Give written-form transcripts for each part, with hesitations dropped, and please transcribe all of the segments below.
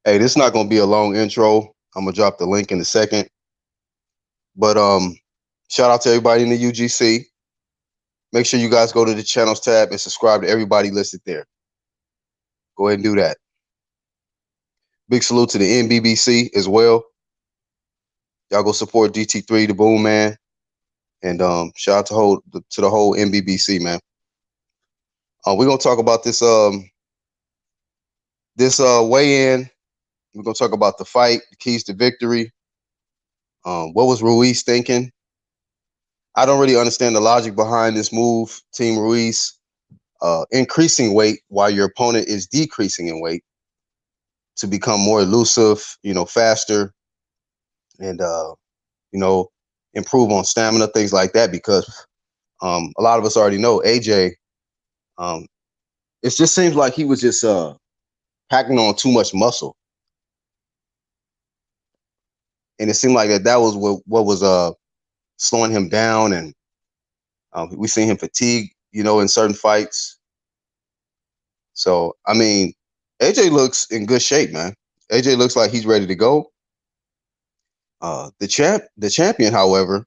Hey, this is not gonna be a long intro. I'm gonna drop the link in a second. But shout out to everybody in the UGC. Make sure you guys go to the channels tab and subscribe to everybody listed there. Go ahead and do that. Big salute to the NBBC as well. Y'all go support DT3, the Boom Man, and shout out to the whole NBBC, man. We're gonna talk about this weigh-in. We're gonna talk about the fight, the keys to victory. What was Ruiz thinking? I don't really understand the logic behind this move, Team Ruiz. Increasing weight while your opponent is decreasing in weight to become more elusive, faster, and improve on stamina, things like that. Because a lot of us already know AJ. It just seems like he was just packing on too much muscle, and it seemed like that was what was slowing him down, and we seen him fatigue, in certain fights. So I mean, AJ looks in good shape, man. AJ looks like he's ready to go. The champion, however,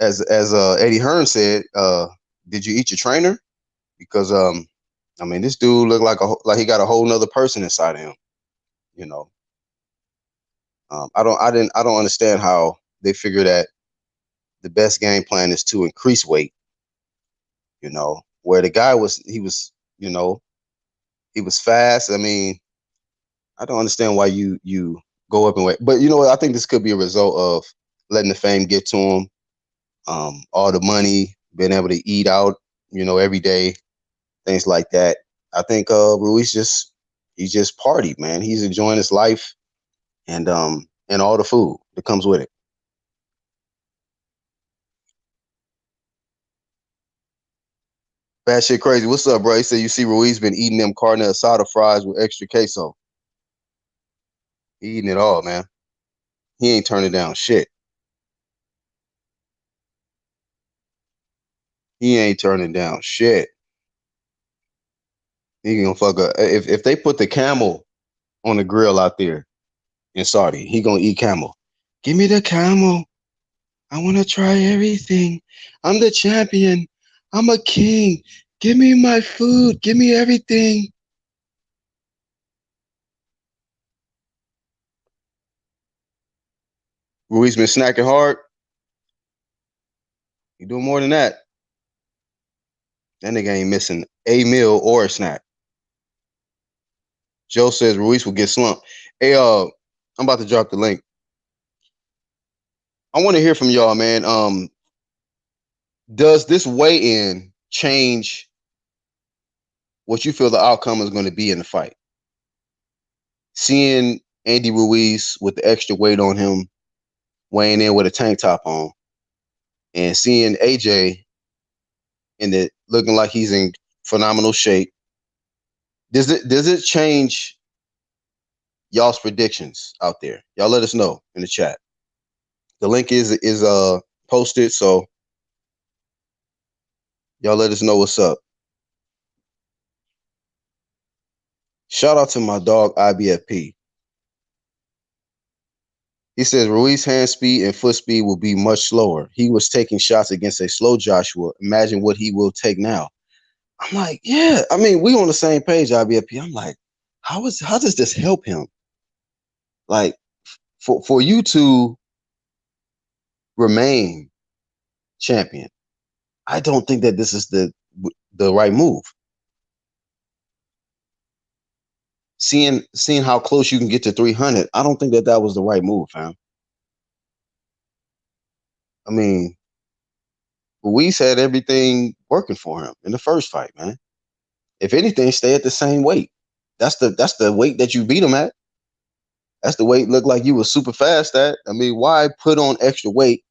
as Eddie Hearn said, did you eat your trainer? Because I mean, this dude looked like he got a whole nother person inside of him. I don't understand how they figure that the best game plan is to increase weight. Where the guy was fast. I mean, I don't understand why you go up in weight. But I think this could be a result of letting the fame get to him. All the money, being able to eat out, every day, things like that. I think Ruiz just partied, man. He's enjoying his life and all the food that comes with it. Bad shit crazy. What's up, bro? He said you see Ruiz been eating them carne asada fries with extra queso. He eating it all, man. He ain't turning down shit. He ain't turning down shit. He gonna fuck up. If they put the camel on the grill out there in Saudi, he gonna eat camel. Give me the camel. I want to try everything. I'm the champion. I'm a king. Give me my food. Give me everything. Ruiz been snacking hard. He doing more than that. That nigga ain't missing a meal or a snack. Joe says Ruiz will get slumped. Hey, I'm about to drop the link. I want to hear from y'all, man. Does this weigh-in change what you feel the outcome is going to be in the fight? Seeing Andy Ruiz with the extra weight on him, weighing in with a tank top on, and seeing AJ looking like he's in phenomenal shape. Does it change y'all's predictions out there? Y'all let us know in the chat. The link is posted, so y'all let us know what's up. Shout out to my dog IBFP. He says Ruiz's hand speed and foot speed will be much slower. He was taking shots against a slow Joshua. Imagine what he will take now. I'm like, yeah. I mean, we on the same page, IBFP. I'm like, how does this help him? Like, for you to remain champion, I don't think that this is the right move. Seeing how close you can get to 300, I don't think that was the right move, fam. I mean, Ruiz had everything working for him in the first fight, man. If anything, stay at the same weight. That's the weight that you beat him at. That's the weight looked like you were super fast at. I mean, why put on extra weight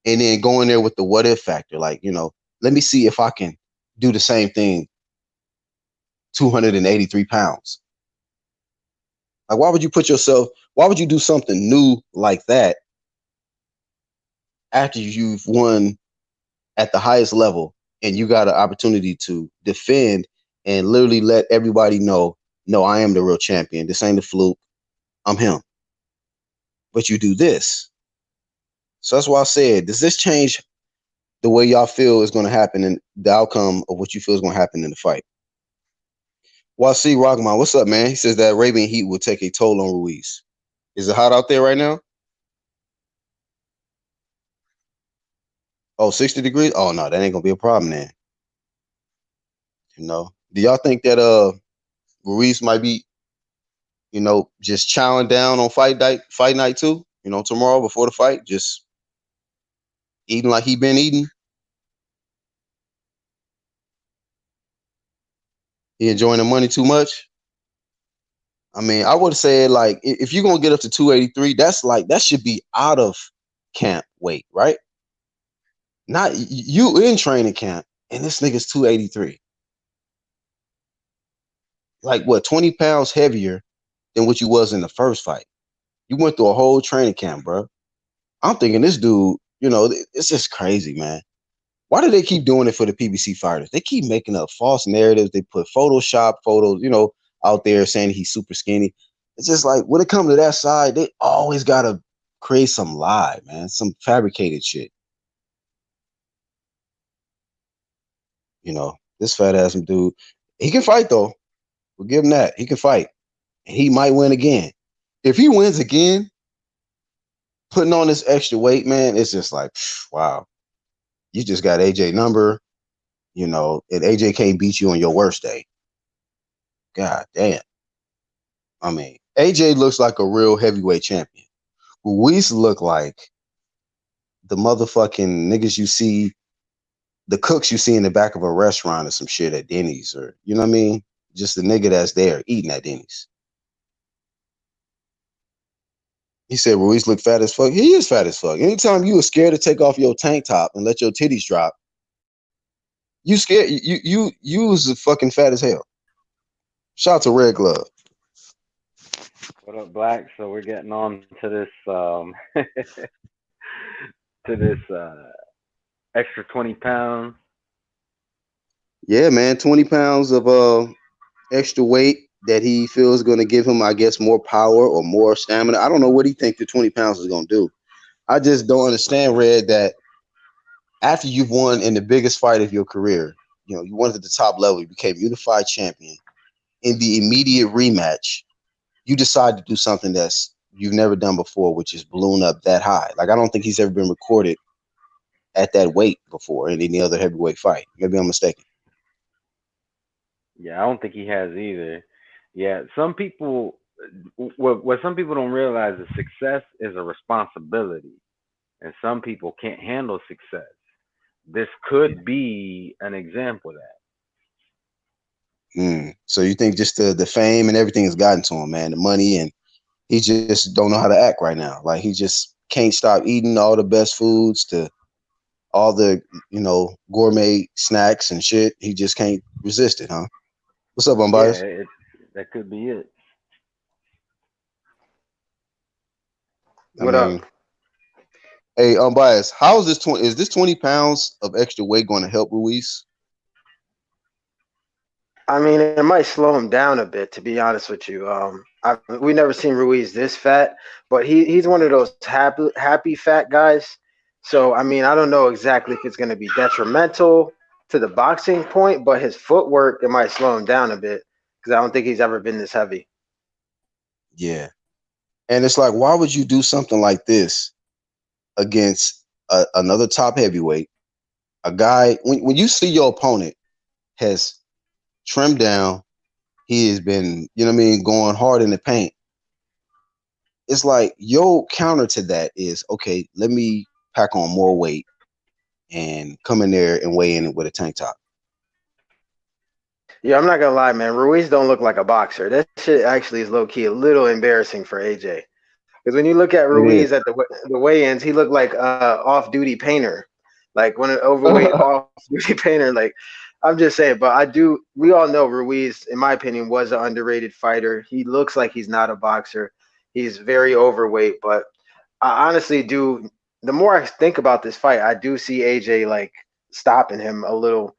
and then go in there with the what if factor? Like, let me see if I can do the same thing 283 pounds. Like, why would you do something new like that after you've won at the highest level and you got an opportunity to defend and literally let everybody know no, I am the real champion. This ain't a fluke. I'm him. But you do this. So that's why I said, does this change the way y'all feel is going to happen and the outcome of what you feel is going to happen in the fight? Well, see, Rockman, what's up, man? He says that Arabian heat will take a toll on Ruiz. Is it hot out there right now? Oh, 60 degrees? Oh, no, that ain't going to be a problem then. You know, do y'all think that Ruiz might be, just chowing down on fight night too? Tomorrow before the fight, just eating like he been eating? He enjoying the money too much? I mean, I would say like if you're gonna get up to 283, that should be out of camp weight, right? Not you in training camp, and this nigga's 283. Like what, 20 pounds heavier than what you was in the first fight. You went through a whole training camp, bro. I'm thinking this dude, it's just crazy, man. Why do they keep doing it for the PBC fighters? They keep making up false narratives. They put Photoshop photos, out there saying he's super skinny. It's just like when it comes to that side, they always gotta create some lie, man, some fabricated shit. This fat ass dude, he can fight though. We'll give him that. He can fight, and he might win again. If he wins again, putting on this extra weight, man, it's just like, wow. You just got AJ number, and AJ can't beat you on your worst day. God damn. I mean, AJ looks like a real heavyweight champion. Ruiz look like the motherfucking niggas you see, the cooks you see in the back of a restaurant or some shit at Denny's, or you know what I mean? Just the nigga that's there eating at Denny's. He said Ruiz look fat as fuck. He is fat as fuck. Anytime you were scared to take off your tank top and let your titties drop, you scared. You was fucking fat as hell. Shout out to Red Glove. What up, Black? So we're getting on to this to this extra 20 pounds. Yeah, man, 20 pounds of extra weight that he feels going to give him, I guess, more power or more stamina. I don't know what he think the 20 pounds is going to do. I just don't understand, Red, that after you've won in the biggest fight of your career, you won at the top level, you became unified champion. In the immediate rematch, you decide to do something that's you've never done before, which is balloon up that high. Like, I don't think he's ever been recorded at that weight before in any other heavyweight fight. Maybe I'm mistaken. Yeah, I don't think he has either. Yeah, some people, what some people don't realize is success is a responsibility, and some people can't handle success. This could be an example of that. So you think just the fame and everything has gotten to him, man, the money, and he just don't know how to act right now. Like, he just can't stop eating all the best foods to all the, gourmet snacks and shit. He just can't resist it, huh? What's up, Yeah, Unbiased? that could be it. I What up? mean, hey, Unbiased, how is this 20? Is this 20 pounds of extra weight going to help Ruiz? I mean, it might slow him down a bit, to be honest with you. We never seen Ruiz this fat, but he's one of those happy fat guys. So I mean, I don't know exactly if it's going to be detrimental to the boxing point, but his footwork it might slow him down a bit because I don't think he's ever been this heavy. Yeah. And it's like, why would you do something like this against another top heavyweight? A guy, when you see your opponent has trimmed down, he has been, going hard in the paint. It's like your counter to that is, okay, let me pack on more weight and come in there and weigh in with a tank top. Yeah, I'm not gonna lie, man. Ruiz don't look like a boxer. That shit actually is low key a little embarrassing for AJ. Because when you look at It Ruiz is. at the weigh-ins, he looked like off duty painter, like one an overweight off duty painter. Like I'm just saying, but I do. We all know Ruiz, in my opinion, was an underrated fighter. He looks like he's not a boxer. He's very overweight, but I honestly do. The more I think about this fight, I do see AJ like stopping him a little.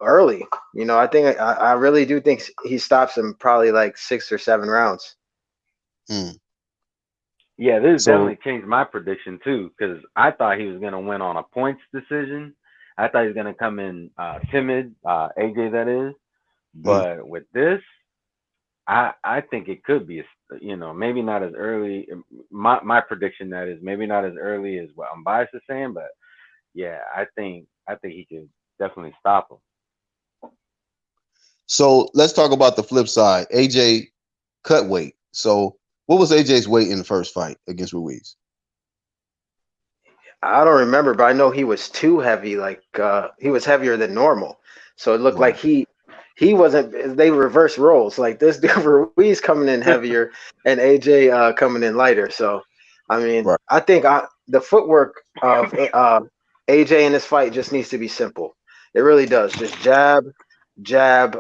early. You know, I really do think he stops him probably like 6 or 7 rounds. Hmm. Yeah, this So definitely changed my prediction too, because I thought he was gonna win on a points decision. I thought he was gonna come in timid, AJ that is. mm, But with this, I think it could be, maybe not as early. My prediction that is maybe not as early as what Unbiased is saying, but yeah, I think he could definitely stop him. so let's talk about the flip side. AJ cut weight. So what was AJ's weight in the first fight against Ruiz? I don't remember, but I know he was too heavy. Like he was heavier than normal, so it looked like Right. he wasn't. They reverse roles. Like this dude Ruiz coming in heavier and AJ coming in lighter. So I mean, Right. I think the footwork of AJ in this fight just needs to be simple. It really does. Just jab, jab,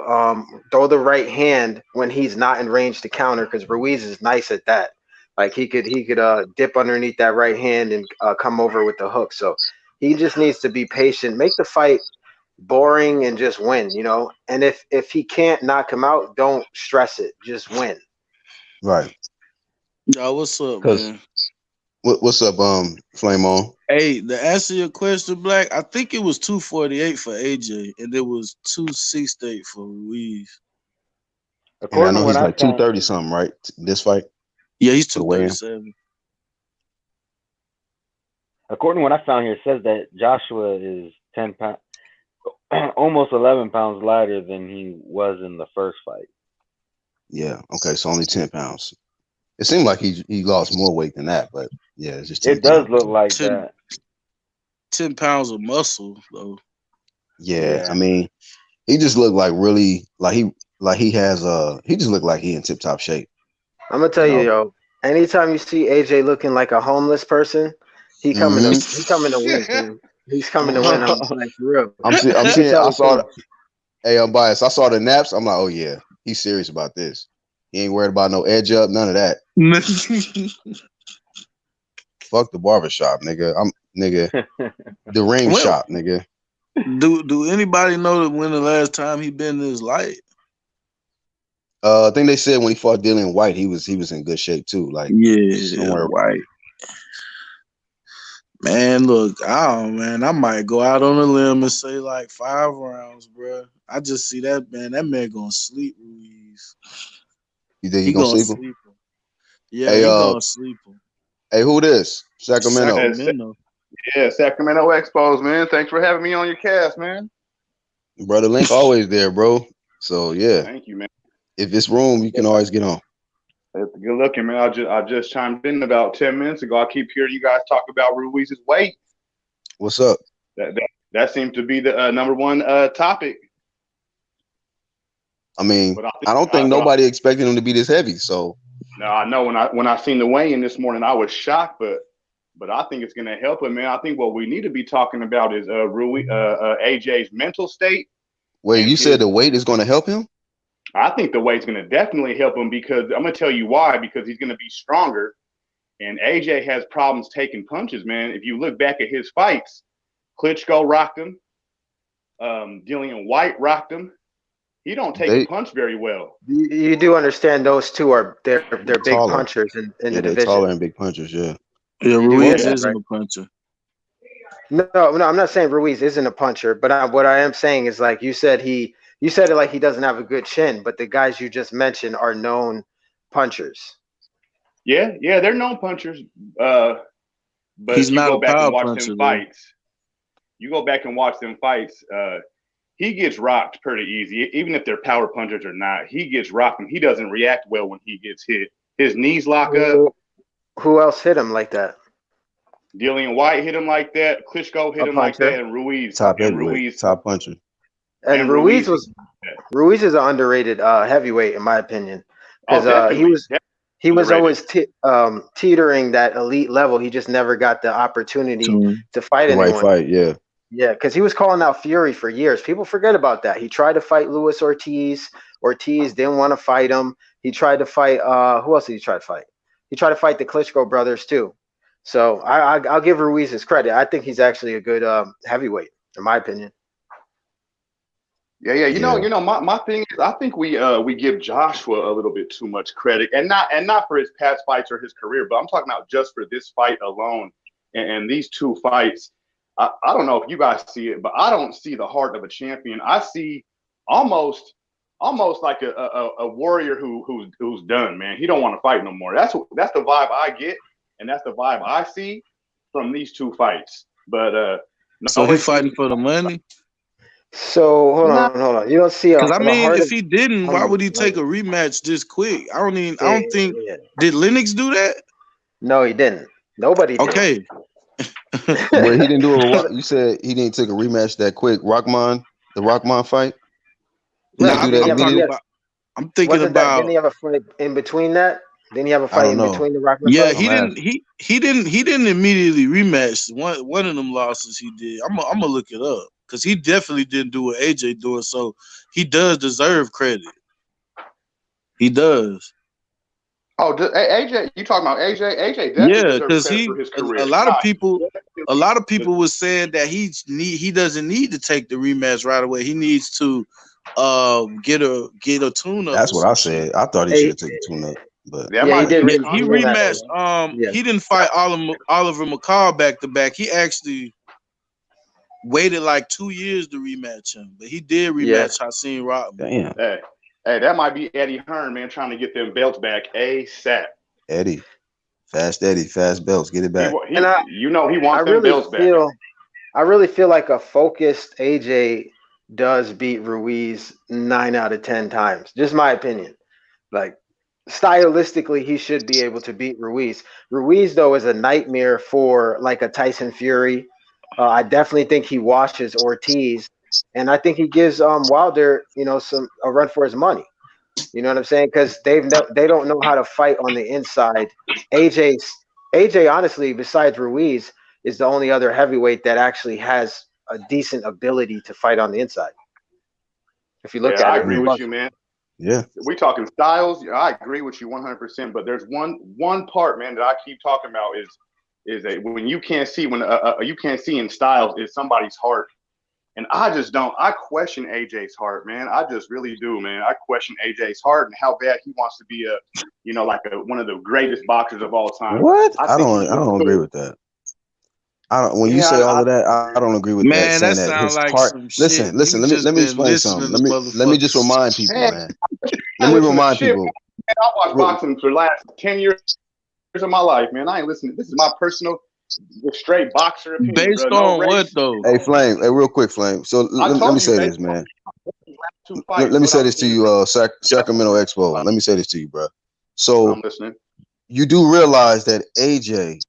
throw the right hand when he's not in range to counter because Ruiz is nice at that. Like he could dip underneath that right hand and come over with the hook. So he just needs to be patient, make the fight boring, and just win. You know, and if he can't knock him out, don't stress it. Just win. Right. Yo, what's up, Because man? what's up, Flame On? Hey, to answer your question, Black, I think it was 248 for AJ, and it was 268 for Ruiz. And I According to know what he's I like found, 230 something, right? This fight Yeah, he's for the weigh-in. 237. according to what I found here, it says that Joshua is 10 pounds, almost 11 pounds lighter than he was in the first fight. Yeah. Okay. So only 10 pounds. It seemed like he lost more weight than that, but yeah, it's just 10 It does pounds. look like 10, that. 10 pounds of muscle, though. Yeah. I Yeah. mean, he just looked like really like he has he just looked like he in tip top shape, I'm gonna you tell you, know. yo. Anytime you see AJ looking like a homeless person, Hmm. he coming to win, man. He's coming to win on this night for real. I'm You can seeing tell I it saw soon. hey, I'm biased. I saw the naps. I'm like, oh yeah, he's serious about this. He ain't worried about no edge up, none of that. Fuck the barber shop, nigga. I'm nigga, the ring Well, shop, nigga. do anybody know that when the last time he been this light? I think they said when he fought Dillian White, he was in good shape too. Like Yeah, somewhere. right. Man, look, man, I might go out on a limb and say like 5 rounds, bro. I just see that man. That man gonna sleep Ruiz. You think he He gonna gonna sleep him? sleep him. Yeah, Hey, he gonna sleep him. hey, who this? Sacramento. Sacramento. Yeah, Sacramento Expos, man. Thanks for having me on your cast, man. Brother Link always there, bro. So yeah, Thank you, man. if it's room, you can always get on. It's good looking, man. I just chimed in about 10 minutes ago. I keep hearing you guys talk about Ruiz's weight. What's up? That seems to be the number one topic. I mean, But I I don't think nobody expected him to be this heavy. So no, I know when I seen the weigh-in this morning, I was shocked, but I think it's going to help him, man. I think what we need to be talking about is AJ's mental state. wait, And you said the weight is going to help him? I think the weight's going to definitely help him because I'm going to tell you why. Because he's going to be stronger, and AJ has problems taking punches, man. If you look back at his fights, Klitschko rocked him, Dillian White rocked him. He don't take a They punch very well. You do understand those two are they're big taller. punchers in Yeah, the they division. taller and big punchers. Yeah. Yeah, You do get Ruiz that, isn't right? a puncher. No, I'm not saying Ruiz isn't a puncher, but what I am saying is like you said it like he doesn't have a good chin, but the guys you just mentioned are known punchers. Yeah, they're known punchers. But He's if you not go a back and power watch puncher them though. fights, he gets rocked pretty easy. Even if they're power punchers or not, he gets rocked and he doesn't react well when he gets hit. His knees lock up. Who else hit him like that? Dillian White hit him like that. Klitschko hit A him like that, puncher. and Ruiz Top heavyweight, top puncher. And Ruiz is an underrated heavyweight in my opinion because definitely he was underrated. always teetering that elite level. He just never got the opportunity to fight The right anyone. fight, yeah. Yeah, because he was calling out Fury for years. People forget about that. He tried to fight Luis Ortiz. Ortiz didn't want to fight him. He tried to fight who else did he try to fight? He tried to fight the Klitschko brothers too. So I'll give Ruiz his credit. I think he's actually a good heavyweight, in my opinion. Yeah. You Yeah. know, my thing is, I think we give Joshua a little bit too much credit, and not for his past fights or his career, but I'm talking about just for this fight alone, and these two fights. I don't know if you guys see it, but I don't see the heart of a champion. I see almost like a warrior who's done, man. He don't want to fight no more. That's the vibe I get, and that's the vibe I see from these two fights. But So he fighting for the money? So hold on. You don't see Because I the mean, heart if of he didn't, why would he take a rematch this quick? I don't think. Yeah. Did Lennox do that? No, he didn't. Nobody did. Okay. Wait, he didn't do a. You said he didn't take a rematch that quick. The Rockman fight. He No, didn't do that didn't he have immediately. I'm thinking Wasn't that? about. Didn't he have a fight in between that? Didn't he have a I fight don't in know. between the Rockman Yeah, fights? he didn't immediately rematch one of them losses he did. I'm gonna look it up because he definitely didn't do what AJ doing. So he does deserve credit. He does. oh, AJ, you talking about AJ? AJ definitely Yeah, deserves because credit for his career. a lot of people was saying that he doesn't need to take the rematch right away. He needs to get a tune up. That's what I said. I thought he should have taken tune up, but That Yeah, he might did. be he rematched. Yeah. He didn't fight Oliver McCall back to back. He actually waited like 2 years to rematch him, but he did rematch Hakeem Rockman. damn. Hey, that might be Eddie Hearn, man, trying to get them belts back ASAP. Eddie, fast belts, get it back. He wants them belts back. I really feel like a focused AJ does beat Ruiz 9 out of 10 times. Just my opinion. Like stylistically, he should be able to beat Ruiz. Ruiz though is a nightmare for like a Tyson Fury. I definitely think he washes Ortiz, and I think he gives Wilder, a run for his money. You know what I'm saying? Because they don't know how to fight on the inside. AJ, honestly, besides Ruiz, is the only other heavyweight that actually has a decent ability to fight on the inside. If you look at I it, agree with you, man. Yeah, We talking styles. I agree with you 100%. But there's one part, man, that I keep talking about is that when you can't see you can't see in styles is somebody's heart. And I just don't. I question AJ's heart, man. I just really do, man. I question AJ's heart and how bad he wants to be one of the greatest boxers of all time. what? I don't agree with that. When you say all of that, I don't agree with that. Man, Saying that that sounds his like heart. some shit. Listen. Let me explain something. Let me just remind people, man. Let me remind people. Man, I watched boxing for the last 10 years of my life, man. I ain't listening. This is my personal, straight boxer opinion. Based bro. on what though? Hey, Flame. Hey, real quick, Flame. So let me say this, man. Let me say this to you, Sacramento Expo. Let me say this to you, bro. So I'm listening. You do realize that AJ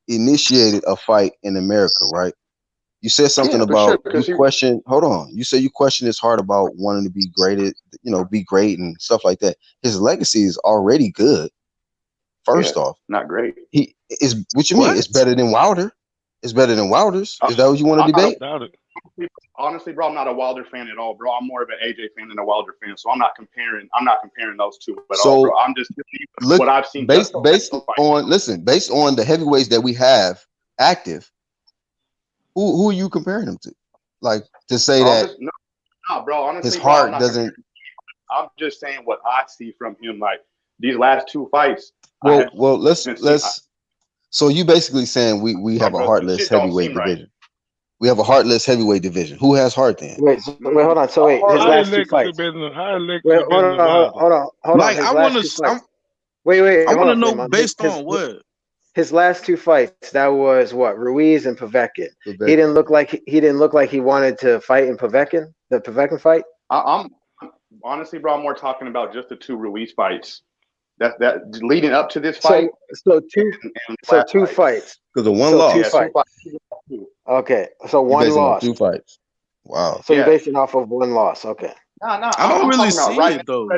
initiated a fight in America, right? You said something about you question. Hold on. You say you question his heart about wanting to be graded, be great and stuff like that. His legacy is already good. First off, not great. He is. What you mean? It's better than Wilder. It's better than Wilder's. Is that what you want to debate? Honestly, bro, I'm not a Wilder fan at all, bro. I'm more of an AJ fan than a Wilder fan, so I'm not comparing those two at all, bro. I'm just what I've seen based on the heavyweights that we have active. Who are you comparing him to? Like to say that? No, bro. Honestly, his heart doesn't. I'm just saying what I see from him. Like these last two fights. Well, let's. So you basically saying we have a heartless heavyweight division. We have a heartless heavyweight division. Who has heart then? Wait, hold on. So wait, his last two fights. Wait, hold on. Like his I want to. Wait. I want to know based on what. His last two fights, that was what, Ruiz and Povetkin. He didn't look like he wanted to fight in Povetkin, the Povetkin fight. I'm honestly, bro, I'm more talking about just the two Ruiz fights. That leading up to this fight. So two fights. Because the one loss. Okay, so one loss. 2 fights. Wow. So you're basing off of one loss. Okay. No. I don't really see it though.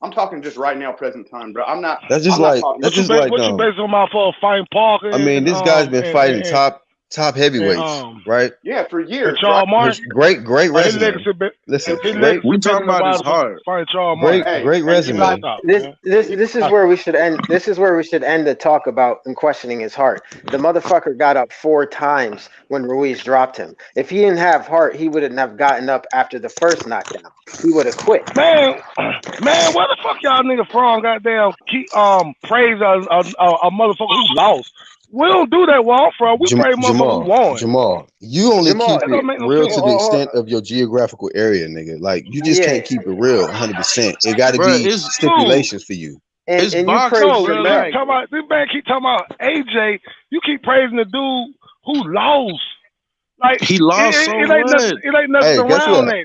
I'm talking just right now, present time, bro. I'm not. That's just like. What you basing on my for fighting Parker? I mean, this guy's been fighting top top heavyweights, right? Yeah, for years. Charles Martin, Great his resume. legacy been- Listen, his great, legacy We been talking in the about his bottom heart. fighting Charles great, Martin. great and resume. Stop, man. This is where we should end. This is where we should end the talk about and questioning his heart. The motherfucker got up 4 times when Ruiz dropped him. If he didn't have heart, he wouldn't have gotten up after the first knockdown. He would have quit. Man, where the fuck y'all nigga from? Goddamn, keep praise a motherfucker who lost. We don't do that where I'm from. We praise motherfucker who won. Jamal, you only Jamal, keep that don't it make no real sense. to the extent of your geographical area, nigga. Like you just Yeah. can't keep it real 100%. It got to Bruh, be it's stipulations for you. It's And you boxing, praise No, bro, the like- this man keep talking about AJ. You keep praising the dude who lost. Like He lost it so ain't what? nothing. It ain't nothing Hey, guess around what? that.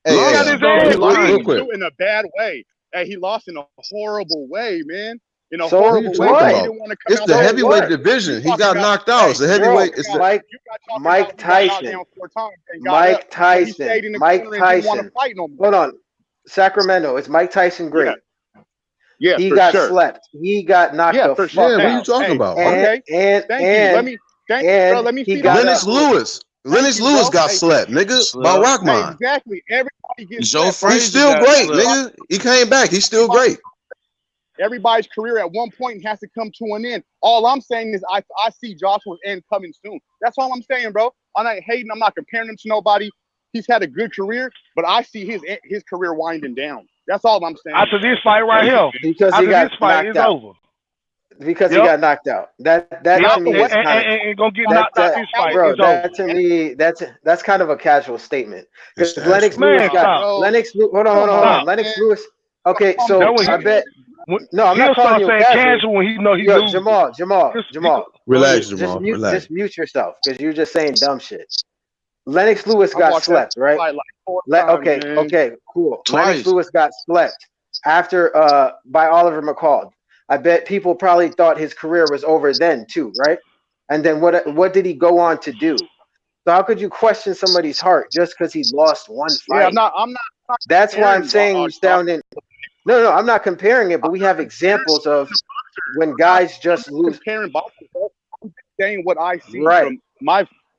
Hey, Lost hey, his Bro, ass. he real lost quick. in a bad way. Hey, he lost in a horrible way, man. In a So horrible what way. you talking He about? didn't want to come It's out the there. heavyweight what? division. You He talking got about- knocked out. It's the Bro, heavyweight. It's the, Mike, You got talking Mike about he got knocked Tyson. down 4 times and got Mike up. He Tyson. stayed in the Mike corner and didn't want to Tyson. fight no more. Hold on. Sacramento. It's Mike Tyson great. Yeah, He for got sure. slept. He got knocked Yeah, the for fuck sure. yeah, what are you out. talking Hey, about? okay. And Thank you. Let me, thank you, bro. and Let me he see got that. Lennox up. Lewis. Lennox you, Lewis bro. got Hey, slept, nigga, by Slept. Hey, Rockman. exactly. Everybody gets Joe slept, bro. He's still got great, slept. nigga. He came back. He's still great. Everybody's career at one point has to come to an end. All I'm saying is I see Joshua's end coming soon. That's all I'm saying, bro. I'm not hating. I'm not comparing him to nobody. He's had a good career, but I see his career winding down. That's all I'm saying. After this fight right here, Because he after got this fight knocked is out. over. Because Yep. he got knocked out. That Yep, to me is kind of and gonna get knocked out this fight. bro. It's over. That to me that's kind of a casual statement. It's Because Lennox casual. Lewis Man, got stop. Bro. hold on. Stop. Lennox Lewis. Okay, That so was- I bet no, I'm He'll not calling start you saying casual. casual when he know he Yo, loses. Jamal. Relax, Just Jamal. mute, Relax. just mute yourself because you're just saying dumb shit. Lennox Lewis I got watched slept, that right? fight like 4 times, Okay, man. okay, cool. Twice. Lennox Lewis got slept after by Oliver McCall. I bet people probably thought his career was over then too, right? And then what did he go on to do? So how could you question somebody's heart just because he lost one fight? Yeah, I'm not That's why I'm comparing, saying you sounding. No, I'm not comparing it, but we have examples of when guys just lose. comparing boxing. I'm just saying what I see Right.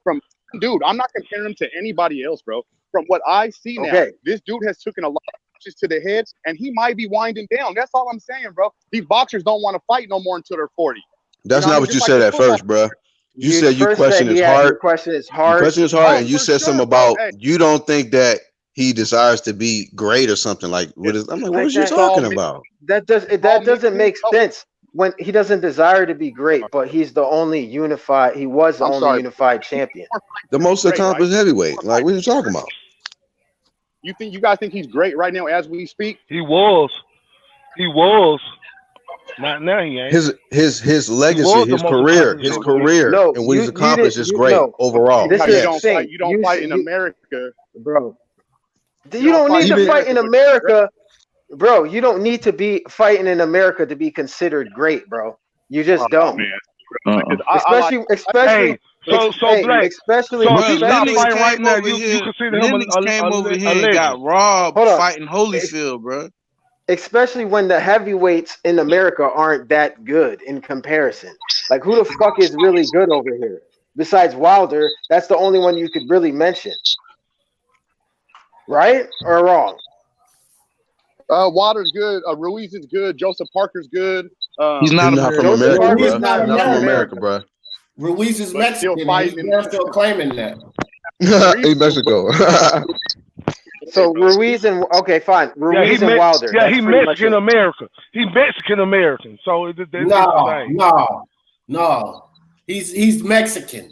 from dude. I'm not comparing him to anybody else, bro. From what I see now, Okay. this dude has taken a lot of punches to the head, and he might be winding down. That's all I'm saying, bro. These boxers don't want to fight no more until they're 40. That's You know not what what I you mean? said Just at like the first, bro. You said you first question said his you heart. question his You heart. question his heart, Oh, and you for said sure, something bro. about Hey. you don't think that he desires to be great or something like. What is? I'm like, what Like was you that. talking It's all about? That doesn't make sense when he doesn't desire to be great, but he's the only unified. He was the I'm only sorry. unified champion. The most Great, accomplished heavyweight. Like, what are you talking about? You guys think he's great right now as we speak? He was. Not now. He ain't. His legacy, was the his most career, accomplished his heavyweight. career, No, and what he's you accomplished didn't- is you- great no. overall. This How is you the don't thing. fight? You don't fight in You- America. bro. You don't don't fight need in to fight in America, America, bro. You don't need to be fighting in America to be considered great, bro. You just don't. Man. Uh-uh. Especially, Hey, so Black. especially, So Bro, if he stop Lennox fighting came right now, over you here. consider him Lennox came over here a and got legend. robbed Hold on. fighting Holyfield, bro. especially when the heavyweights in America aren't that good in comparison. Like, who the fuck is really good over here? Besides Wilder, that's the only one you could really mention. Right or wrong? Wilder's good. Ruiz is good. Joseph Parker's good. He's not He's not from Joseph America, Parker's bro. not Not from American. America, bro. Ruiz is But still Mexican. fighting. They're still claiming that. In Mexico. So Ruiz and fine. Ruiz and Wilder. Yeah, That's he pretty much Mexican it. American. He Mexican American. So that's the thing. No. He's Mexican.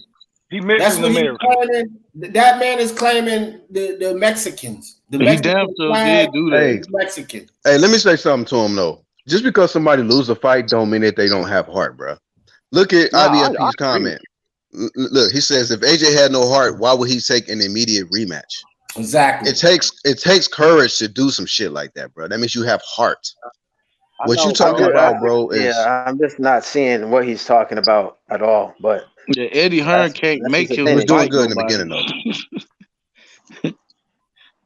He That's Mexican what he's American. claiming. That man is claiming the Mexicans. The He Mexican damn sure flag did do that. is Mexican. Hey, let me say something to him though. Just because somebody lose a fight, don't mean that they don't have heart, bro. Look at IBFP's comment. Look, he says if AJ had no heart, why would he take an immediate rematch? Exactly. It takes courage to do some shit like that, bro. That means you have heart. What you talking about, bro? Is I'm just not seeing what he's talking about at all. But Yeah, Eddie Hearn can't that's make his him he was opinion. doing good in the nobody. beginning, though.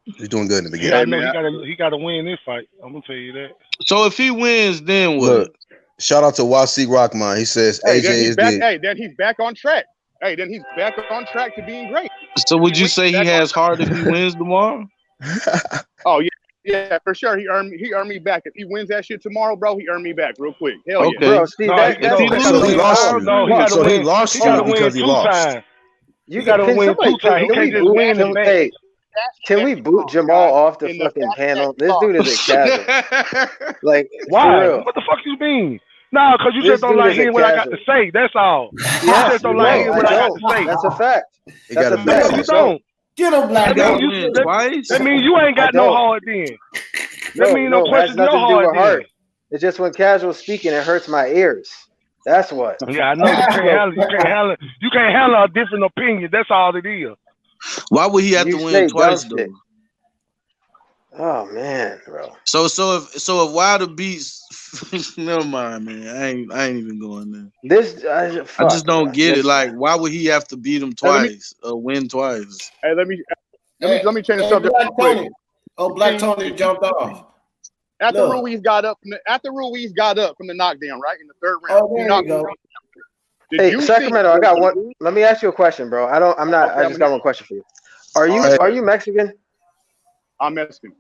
He's doing good in the Yeah, I beginning. know he got to win this fight. I'm gonna tell you that. So if he wins, then what? Look, shout out to YC Rockman. He says Hey, AJ then he's is back. the Hey, then he's back on track. hey, then he's back on track to being great. So would you say he has heart if he wins tomorrow? Oh yeah, for sure. He earned me back. If he wins that shit tomorrow, bro, he earned me back real quick. Hell Okay. yeah. Bro, see No, that, no, that's so he lost you. No, he got to So he win. lost He you got to win because he 2 lost. times. you gotta can win somebody 2 times. He can we can't just boot win and hey, can we boot Jamal off the In the fucking fact panel? that This dude is a casual. Like, for Why? real. What the fuck you mean? No, because you This just don't dude like is a hearing what I got to casual. say. That's all. You Yes, just don't no, like hearing I what I got don't. to say. That's a fact. You That's gotta a be fact. No, I you don't. don't. Get him, Black He got Dog. to win twice. That means you ain't I got no don't. heart then. That means no No, it has question your nothing to do heart with then. heart. It's just when casual speaking, it hurts my ears. That's what. Yeah, I know you can't handle a different opinion. That's all it is. Why would he have You to win say twice dumb shit. though? Oh man, bro. So if Wilder beats, never mind, man. I ain't even going there. This I just don't bro. get it. Listen. Like, why would he have to beat him twice or win twice? Hey, let me change the Hey, subject Black real quick. Tony. Oh, Black Tony jumped off. After Look. Ruiz got up from the knockdown, right in the third round. Oh, there you go. Hey, Sacramento, I got one. Let me ask you a question, bro. I'm not. Okay, I just got one question for you. Are you Mexican? I'm Mexican.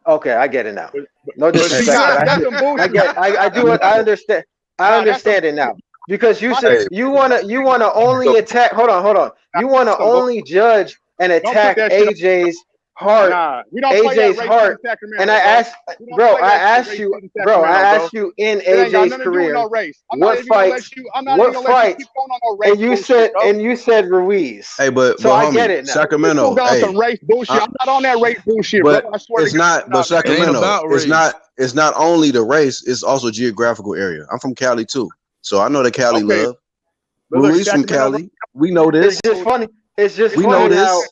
Okay, I get it now. No But see, disrespect. that's some bullshit. I do it. I understand. I understand it now. Because you said you wanna only attack. Hold on. You wanna only judge and attack that shit AJ's heart. Nah, we don't play that AJ's race heart. in Sacramento, And I asked, bro. I asked you in It ain't got AJ's nothing to do with career. no race. I'm What not even gonna let fights? you. I'm not even gonna let you keep going on no race And you bullshit, bro. you said Ruiz. Hey, but I homie, get it now. Sacramento. Go on Hey, some race bullshit. I'm not on that race bullshit, but bro. I swear it's to God, not. But man. Sacramento, about it's race. It's not only the race. It's also geographical area. I'm from Cali too, so I know the Cali Okay. love. But look, Ruiz from Sacramento, Cali. We know this. It's just funny. It's just We funny know this. how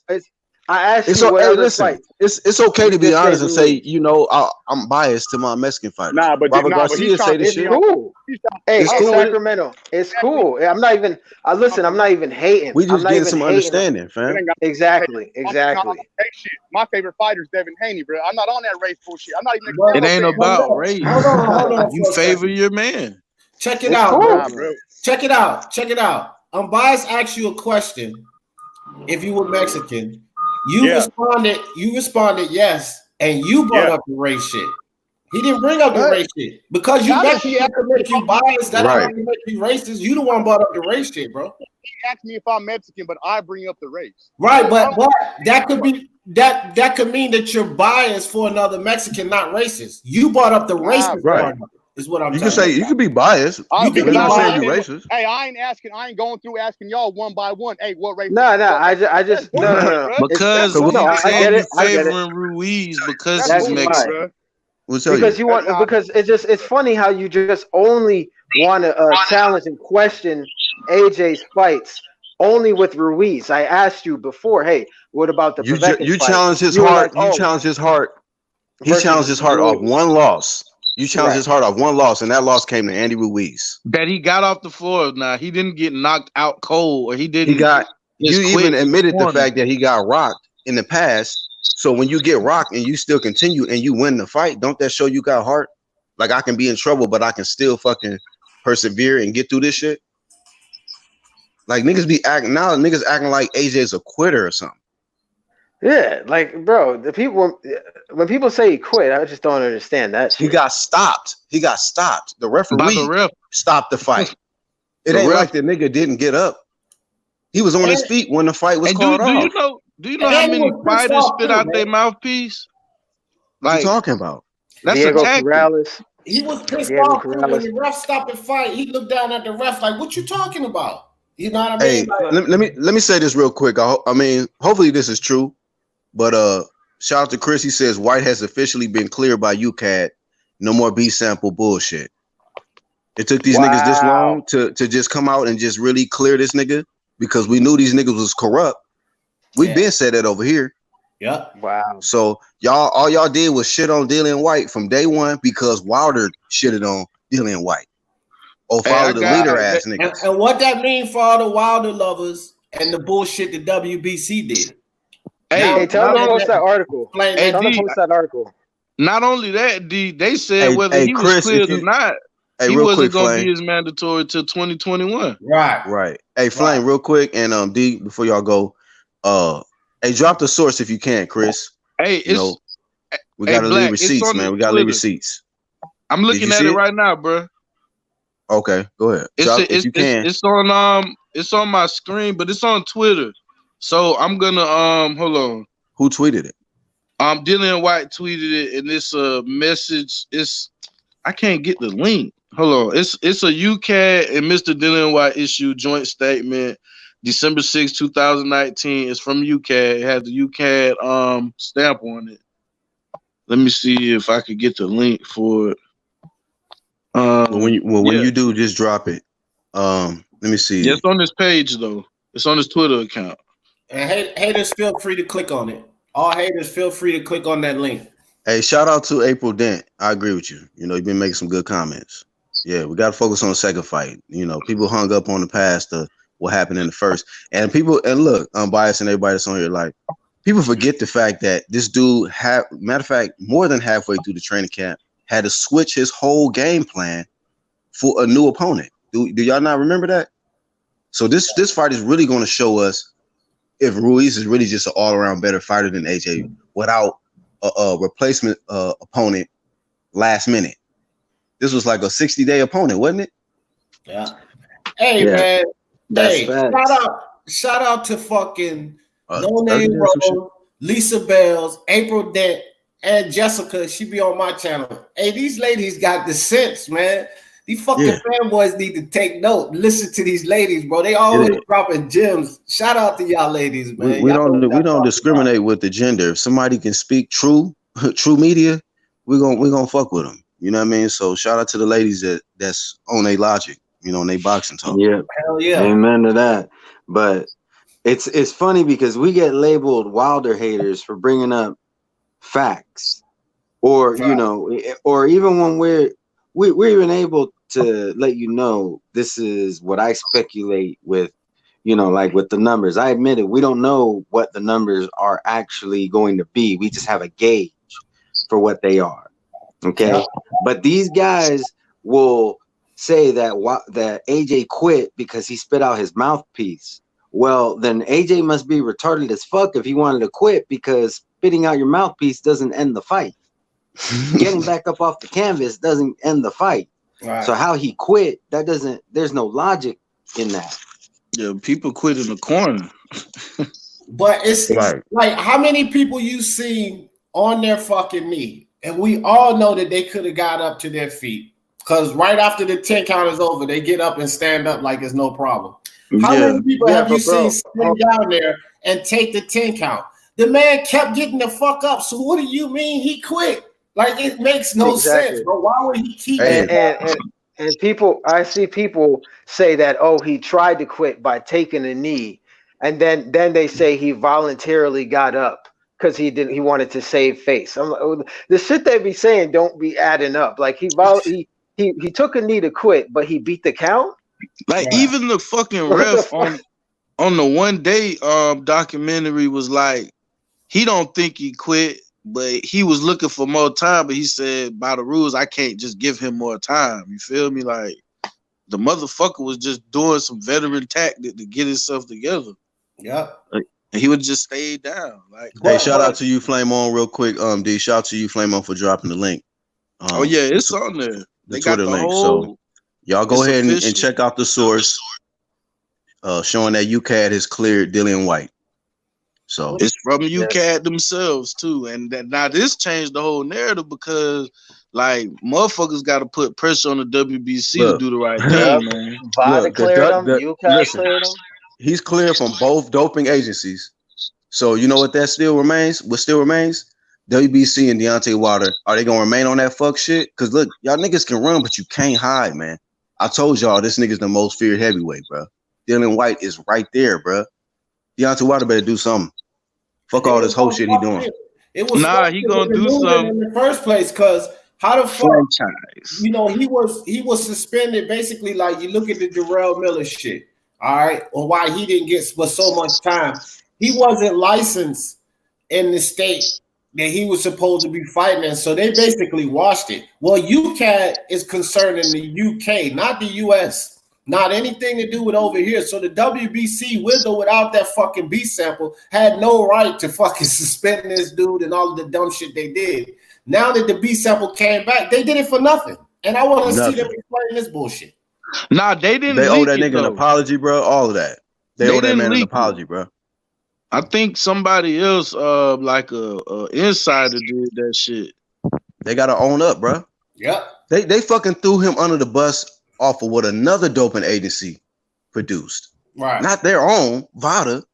I asked It's you what hey, other listen. fights. It's okay You to be just say honest and say, Ruiz. I'm biased to my Mexican fighters. Nah, but Robert he's Garcia say trying this to shit. be on. Cool. He's trying, Hey, It's it's cool. Sacramento. It's cool. I'm not even. Listen. I'm not even hating. We I'm just not getting even some hating. understanding, it fam. ain't got Exactly. I'm not on Exactly. that race shit. My favorite fighter is Devin Haney, bro. I'm not on that race bullshit. I'm not even. Bro, It ain't fan. about race. Hold on You for a favor second. your man. Check it It's out, cool. bro. Nah, bro. Check it out. Biased asked you a question. If you were Mexican, you responded yes, and you brought up the race shit. He didn't bring up the What? race shit. Because you How does Mexican he ask to make you biased, that Right. don't make you racist. You the one brought up the race shit, bro. He asked me if I'm Mexican, but I bring up the race. Right, but that could be that could mean that you're biased for another Mexican, not racist. You brought up the racist right. part, is what I'm You can telling say you can be biased. You can We're be not saying you biased. racist. Hey, I ain't going through asking y'all one by one. Hey, what race? No. I just no. Because No, you I saying get you it. I get it. favoring Ruiz because That's he's That's bullshit, Mexican. fine. bro. We'll tell Because you. you want because it's funny how you just only want to challenge and question AJ's fights only with Ruiz. I asked you before, hey, what about the Povetkin You fight? challenge his You were heart. like, You challenge his heart. He versus challenged his heart off Ruiz. one loss. You challenged Right. his heart off one loss, and that loss came to Andy Ruiz. That he got off the floor. Now he didn't get knocked out cold, or he didn't. He got. just You quit even admitted the corner. fact that he got rocked in the past. So when you get rocked and you still continue and you win the fight, don't that show you got heart? Like I can be in trouble, but I can still fucking persevere and get through this shit. Like niggas be acting now. Niggas acting like AJ's a quitter or something. Yeah, like bro, when people say he quit, I just don't understand that shit. He got stopped. The referee By the ref. stopped the fight. It The ain't ref. like the nigga didn't get up. He was on his feet when the fight was And called do you off. know how And he many was pissed fighters off spit too, out man. their mouthpiece? What Like you talking about? that's Diego a tactic. Corrales. He was pissed Diego off too when Corrales. the ref stopped the fight. He looked down at the ref like, "What you talking about?" You know what I Hey, mean? Like, let me say this real quick. I mean, hopefully this is true, but shout out to Chris. He says White has officially been cleared by UCAD. No more B sample bullshit. It took these niggas this long to just come out and just really clear this nigga because we knew these niggas was corrupt. We've been said that over here. Yep. Wow. So all y'all did was shit on Dillian White from day one because Wilder shitted on Dillian White. Or Hey, follow I the got- leader ass niggas. And what that mean for all the Wilder lovers and the bullshit the WBC did? Hey, tell them to post that article. Explain Hey, Tell them D, to post that article. not only that, D, they said Hey, whether hey, he Chris, was cleared if or you- not, Hey, he real wasn't quick, going to Flame. be as mandatory till 2021. Right. Right. Hey, Flame, real quick, and D, before y'all go, hey, drop the source if you can, Chris. Hey, You know, we hey, gotta leave Black, receipts, man. We gotta leave receipts. I'm looking at it right now, bro. Okay, go ahead. Drop if you can. It's on my screen, but it's on Twitter. So I'm gonna hold on. Who tweeted it? Dylan White tweeted it, and it's a message. I can't get the link. Hold on. It's a UCAD and Mr. Dylan White issued joint statement, December 6, 2019. It's from UCAD. It has the UCAD stamp on it. Let me see if I could get the link for it. When you do, just drop it. Let me see. Yeah, it's on this page though. It's on his Twitter account. And haters, feel free to click on it. All haters, feel free to click on that link. Hey, shout out to April Dent. I agree with you. You know, you've been making some good comments. Yeah, we got to focus on the second fight. You know, people hung up on the past, what happened in the first. And look, I'm biased and everybody that's on here, like, people forget the fact that this dude matter of fact, more than halfway through the training camp, had to switch his whole game plan for a new opponent. Do y'all not remember that? So this fight is really going to show us if Ruiz is really just an all-around better fighter than AJ without a replacement opponent last minute. This was like a 60-day opponent, wasn't it? Yeah. Hey, man. Hey, shout out to fucking No Name Rose, Lisa Bells, April Dent, and Jessica. She be on my channel. Hey, these ladies got the sense, man. These fucking fanboys need to take note. Listen to these ladies, bro. They always dropping gems. Shout out to y'all ladies, man. We don't discriminate with the gender. If somebody can speak true media, we're gonna fuck with them. You know what I mean? So shout out to the ladies that's on their logic, you know, on their boxing talk. Yeah, hell yeah, amen to that. But it's funny because we get labeled Wilder haters for bringing up facts, or you know, or even when we're even able to let you know this is what I speculate with, you know, like with the numbers. I admit it, we don't know what the numbers are actually going to be. We just have a gauge for what they are. Okay, but these guys will say that AJ quit because he spit out his mouthpiece. Well, then AJ must be retarded as fuck if he wanted to quit, because spitting out your mouthpiece doesn't end the fight. Getting back up off the canvas doesn't end the fight. Right. So how he quit, there's no logic in that. Yeah, people quit in the corner. But it's like how many people you see on their fucking knee? And we all know that they could have got up to their feet, because right after the 10 count is over, they get up and stand up like it's no problem. How many people have you seen stand down there and take the 10 count? The man kept getting the fuck up. So what do you mean he quit? Like, it makes no sense, but why would he keep and people, I see people say that, oh, he tried to quit by taking a knee, and then they say he voluntarily got up because he wanted to save face. The shit they be saying don't be adding up. Like he took a knee to quit, but he beat the count. Like even the fucking ref on the one day documentary was like, he don't think he quit, but he was looking for more time. But he said, by the rules, I can't just give him more time. You feel me? Like, the motherfucker was just doing some veteran tactic to get himself together. Yeah. And he would just stay down. Like, hey, shout out to you, Flame On, real quick. D, shout out to you, Flame On, for dropping the link. Oh yeah, it's on there. They got the link. So y'all go ahead and check out the source, showing that UCAD has cleared Dylan White. So it's from UCAD themselves too, and now this changed the whole narrative, because like motherfuckers got to put pressure on the WBC to do the right thing, man. VADA cleared him. UCAD cleared him. He's cleared from both doping agencies. So you know what that still remains? What still remains? WBC and Deontay Wilder. Are they gonna remain on that fuck shit? Because look, y'all niggas can run, but you can't hide, man. I told y'all this nigga's the most feared heavyweight, bro. Dylan White is right there, bro. Deontay Wilder better do something. Fuck all this whole shit he doing. It was he gonna do something in the first place, because how the fuck, you know, he was suspended basically. Like, you look at the Jarrell Miller shit. All right, or why he didn't get so much time. He wasn't licensed in the state that he was supposed to be fighting in, so they basically washed it. Well, UCAD is concerned in the UK, not the US. Not anything to do with over here. So the WBC, with or without that fucking B sample, had no right to fucking suspend this dude and all of the dumb shit they did. Now that the B sample came back, they did it for nothing. And I want to see them explain this bullshit. Nah, they didn't. They owe that leak it, nigga an though. apology, bro. All of that. They owe that didn't man an leak it. apology, bro. I think somebody else, like a insider, did that shit. They gotta own up, bro. Yep. They fucking threw him under the bus off of what another doping agency produced. Right. Not their own, VADA.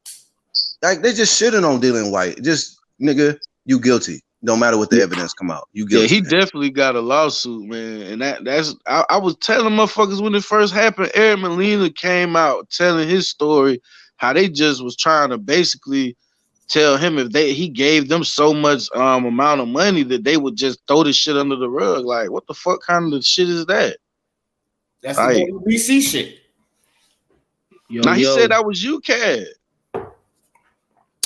Like they just shitting on Dylan White. Just nigga, you guilty. No matter what the evidence come out. You guilty. Yeah, he man. definitely got a lawsuit, man. And that's I was telling motherfuckers when it first happened, Eric Molina came out telling his story, how they just was trying to basically tell him if he gave them so much amount of money that they would just throw this shit under the rug. Like, what the fuck kind of shit is that? That's like, the WBC shit. Now he said that was you, Cad.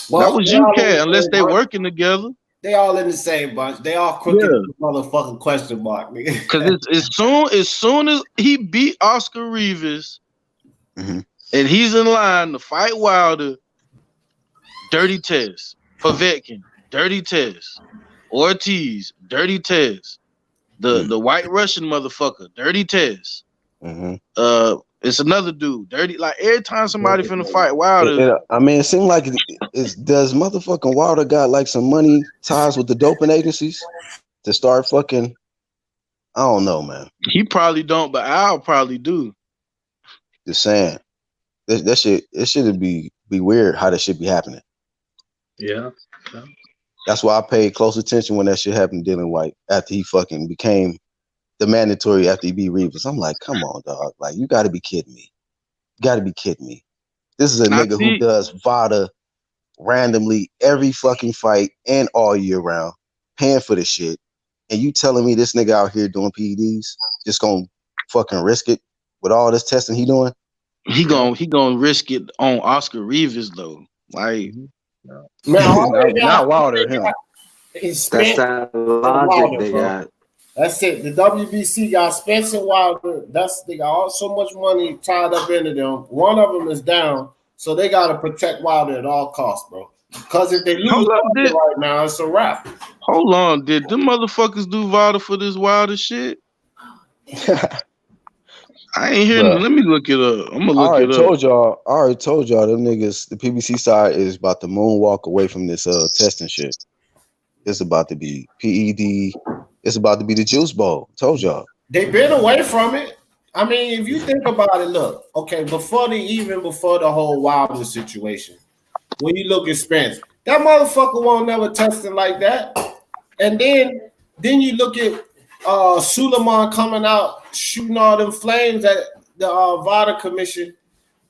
Well, that was you, Cad, unless they working together. They all in the same bunch. They all crooked motherfucking question mark, nigga. Because as soon as he beat Oscar Rivas, and he's in line to fight Wilder, dirty test. Povetkin, dirty test. Ortiz, dirty test. The white Russian motherfucker, dirty test. It's another dude, dirty. Like every time somebody finna fight Wilder, I mean, it seemed like does motherfucking Wilder got like some money ties with the doping agencies to start fucking? I don't know, man. He probably don't, but Al probably do. Just saying, that shit. It should be weird how that shit be happening. Yeah. That's why I paid close attention when that shit happened to Dylan White after he fucking became the mandatory after he beat Rivas. I'm like, come on, dog. Like, you got to be kidding me. You got to be kidding me. This is a nigga who does VADA randomly every fucking fight and all year round, paying for this shit. And you telling me this nigga out here doing PEDs just gonna fucking risk it with all this testing he doing? He gonna risk it on Oscar Rivas though. Like, not Wilder. Him. That's that logic they got. That's it. The WBC got Spence and Wilder. They got all so much money tied up into them. One of them is down, so they got to protect Wilder at all costs, bro. Because if they lose Wilder right now, it's a wrap. Hold on, did them motherfuckers do VADA for this Wilder shit? I ain't hearing. Let me look it up. I'm gonna look it up. I already told y'all them niggas. The PBC side is about to moonwalk away from this testing shit. It's about to be PED. It's about to be the Juice Bowl. Told y'all. They've been away from it. I mean, if you think about it, look, okay, before the whole Wilder situation, when you look at Spence, that motherfucker won't never testing like that. And then you look at Suleiman coming out shooting all them flames at the VADA commission.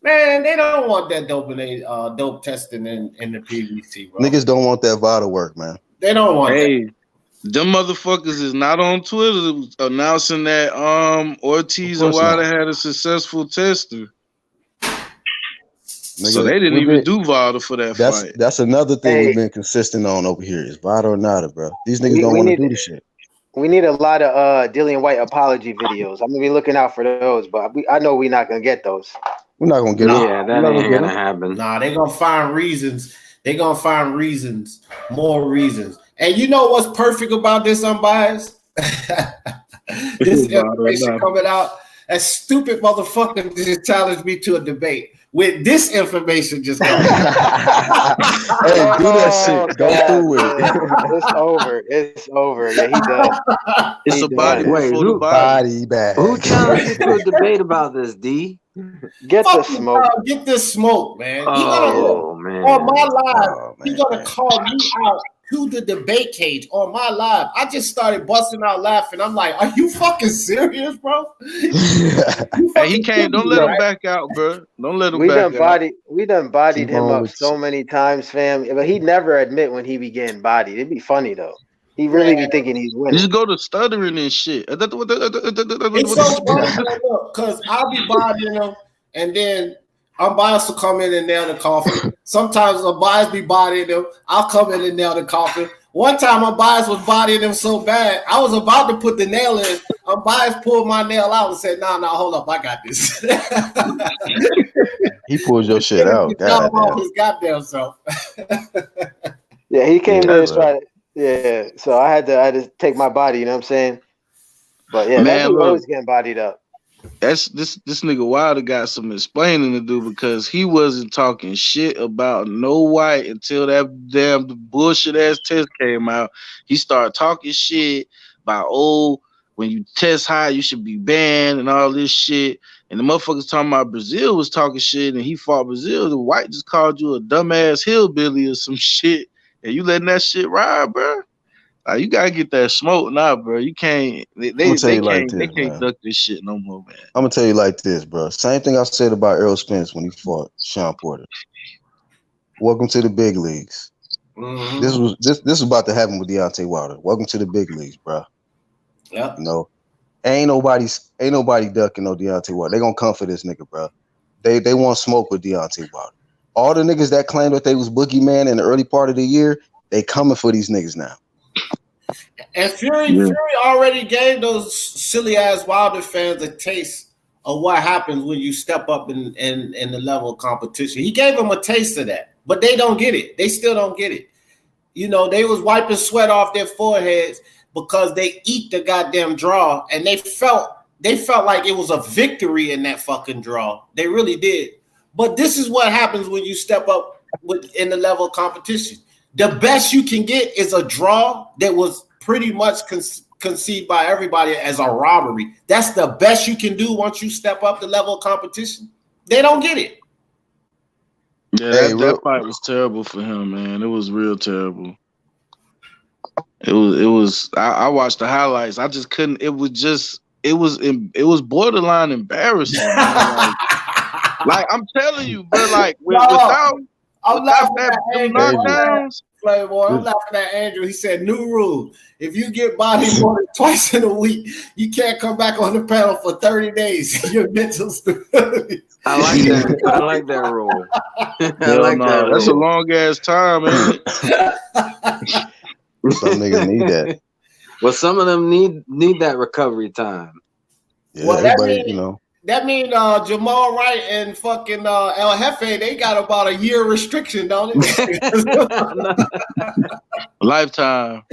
Man, they don't want that dope testing in the PBC, bro. Niggas don't want that VADA work, man. They don't want that. Them motherfuckers is not on Twitter announcing that Ortiz and Wilder had a successful tester. Nigga, so they didn't even do VADA for that fight. That's another thing we've been consistent on over here is VADA or nada, bro. These niggas don't want to do the shit. We need a lot of Dillian White apology videos. I'm gonna be looking out for those, but I know we're not gonna get those. We're not gonna get them. Yeah, that ain't gonna happen. Nah, they're gonna find reasons. They're gonna find reasons, more reasons. And you know what's perfect about this unbiased? This information coming out. That stupid motherfucker just challenged me to a debate with this information just coming out. Hey, do that shit. Go through it. It's over. Yeah, he does. It's a body. Wait, body bag. Who challenged you to a debate about this, D? Get the smoke. Get this smoke, man. Man. On my live, he's gonna call me out to the debate cage on my live. I just started busting out laughing. I'm like, are you fucking serious, bro? Hey, he can't. Don't let him back out, bro. Don't let him back out. We done bodied him up so many times, fam. But he'd never admit when he be getting bodied. It'd be funny though. He really be thinking he's winning. Just go to stuttering and shit. It's so funny because I'll be bodying him, and then unbiased will come in and nail the coffin. Sometimes unbiased be bodying him. I'll come in and nail the coffin. One time unbiased was bodying him so bad, I was about to put the nail in. Unbiased pulled my nail out and said, "No, hold up, I got this." He pulled your shit out. Goddamn. His goddamn self. Yeah, he came Yeah, in and bro. tried. Yeah, so I had to take my body. You know what I'm saying? But yeah, Man, that dude look. always getting bodied up. That's this nigga Wilder got some explaining to do because he wasn't talking shit about no white until that damn bullshit ass test came out. He started talking shit about when you test high you should be banned and all this shit. And the motherfuckers talking about Brazil was talking shit and he fought Brazil. The white just called you a dumbass hillbilly or some shit, and you letting that shit ride, bro. You gotta get that smoke now, bro. You can't. They can't duck this shit no more, man. I'm gonna tell you like this, bro. Same thing I said about Errol Spence when he fought Sean Porter. Welcome to the big leagues. Mm-hmm. This was about to happen with Deontay Wilder. Welcome to the big leagues, bro. Yeah. You know, ain't nobody ducking no Deontay Wilder. They gonna come for this nigga, bro. They want smoke with Deontay Wilder. All the niggas that claimed that they was boogeyman in the early part of the year, they coming for these niggas now. And Fury already gave those silly ass Wilder fans a taste of what happens when you step up in the level of competition. He gave them a taste of that, but they don't get it. They still don't get it. You know, they was wiping sweat off their foreheads because they eat the goddamn draw, and they felt like it was a victory in that fucking draw. They really did. But this is what happens when you step up in the level of competition. The best you can get is a draw that was pretty much conceived by everybody as a robbery. That's the best you can do once you step up the level of competition. They don't get it. Yeah, that fight was terrible for him, man. It was real terrible. It was. I watched the highlights. I just couldn't. It was borderline embarrassing. like I'm telling you, but like without that knockdowns. Playboy, I'm laughing at Andrew. He said, new rule. If you get bodied more than twice in a week, you can't come back on the panel for 30 days. Your mental stability. I like that. I like that rule. That's a long ass time, man. Some niggas need that. Well, some of them need that recovery time. Yeah, well, that means Jamal Wright and fucking El Jefe, they got about a year restriction, don't it? Lifetime.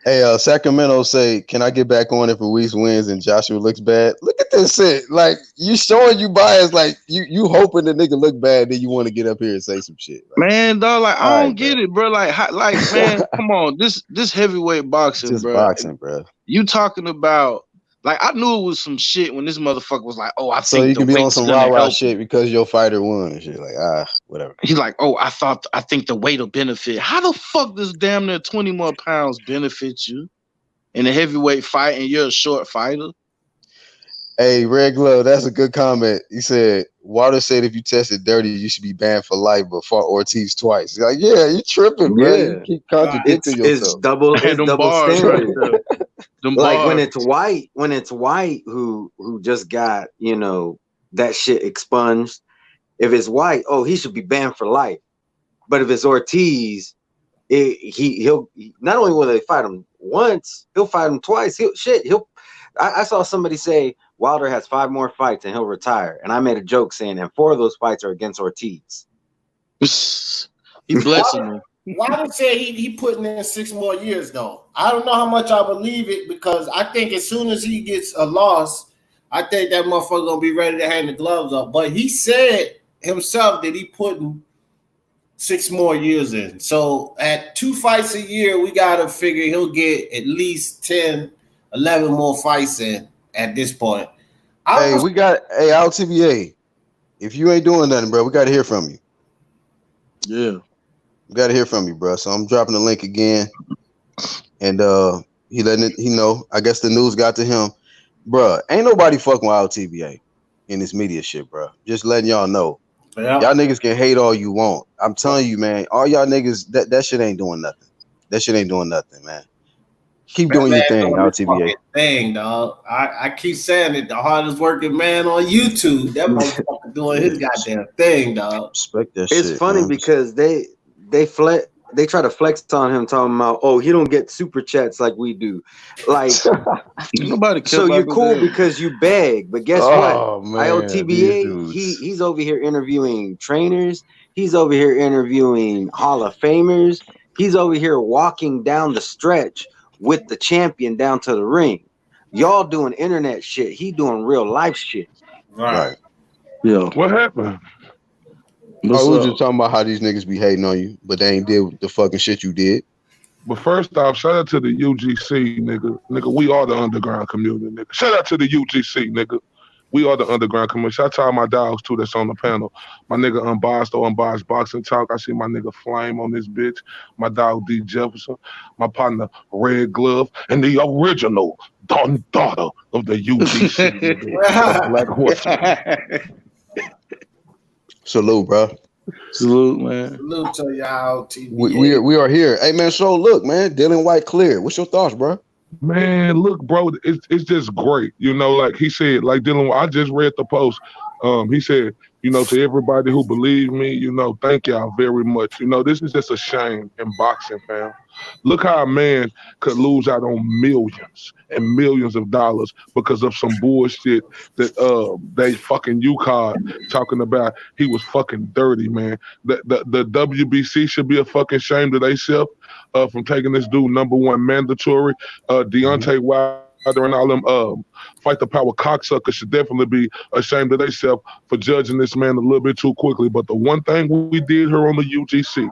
Hey, Sacramento say, can I get back on if Ruiz wins and Joshua looks bad? Look at this shit. Like, you showing you bias, like, you hoping the nigga look bad, then you want to get up here and say some shit. Like, man, dog, like, I don't get it, bro. Like, man, come on. This heavyweight boxing, just bro. Boxing, bro. You talking about, like, I knew it was some shit when this motherfucker was like, I think so you can be on some rah-rah shit because your fighter won and shit. Like, whatever. He's like, I think the weight will benefit. How the fuck does damn near 20 more pounds benefit you in a heavyweight fight and you're a short fighter? Hey, Red Glove, that's a good comment. He said, Wilder said if you tested dirty, you should be banned for life, but fought Ortiz twice. He's like, yeah, you tripping, bro. Yeah. You keep contradicting yourself. It's double standard. Right like when it's White who just got, that shit expunged. If it's White, he should be banned for life. But if it's Ortiz, he'll not only will they fight him once, he'll fight him twice. I saw somebody say Wilder has 5 more fights and he'll retire. And I made a joke saying, and 4 of those fights are against Ortiz. He blessing him. Wilder said he putting in 6 more years, though. I don't know how much I believe it because I think as soon as he gets a loss, I think that motherfucker gonna be ready to hang the gloves up. But he said himself that he putting 6 more years in. So at 2 fights a year, we gotta figure he'll get at least 10, 11 more fights in at this point. LTBA. If you ain't doing nothing, bro, we gotta hear from you. Yeah. We gotta hear from you, bro. So I'm dropping the link again. And he know. I guess the news got to him. Bro, ain't nobody fucking with LTBA in this media shit, bro. Just letting y'all know. Yeah. Y'all niggas can hate all you want. I'm telling you, man, all y'all niggas, that shit ain't doing nothing. That shit ain't doing nothing, man. Keep doing your thing, LTBA. Thing, dog. I keep saying it. The hardest working man on YouTube. That motherfucker doing his goddamn thing, dog. Respect that shit. It's funny because they they try to flex on him, talking about, oh, he don't get super chats like we do. Like, nobody cares. So you're cool because you beg, but guess what? Man, IOTBA, he's over here interviewing trainers. He's over here interviewing Hall of Famers. He's over here walking down the stretch with the champion down to the ring. Y'all doing internet shit. He doing real life shit. Right. Yeah. What happened? We was just talking about how these niggas be hating on you, but they ain't did the fucking shit you did. But first off, shout out to the UGC, nigga. Nigga, we are the underground community, nigga. Shout out to the UGC, nigga. We are the underground community. Shout out to all my dogs, too, that's on the panel. My nigga Unbiased or Unbiased Boxing Talk. I see my nigga Flame on this bitch. My dog D. Jefferson. My partner Red Glove. And the original daughter of the UGC. Black Horseman. Salute, bro. Salute, man. Salute to y'all. We are here. Hey, man, so look, man, Dylan White cleared. What's your thoughts, bro? Man, look, bro, it's just great. You know, like he said, like Dylan, I just read the post. He said, you know, to everybody who believed me, you know, thank y'all very much. You know, this is just a shame in boxing, fam. Look how a man could lose out on millions and millions of dollars because of some bullshit that they fucking UCARD talking about. He was fucking dirty, man. The WBC should be a fucking shame to themselves from taking this dude #1 mandatory. Deontay Wilder and all them fight the power cocksuckers should definitely be ashamed of themselves for judging this man a little bit too quickly. But the one thing we did here on the UGC,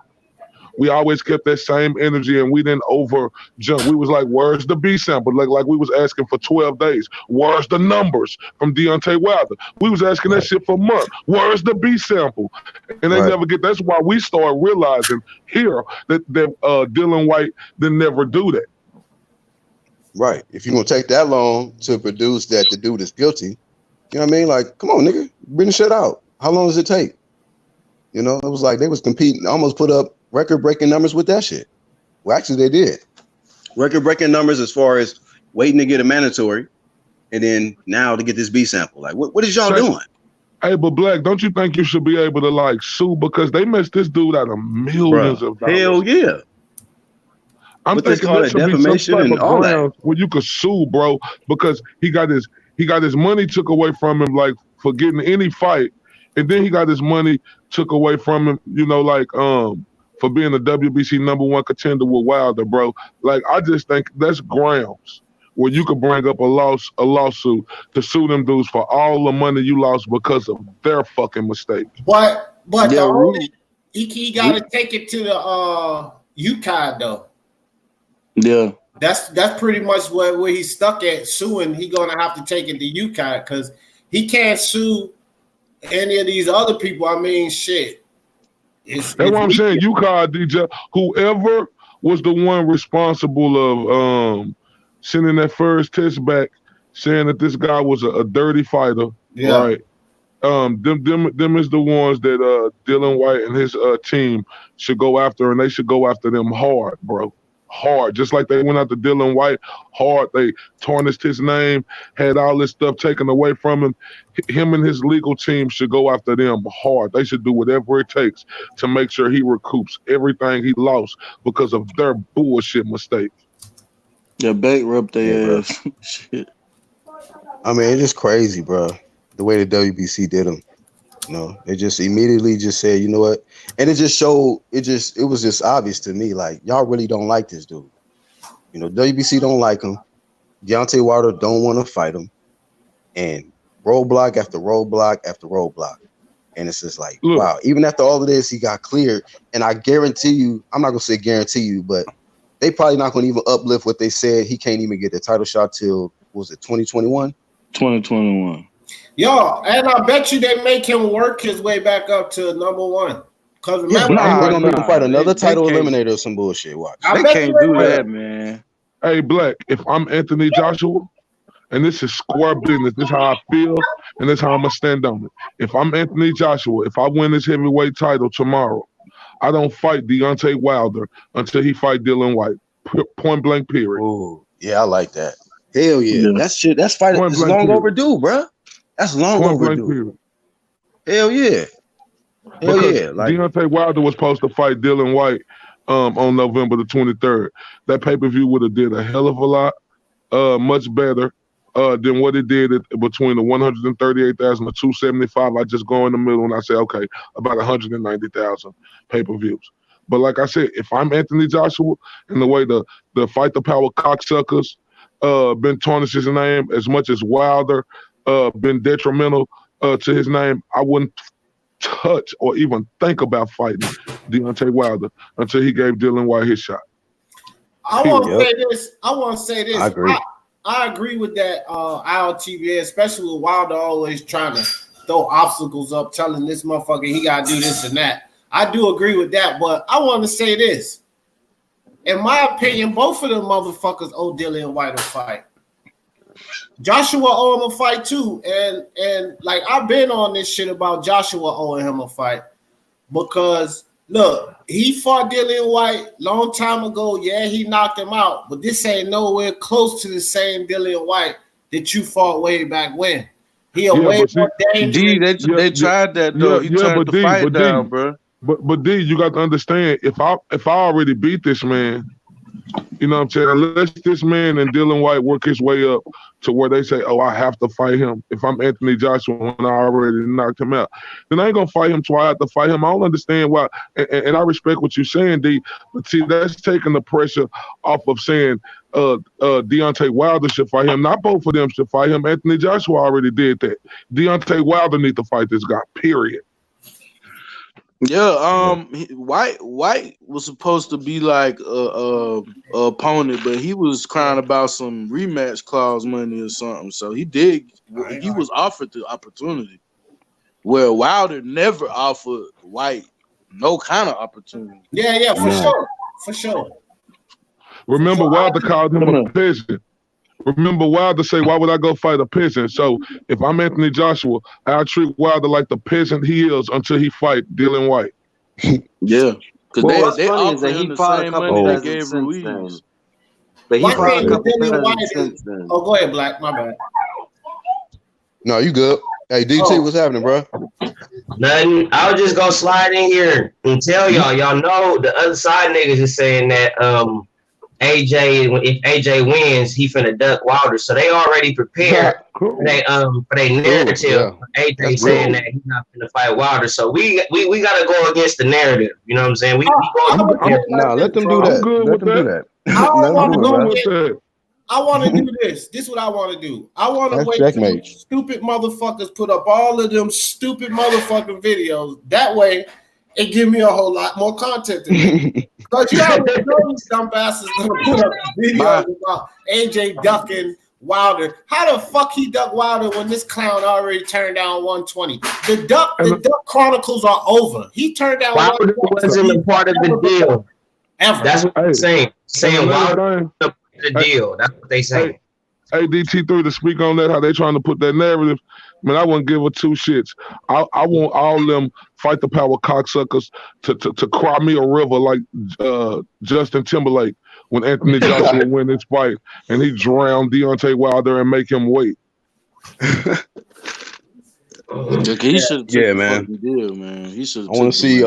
we always kept that same energy and we didn't over jump. We was like, where's the B sample? Like we was asking for 12 days. Where's the numbers from Deontay Wilder? We was asking that shit for months. Where's the B sample? And they never get. That's why we start realizing here that Dylan White didn't never do that. Right. If you're gonna take that long to produce that the dude is guilty, you know what I mean? Like, come on, nigga, bring the shit out. How long does it take? You know, it was like they was competing, almost put up record-breaking numbers with that shit. Well, actually, they did. Record-breaking numbers as far as waiting to get a mandatory, and then now to get this B sample. Like, what is y'all doing? Hey, but Black, don't you think you should be able to like sue because they messed this dude out of millions of dollars? Hell yeah. I'm thinking there should be some type of grounds where you could sue, bro, because he got his money took away from him, like for getting any fight, and then he got his money took away from him, you know, like for being a WBC #1 contender with Wilder, bro. Like I just think that's grounds where you could bring up a lawsuit to sue them dudes for all the money you lost because of their fucking mistake. But the only he got to take it to the UCAD though. Yeah, that's pretty much where he's stuck at suing. He's gonna have to take it to UCAD because he can't sue any of these other people. I mean, shit. That's what I'm saying. UCAD, DJ, whoever was the one responsible of sending that first test back, saying that this guy was a dirty fighter, right? Them is the ones that Dylan White and his team should go after, and they should go after them hard, bro. Hard, just like they went after Dylan White hard. They tarnished his name, had all this stuff taken away from him. Him and his legal team should go after them hard. They should do whatever it takes to make sure he recoups everything he lost because of their bullshit mistake. Yeah, bankrupt their ass. Shit. I mean, it's just crazy, bro. The way the WBC did him. You know, they just immediately just said, you know what? And it just showed, it was just obvious to me, like, y'all really don't like this dude. You know, WBC don't like him. Deontay Wilder don't want to fight him. And roadblock after roadblock after roadblock. And it's just like, wow, even after all of this, he got cleared. And I guarantee you, I'm not going to say guarantee you, but they probably not going to even uplift what they said. He can't even get the title shot till, was it 2021? 2021. Yo, and I bet you they make him work his way back up to #1. Because remember, they're gonna make him fight another title eliminator or some bullshit. Watch. They can't do that, man. Hey, Black, if I'm Anthony Joshua, and this is square business, this is how I feel, and this is how I'm gonna stand on it. If I'm Anthony Joshua, if I win this heavyweight title tomorrow, I don't fight Deontay Wilder until he fight Dylan White. Point blank, period. Ooh, yeah, I like that. Hell yeah. That shit, that's fighting. It's long overdue, bro. That's long overdue. Hell yeah. Hell because yeah. Like, Deontay Wilder was supposed to fight Dylan White on November the 23rd. That pay-per-view would have did a hell of a lot, much better than what it did between the 138,000 to 275. I just go in the middle and I say, okay, about 190,000 pay-per-views. But like I said, if I'm Anthony Joshua, and the way the Fight the Power cocksuckers been tarnished his name as much as Wilder been detrimental to his name, I wouldn't touch or even think about fighting Deontay Wilder until he gave Dylan White his shot. I want to say this. I agree. I agree with that ILTBA, especially with Wilder always trying to throw obstacles up, telling this motherfucker he got to do this and that. I do agree with that, but I want to say this. In my opinion, both of them motherfuckers owe Dillian White a fight. Joshua owe him a fight too, and like I've been on this shit about Joshua owing him a fight because look, he fought Dillian White long time ago. Yeah, he knocked him out, but this ain't nowhere close to the same Dillian White that you fought way back when. He way more dangerous. They tried that though. He turned the fight down, bro. But D, you got to understand, if I already beat this man, you know what I'm saying? Unless this man and Dylan White work his way up to where they say, oh, I have to fight him. If I'm Anthony Joshua and I already knocked him out, then I ain't going to fight him till I have to fight him. I don't understand why. And I respect what you're saying, D. But see, that's taking the pressure off of saying Deontay Wilder should fight him. Not both of them should fight him. Anthony Joshua already did that. Deontay Wilder need to fight this guy, period. Yeah, White was supposed to be like a opponent, but he was crying about some rematch clause money or something. So he was offered the opportunity, where Wilder never offered White no kind of opportunity. Yeah, for sure. Remember, Wilder called him a peasant. Remember, Wilder say, why would I go fight a peasant? So if I'm Anthony Joshua, I'll treat Wilder like the peasant he is until he fight Dylan White. Yeah. Because they funny is offered that he him the fought a same couple money they peasants gave since then. Ruiz. But he fought a couple Dillian White peasants since then. Oh, go ahead, Black. My bad. No, you good. Hey, DT, what's happening, bro? Nothing. I was just gonna slide in here and tell y'all know the other side niggas is saying that if AJ wins, he finna duck Wilder. So they already prepared for their narrative. Yeah. AJ saying that he's not finna fight Wilder. So we gotta go against the narrative. You know what I'm saying? No, let them do that. Let them do that. I want to do this. This is what I want to do. I want to wait till stupid motherfuckers put up all of them stupid motherfucking videos. That way, it give me a whole lot more content to do. Because you already know these dumb bastards gonna put up videos about AJ ducking Wilder. How the fuck he ducked Wilder when this clown already turned down 120? The duck chronicles are over. He turned down Wilder wasn't a part of the deal. Ever. That's what I'm saying. Saying Wilder was the deal. That's what they say. Hey, DT3, to speak on that, how they trying to put that narrative, man, I wouldn't give a two shits. I want all them Fight the Power cocksuckers to cry me a river like Justin Timberlake when Anthony Joshua win his fight and he drowned Deontay Wilder and make him wait. He should man. Deal, man. He should. I want to see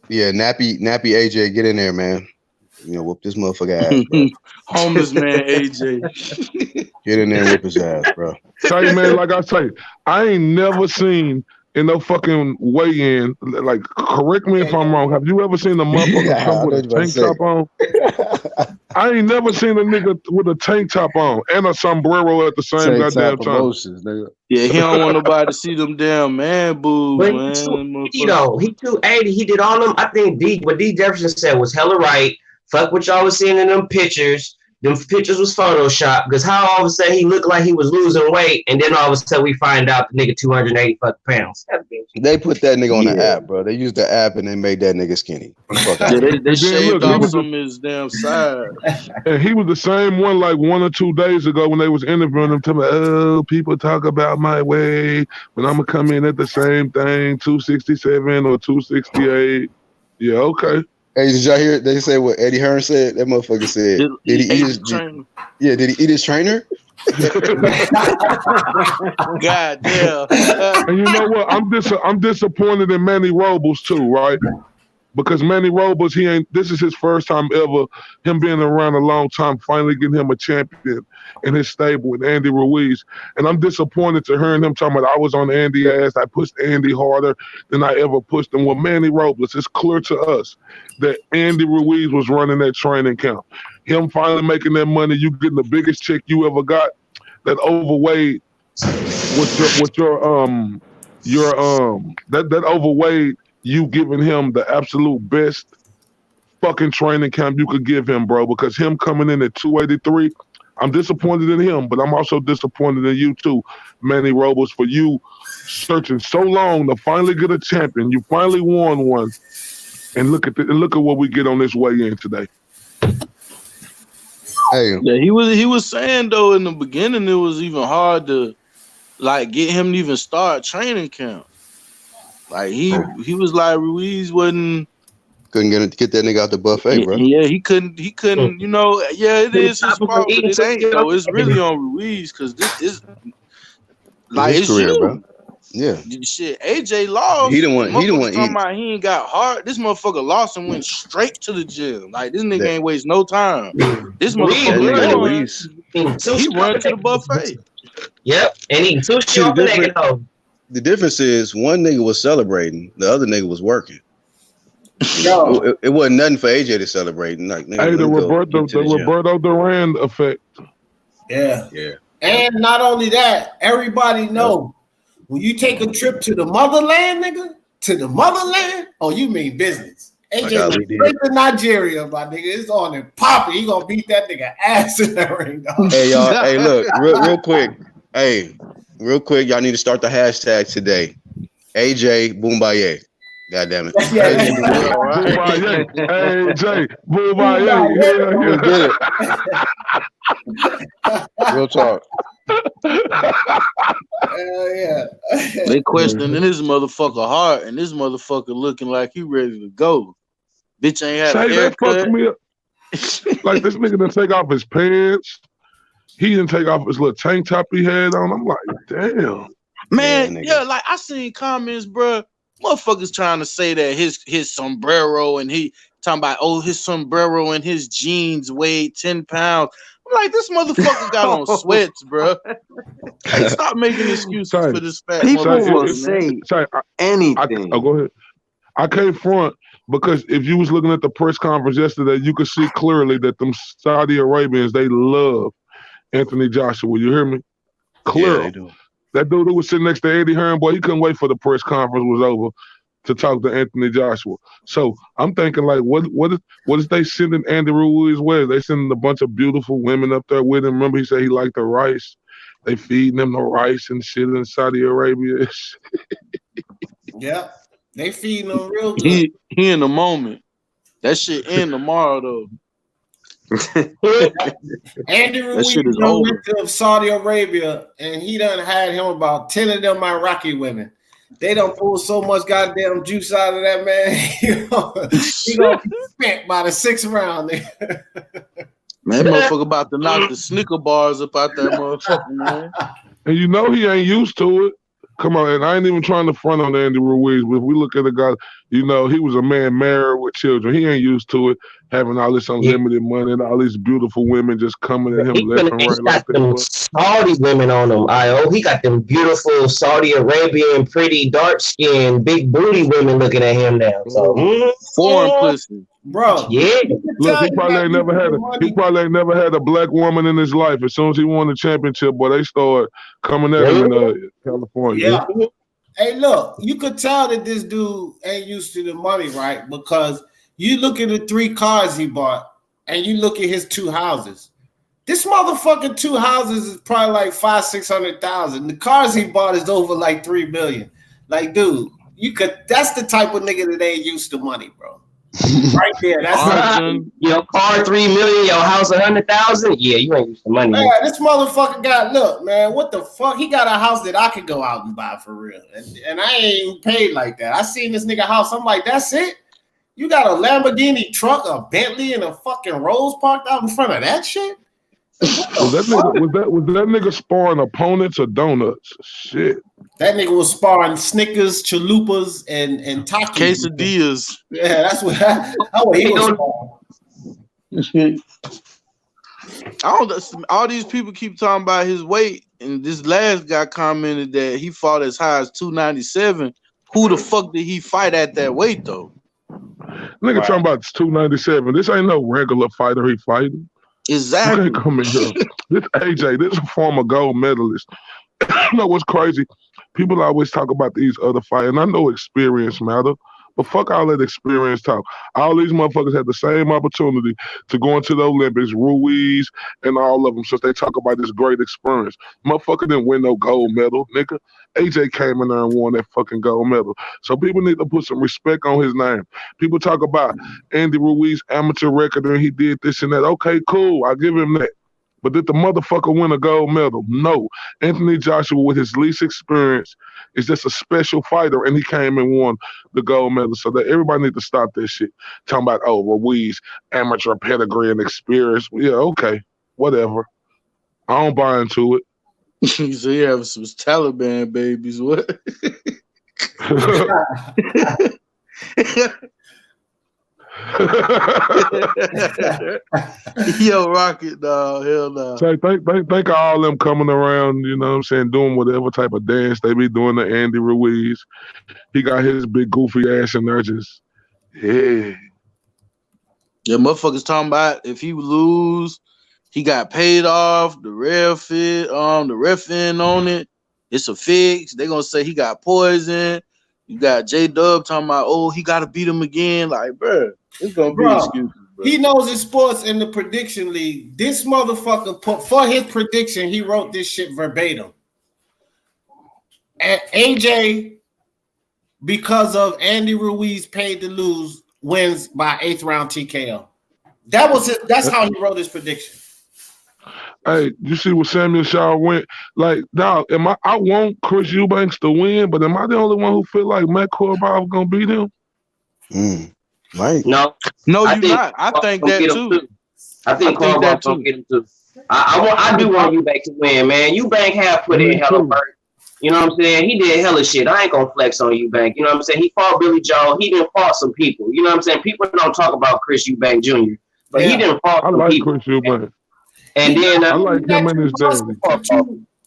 Nappy AJ get in there, man. You know, whoop this motherfucker ass, bro. Homeless man AJ. Get in there and whip his ass, bro. Say, man, like I say, I ain't never seen in no fucking weigh-in, like, correct me if I'm wrong, have you ever seen a motherfucker come with a tank top on? I ain't never seen a nigga with a tank top on and a sombrero at the same goddamn time. Yeah, he don't want nobody to see them damn man boobs, But man. he 280. He did all them. I think what D Jefferson said was hella right. Fuck what y'all was seeing in them pictures. Them pictures was Photoshop because how all of a sudden he looked like he was losing weight, and then all of a sudden we find out the nigga 280 fucking pounds. They put that nigga on the app, bro. They used the app and they made that nigga skinny. They shaved off some of his damn side. And he was the same one like 1 or 2 days ago when they was interviewing him, telling me, oh, people talk about my weight, but I'm gonna come in at the same thing, 267 or 268. Yeah, okay. Hey, did y'all hear? They say what Eddie Hearn said. That motherfucker said, "Did he eat his trainer? Yeah, did he eat his trainer?" God damn. And you know what? I'm disappointed in Manny Robles too, right? Because Manny Robles, this is his first time ever, him being around a long time, finally getting him a champion in his stable with Andy Ruiz. And I'm disappointed to hearing him talking about I was on Andy ass, I pushed Andy harder than I ever pushed him. With Manny Robles, it's clear to us that Andy Ruiz was running that training camp. Him finally making that money, you getting the biggest check you ever got, that overweighed that overweighed you giving him the absolute best fucking training camp you could give him, bro. Because him coming in at 283, I'm disappointed in him, but I'm also disappointed in you too, Manny Robles, for you searching so long to finally get a champion. You finally won one, and look at what we get on this weigh-in today. Hey, yeah, he was saying though in the beginning it was even hard to like get him to even start training camp. Like he was like Ruiz couldn't get that nigga out the buffet, bro. Yeah, he couldn't. You know, yeah, it is his fault, but it ain't though. It's really on Ruiz because this is like his career, you. bro. Yeah, shit. AJ lost. He didn't want. Talking about he ain't got heart. This motherfucker lost and went straight to the gym. Like this nigga ain't waste no time. This motherfucker Ruiz. He run to the buffet. Yep, and he sushi off the nigga. The difference is one nigga was celebrating, the other nigga was working. Yo. It wasn't nothing for AJ to celebrate. Like, nigga, hey, the Roberto Duran effect. Yeah. And not only that, everybody know when you take a trip to the motherland, nigga, to the motherland, oh, you mean business. AJ went straight to Nigeria, my nigga. It's on and popping. He gonna beat that nigga ass in that ring, dog. Hey, y'all. Hey, look, real quick. Hey, real quick, y'all need to start the hashtag today. AJ Boombaye. God damn it. AJ Boombaye. Real talk. Hell yeah. They questioning this motherfucker heart, and this motherfucker looking like he ready to go. Bitch ain't had a haircut. Me up. Like this nigga didn't take off his pants. He didn't take off his little tank top he had on. I'm like, damn. Man, yeah, like I seen comments, bro. Motherfuckers trying to say that his sombrero and he talking about his sombrero and his jeans weighed 10 pounds. I'm like, this motherfucker got on sweats, bro. Hey, stop making excuses for this fat people will say anything. Go ahead. I can't front because if you was looking at the press conference yesterday, you could see clearly that them Saudi Arabians, they love Anthony Joshua. You hear me? Clear. Yeah, they do. That dude who was sitting next to Eddie Hearn, boy, he couldn't wait for the press conference was over to talk to Anthony Joshua. So I'm thinking, like, what is they sending Andy Ruiz with? They sending a bunch of beautiful women up there with him. Remember, he said he liked the rice. They feeding him the rice and shit in Saudi Arabia. Yeah, they feeding him real good. He in the moment. That shit end tomorrow though. Andy Ruiz went to Saudi Arabia and he done had him about 10 of them Iraqi women. They done pulled so much goddamn juice out of that man. He gonna be spent by the 6th round. Man, motherfucker about to knock the Snicker bars up out that motherfucker, man. And you know he ain't used to it. Come on, and I ain't even trying to front on Andy Ruiz, but if we look at the guy, you know, he was a man married with children. He ain't used to it, having all this unlimited money and all these beautiful women just coming at him left and right like that. Saudi women on him, he got them beautiful Saudi Arabian, pretty dark-skinned, big booty women looking at him now. So foreign pussy. Bro, yeah. Look, he probably ain't never had a black woman in his life. As soon as he won the championship, boy, they started coming at him in California. Yeah. Hey, look, you could tell that this dude ain't used to the money, right? Because you look at the 3 cars he bought, and you look at his 2 houses. This motherfucking 2 houses is probably like $500,000-$600,000. The cars he bought is over like $3 million. Like, dude, that's the type of nigga that ain't used to money, bro. Right there, that's your car $3 million, your house $100,000. Yeah, you ain't used to money. Man, this motherfucker look, man, what the fuck? He got a house that I could go out and buy for real, and I ain't paid like that. I seen this nigga house. I'm like, that's it. You got a Lamborghini truck, a Bentley, and a fucking Rolls parked out in front of that shit. Was that nigga sparring opponents or donuts? Shit. That nigga was sparring Snickers, chalupas, and Takis. Quesadillas. Yeah, that's what he was sparring. All these people keep talking about his weight, and this last guy commented that he fought as high as 297. Who the fuck did he fight at that weight though? Nigga talking about 297. This ain't no regular fighter he fighting. Exactly. You can't come in here. This AJ, this is a former gold medalist. You know what's crazy? People always talk about these other fights, and I know experience matter, but fuck all that experience talk. All these motherfuckers had the same opportunity to go into the Olympics, Ruiz and all of them, since they talk about this great experience. Motherfucker didn't win no gold medal, nigga. AJ came in there and won that fucking gold medal. So people need to put some respect on his name. People talk about Andy Ruiz amateur record and he did this and that. Okay, cool. I give him that. But did the motherfucker win a gold medal? No. Anthony Joshua, with his least experience, is just a special fighter, and he came and won the gold medal. So that everybody need to stop this shit. Talking about, Ruiz, amateur pedigree and experience. Yeah, okay, whatever. I don't buy into it. So you have some Taliban babies. What? Yo, Rocket, dog. Hell no. So think of all them coming around, you know what I'm saying, doing whatever type of dance they be doing to Andy Ruiz. He got his big goofy ass in there just, yeah. Yeah, motherfuckers talking about if he would lose, he got paid off, the ref in on it. It's a fix. They gonna say he got poison. You got J-Dub talking about, he got to beat him again. Like, bro, it's going to be excuses, bro. He knows his sports in the prediction league. This motherfucker, for his prediction, he wrote this shit verbatim. And AJ, because of Andy Ruiz paid to lose, wins by 8th round TKO. That's how he wrote his prediction. Hey, you see what Samuel Shaw went? Like, dog, I want Chris Eubanks to win, but am I the only one who feel like Matt Korobov gonna beat him? Right. No, you're not. I think that too. I think Korobov gonna get him too. I do want Eubanks to win, man. Eubanks have put in hella work. You know what I'm saying? He did hella shit. I ain't gonna flex on Eubanks. You know what I'm saying? He fought Billy Joe. He didn't fought some people. You know what I'm saying? People don't talk about Chris Eubanks Jr., but he didn't fought some people. Chris Eubanks. And then I like him and his daddy.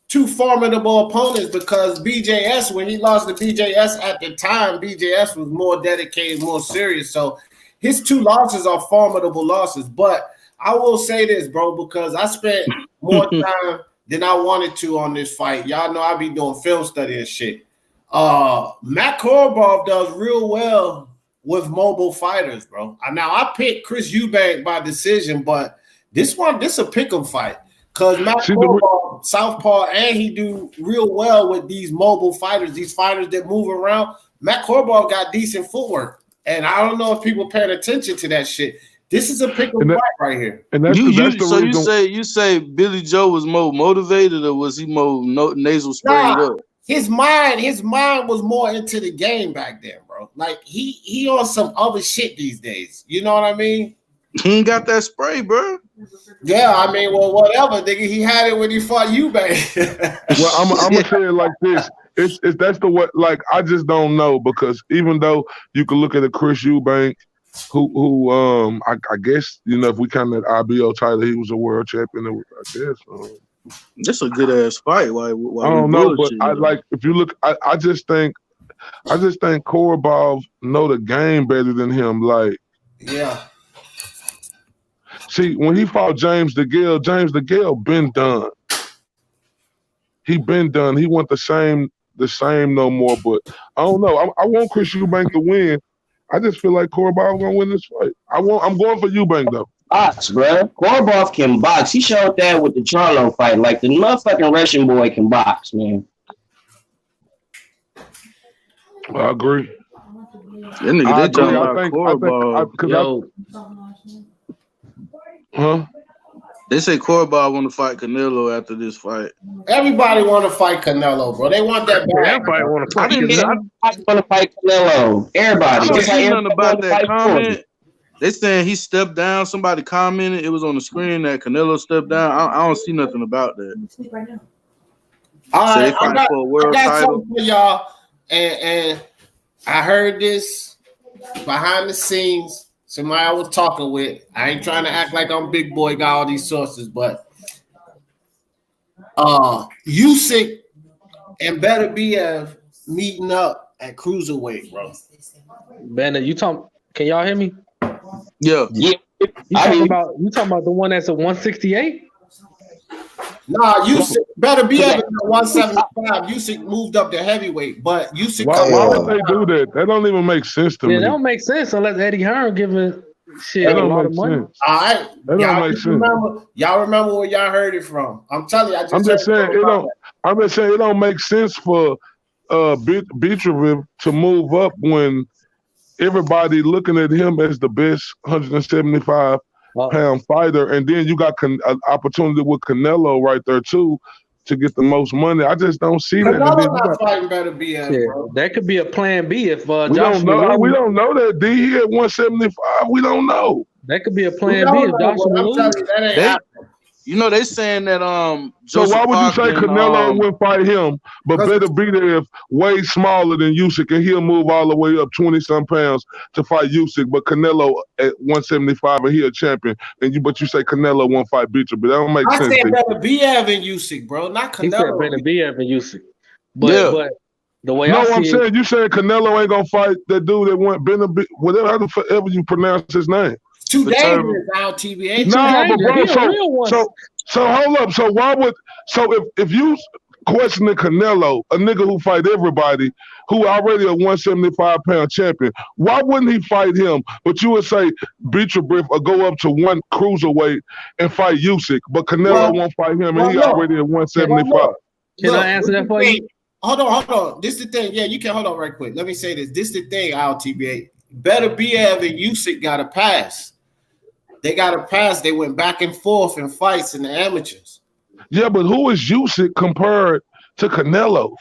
Two formidable opponents, because BJS, when he lost to BJS at the time, BJS was more dedicated, more serious. So his two losses are formidable losses. But I will say this, bro, because I spent more time than I wanted to on this fight. Y'all know I be doing film study and shit. Matt Korobov does real well with mobile fighters, bro. Now I picked Chris Eubank by decision, but this a pick'em fight, because Matt Korobov, southpaw, and he do real well with these mobile fighters, these fighters that move around. Matt Korobov got decent footwork, and I don't know if people paying attention to that shit. This is a pick'em fight right here. And that's you say Billy Joe was more motivated, or was he more nasal sprayed up? His mind was more into the game back then, bro. Like he on some other shit these days. You know what I mean? He ain't got that spray, bro. Yeah, I mean, well, whatever, nigga. He had it when he fought Eubank. Well, I'm gonna say it like this. That's the what. Like, I just don't know, because even though you could look at a Chris Eubank, who I guess, you know, if we count that IBO title, he was a world champion. I guess. That's a good ass fight. Why I don't know, but I like, if you look, I just think Korobov know the game better than him. Like, yeah. See, when he fought James DeGale been done. He been done. He want the same no more. But I don't know. I want Chris Eubank to win. I just feel like Korobov gonna win this fight. I'm going for Eubank though. Box, bro. Korobov can box. He showed that with the Charlo fight. Like, the motherfucking Russian boy can box, man. I agree. That nigga, they talking about Korobov. Huh? They say Korobov want to fight Canelo after this fight. Everybody want to fight Canelo, bro. They want that back. Everybody want to fight Canelo. I want to fight Canelo. Everybody. I don't see nothing about that comment. They saying he stepped down. Somebody commented. It was on the screen that Canelo stepped down. I don't see nothing about that. All So right, they fighting for a world title. something for y'all, and I heard this behind the scenes. Somebody I was talking with. I ain't trying to act like I'm big boy, got all these sources, but Usyk and Better BF meeting up at cruiserweight, bro. Bennett, you talking? Can y'all hear me? Yeah. Yeah. You talking about the one that's at 168? Nah, Usyk Better BF is at 175. Usyk moved up to heavyweight, but Usyk. Why would they do that? That don't even make sense to me. Yeah, that don't make sense unless Eddie Hearn giving shit a lot of money. Sense. All right, That don't make sense. Y'all remember where y'all heard it from? I'm telling you, I'm just saying it don't make sense for Beatrice to move up when everybody looking at him as the best 175 pound fighter, and then you got an opportunity with Canelo right there too to get the most money. I just don't see that. Canelo's not fighting Better BF, bro. That could be a plan B if we don't know. We don't know that D he at 175. We don't know. That could be a plan B if Joshua loses. You know, they saying that so Joseph why would you say Parker Canelo wouldn't fight him, but Better BF way smaller than Usyk, and he'll move all the way up 20-some pounds to fight Usyk, but Canelo at 175 and he a champion, but you say Canelo won't fight Beatrice, but that don't make sense. I said Better BF and Usyk, bro, not Canelo. He said Better BF and Usyk, but the way I'm saying, you saying Canelo ain't gonna fight that dude that went whatever you pronounce his name. Too dangerous now, TBA. So hold up. So why would if you questioning Canelo, a nigga who fight everybody, who already a 175 pound champion, why wouldn't he fight him? But you would say Beatrice or go up to one cruiserweight and fight Usyk, but Canelo won't fight him, and he already at 175. Can I answer that for you? Hold on. This is the thing. Yeah, you can hold on right quick. Let me say this. This is the thing, TBA. Better BF and Usyk got a pass. They got a pass. They went back and forth in fights in the amateurs. Yeah, but who is Usyk compared to Canelo?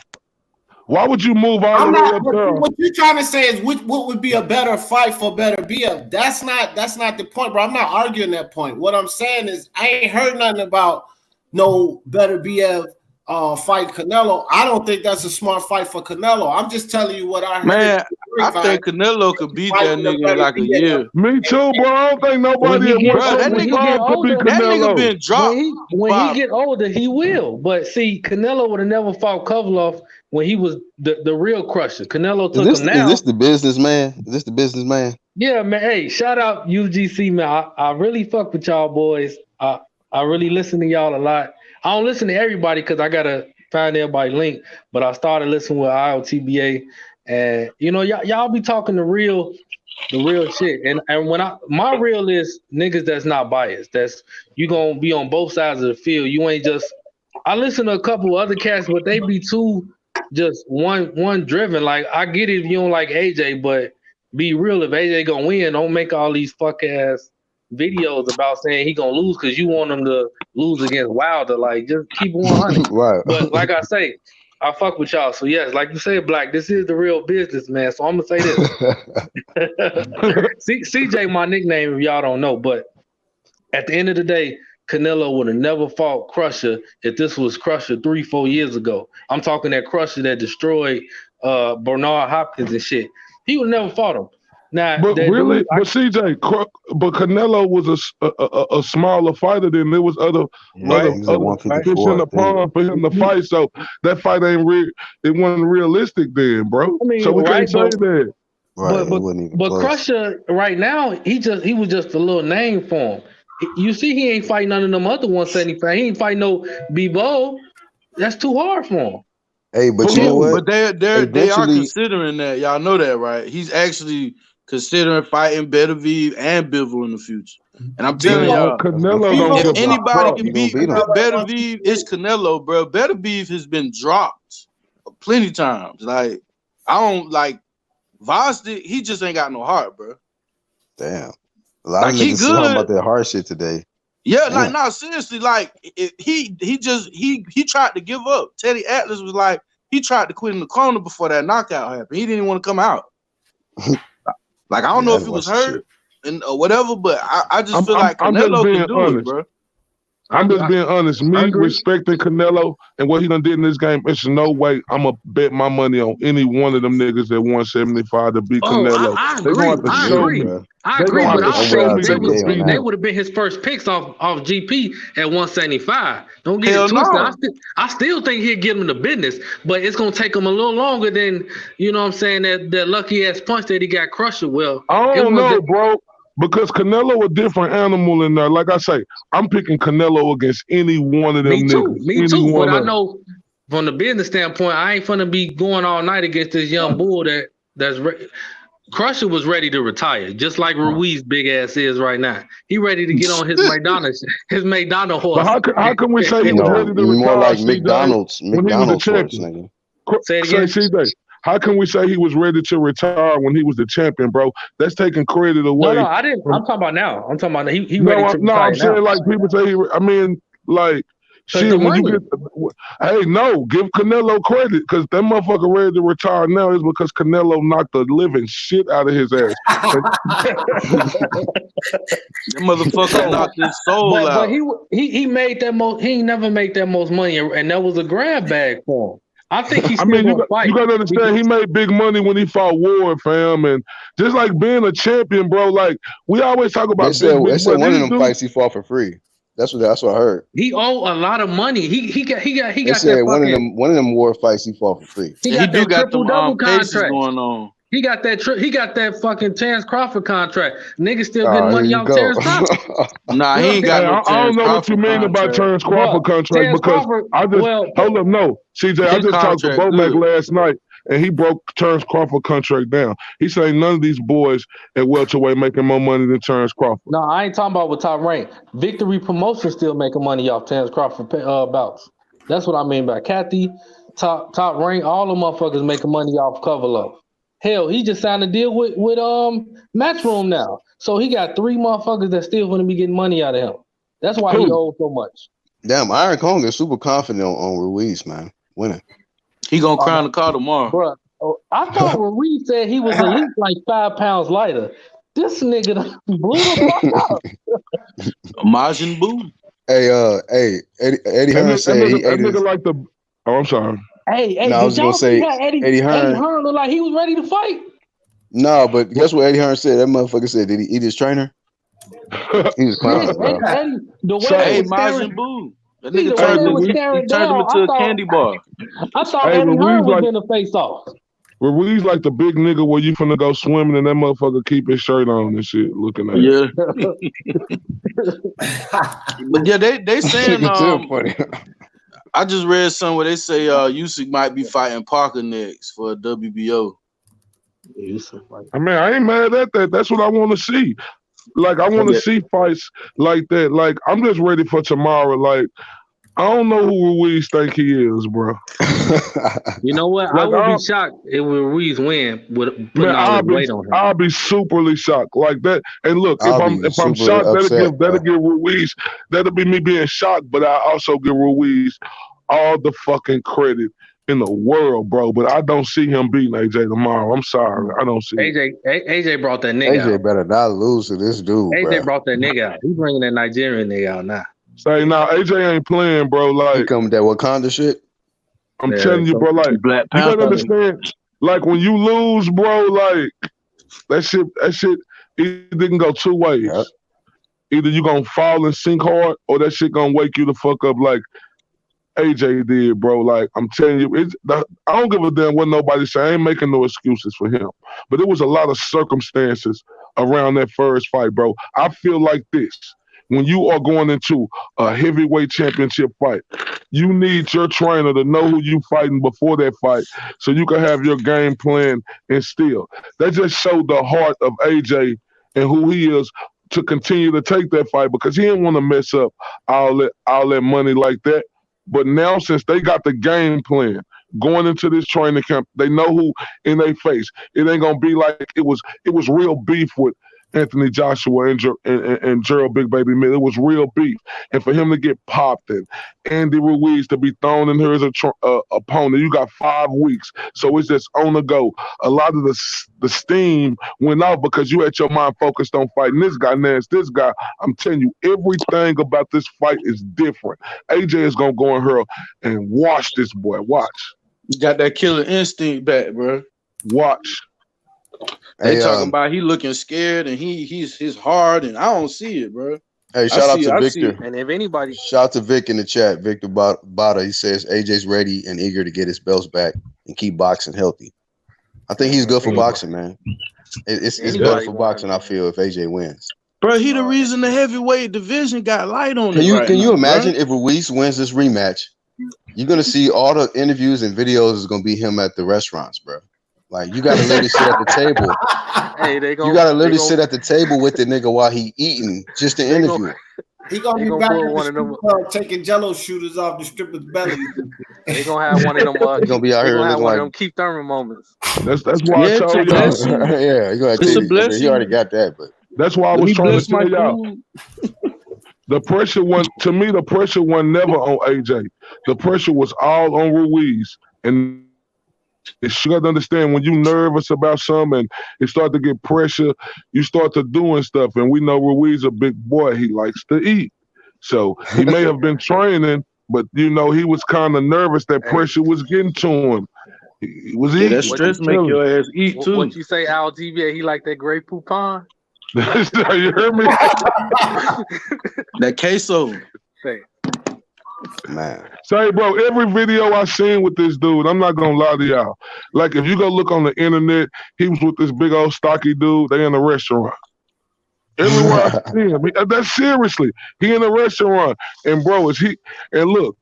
Why would you move all the way up there? What you're trying to say is what would be a better fight for Better BF? That's not the point, bro. I'm not arguing that point. What I'm saying is I ain't heard nothing about no Better BF fight Canelo. I don't think that's a smart fight for Canelo. I'm just telling you what I heard. Man, I think Canelo could beat that nigga in like a year. Me too, bro. I don't think nobody that nigga been dropped. When he get older, he will. But see, Canelo would have never fought Kovalev when he was the real crusher. Canelo took him now. Is this the businessman? Yeah, man. Hey, shout out UGC, man. I really fuck with y'all boys. I really listen to y'all a lot. I don't listen to everybody because I gotta find everybody link, but I started listening with IOTBA, and you know y'all be talking the real shit. And when my real is niggas that's not biased. That's you gonna be on both sides of the field. You ain't just. I listen to a couple other cats, but they be too just one driven. Like I get it if you don't like AJ, but be real. If AJ gonna win, don't make all these fuck ass videos about saying he gonna lose because you want him to lose against Wilder. Like just keep 100. Right. But like I say, I fuck with y'all. So yes, like you said, Black, this is the real business, man. So I'm gonna say this. CJ, my nickname, if y'all don't know, but at the end of the day, Canelo would have never fought Crusher if this was Crusher 3-4 years ago. I'm talking that Crusher that destroyed Bernard Hopkins and shit. He would never fought him. Now, but CJ, but Canelo was a smaller fighter than there was other fish in the pond for him to fight. So that fight it wasn't realistic then, bro. I mean, so we can't say that. Right, but Crusher right now, he was just a little name for him. You see, he ain't fighting none of them other 175. He ain't fighting no Bebo. That's too hard for him. Hey, but you know what? But they are considering that. Y'all know that, right? He's actually considering fighting Beterbiev and Bivol in the future. And I'm telling y'all, if anybody can beat Beterbiev, it's Canelo, bro. Beterbiev has been dropped plenty times. Like, I don't like Vostick, he just ain't got no heart, bro. Damn. A lot of niggas talking about that hard shit today. Yeah, like, no, seriously, like, he tried to give up. Teddy Atlas was like, he tried to quit in the corner before that knockout happened. He didn't even want to come out. Like, I don't know if he was hurt. and whatever. But I just feel like I'm just Canelo being can do honest. it, bro. I'm just being honest. Me agree. respecting Canelo and what he done did in this game, it's no way I'm gonna bet my money on any one of them niggas at 175 to beat Canelo. I They agree. gonna have to I show agree. me. I They agree, gonna but have to I show think me they they would can beat they him. would have been his first picks off GP at 175. Don't get Hell it twisted. no. I still think he'll give him the business, but it's gonna take him a little longer than you know what I'm saying that lucky ass punch that he got crushed with. Well, I it don't know, wasn't. bro. Because Canelo a different animal in there. Like I say, I'm picking Canelo against any one of them niggas. Me too. But I know from the business standpoint, I ain't finna be going all night against this young bull that's Crusher was ready to retire, just like Ruiz big ass is right now. He ready to get on his McDonald's horse. But how can we say he was ready to more retire? like CJ, McDonald's when he was the horse, champion? nigga. Say it again. CJ, how can we say he was ready to retire when he was the champion, bro? That's taking credit away. No, I didn't. I'm talking about now. I'm talking about he No, ready to retire I'm saying now. like people say I mean, like shit. When you get, hey, no, give Canelo credit because that motherfucker ready to retire now is because Canelo knocked the living shit out of his ass. That motherfucker knocked his soul out. But he made that most. He ain't never made that most money, and that was a grab bag for him. I think he's still gonna fight. You gotta understand, he made big money when he fought Ward, fam, and just like being a champion, bro. Like we always talk about. They said one of them fights he fought for free. That's what I heard. He owe a lot of money. He got They said one of them war fights he fought for free. He got that triple-double cases contract going on. He got that fucking Terrence Crawford contract. Niggas still getting money off go. Terrence Crawford. Nah, he ain't got no I don't Terrence know what you Crawford mean about contract. Terrence Crawford contract Terrence because Crawford, I just hold up. No, CJ, I just talked to Bomac last night, and he broke Terrence Crawford contract down. He saying none of these boys at welterweight making more money than Terrence Crawford. No, I ain't talking about with Top Rank. Victory Promotion still making money off Terrence Crawford bouts. That's what I mean by Kathy, Top Rank. All the motherfuckers making money off cover love. Hell, he just signed a deal with Matchroom now. So he got 3 motherfuckers that still going to be getting money out of him. That's why he owes so much. Damn, Iron Kong is super confident on Ruiz, man. Winning. He gonna crown the car tomorrow. Bro, I thought Ruiz said he was at least like 5 pounds lighter. This nigga blew the fuck out. Majin Buu. Hey, Eddie Hearn said he ate his... like the. Oh, I'm sorry. Hey, no, I was gonna say Eddie Hearn looked like he was ready to fight. No, but guess what Eddie Hearn said? That motherfucker said, did he eat his trainer? He was clowning, bro. Eddie, the way Majin Buu. That nigga turned him into a candy bar. I thought Eddie Hearn was in the face off. Ruiz like the big nigga where you finna go swimming and that motherfucker keep his shirt on and shit, looking at you. But yeah, they saying I just read something where they say Usyk might be fighting Parker next for a WBO. I mean, I ain't mad at that. That's what I want to see. Like, I want to see fights like that. Like, I'm just ready for tomorrow. Like, I don't know who Ruiz think he is, bro. You know what? Like, I would be shocked if Ruiz win with putting all the weight on him. I'll be superly shocked like that. And look, if I'm shocked, that'll give Ruiz. That'll be me being shocked. But I also give Ruiz all the fucking credit in the world, bro. But I don't see him beating AJ tomorrow. I'm sorry, I don't see. AJ brought that nigga out. AJ better not lose to this dude. AJ brought that nigga out. He's bringing that Nigerian nigga out now. Say now, AJ ain't playing, bro. Like, he come with that Wakanda shit. I'm telling you, bro. Like, Black you gotta understand. Like, when you lose, bro, like that shit either can go 2 ways. Yep. Either you gonna fall and sink hard, or that shit gonna wake you the fuck up like AJ did, bro. Like, I'm telling you, I don't give a damn what nobody say. I ain't making no excuses for him. But it was a lot of circumstances around that first fight, bro. I feel like this. When you are going into a heavyweight championship fight, you need your trainer to know who you fighting before that fight so you can have your game plan instilled. That just showed the heart of AJ and who he is to continue to take that fight because he didn't want to mess up all that money like that. But now, since they got the game plan going into this training camp, they know who in their face. It ain't gonna be like it was real beef with Anthony Joshua and Gerald Big Baby Mill. It was real beef. And for him to get popped and Andy Ruiz to be thrown in here as a opponent, you got 5 weeks. So it's just on the go. A lot of the steam went off because you had your mind focused on fighting this guy, Nance, this guy. I'm telling you, everything about this fight is different. AJ is going to go in here and wash this boy. Watch. You got that killer instinct back, bro. Watch. They talking about he looking scared and he's hard, and I don't see it, bro. Hey, shout out to Victor. And if anybody, shout out to Vic in the chat, Victor Bada. He says AJ's ready and eager to get his belts back and keep boxing healthy. I think he's good for boxing, man. It's better for boxing, I feel, if AJ wins. Bro, he the reason the heavyweight division got light on it. Can you imagine if Ruiz wins this rematch? You're gonna see all the interviews and videos is gonna be him at the restaurants, bro. Like, you gotta literally sit at the table. You gotta literally sit at the table with the nigga while he eating, just to interview. He gonna be back in the strip, taking Jello shooters off the stripper's belly. They gonna have one of them. He's gonna be out here looking like them Keith Thurman moments. That's why I told y'all. Yeah, he gonna take it. He already got that, but that's why I was trying to tell y'all. The pressure was, to me, the pressure was never on AJ. The pressure was all on Ruiz. And you got to understand, when you're nervous about something and it start to get pressure, you start to doing stuff. And we know Ruiz a big boy. He likes to eat. So he may have been training, but, you know, he was kind of nervous that pressure was getting to him. He was eating. That stress make your ass eat, too. What you say, Al TVA, he like that Grey Poupon? You heard me? That queso. Man. Say, bro, every video I seen with this dude, I'm not gonna lie to y'all. Like, if you go look on the internet, he was with this big old stocky dude. They in a restaurant. Everywhere I see him, that's seriously. He in a restaurant, and bro, look,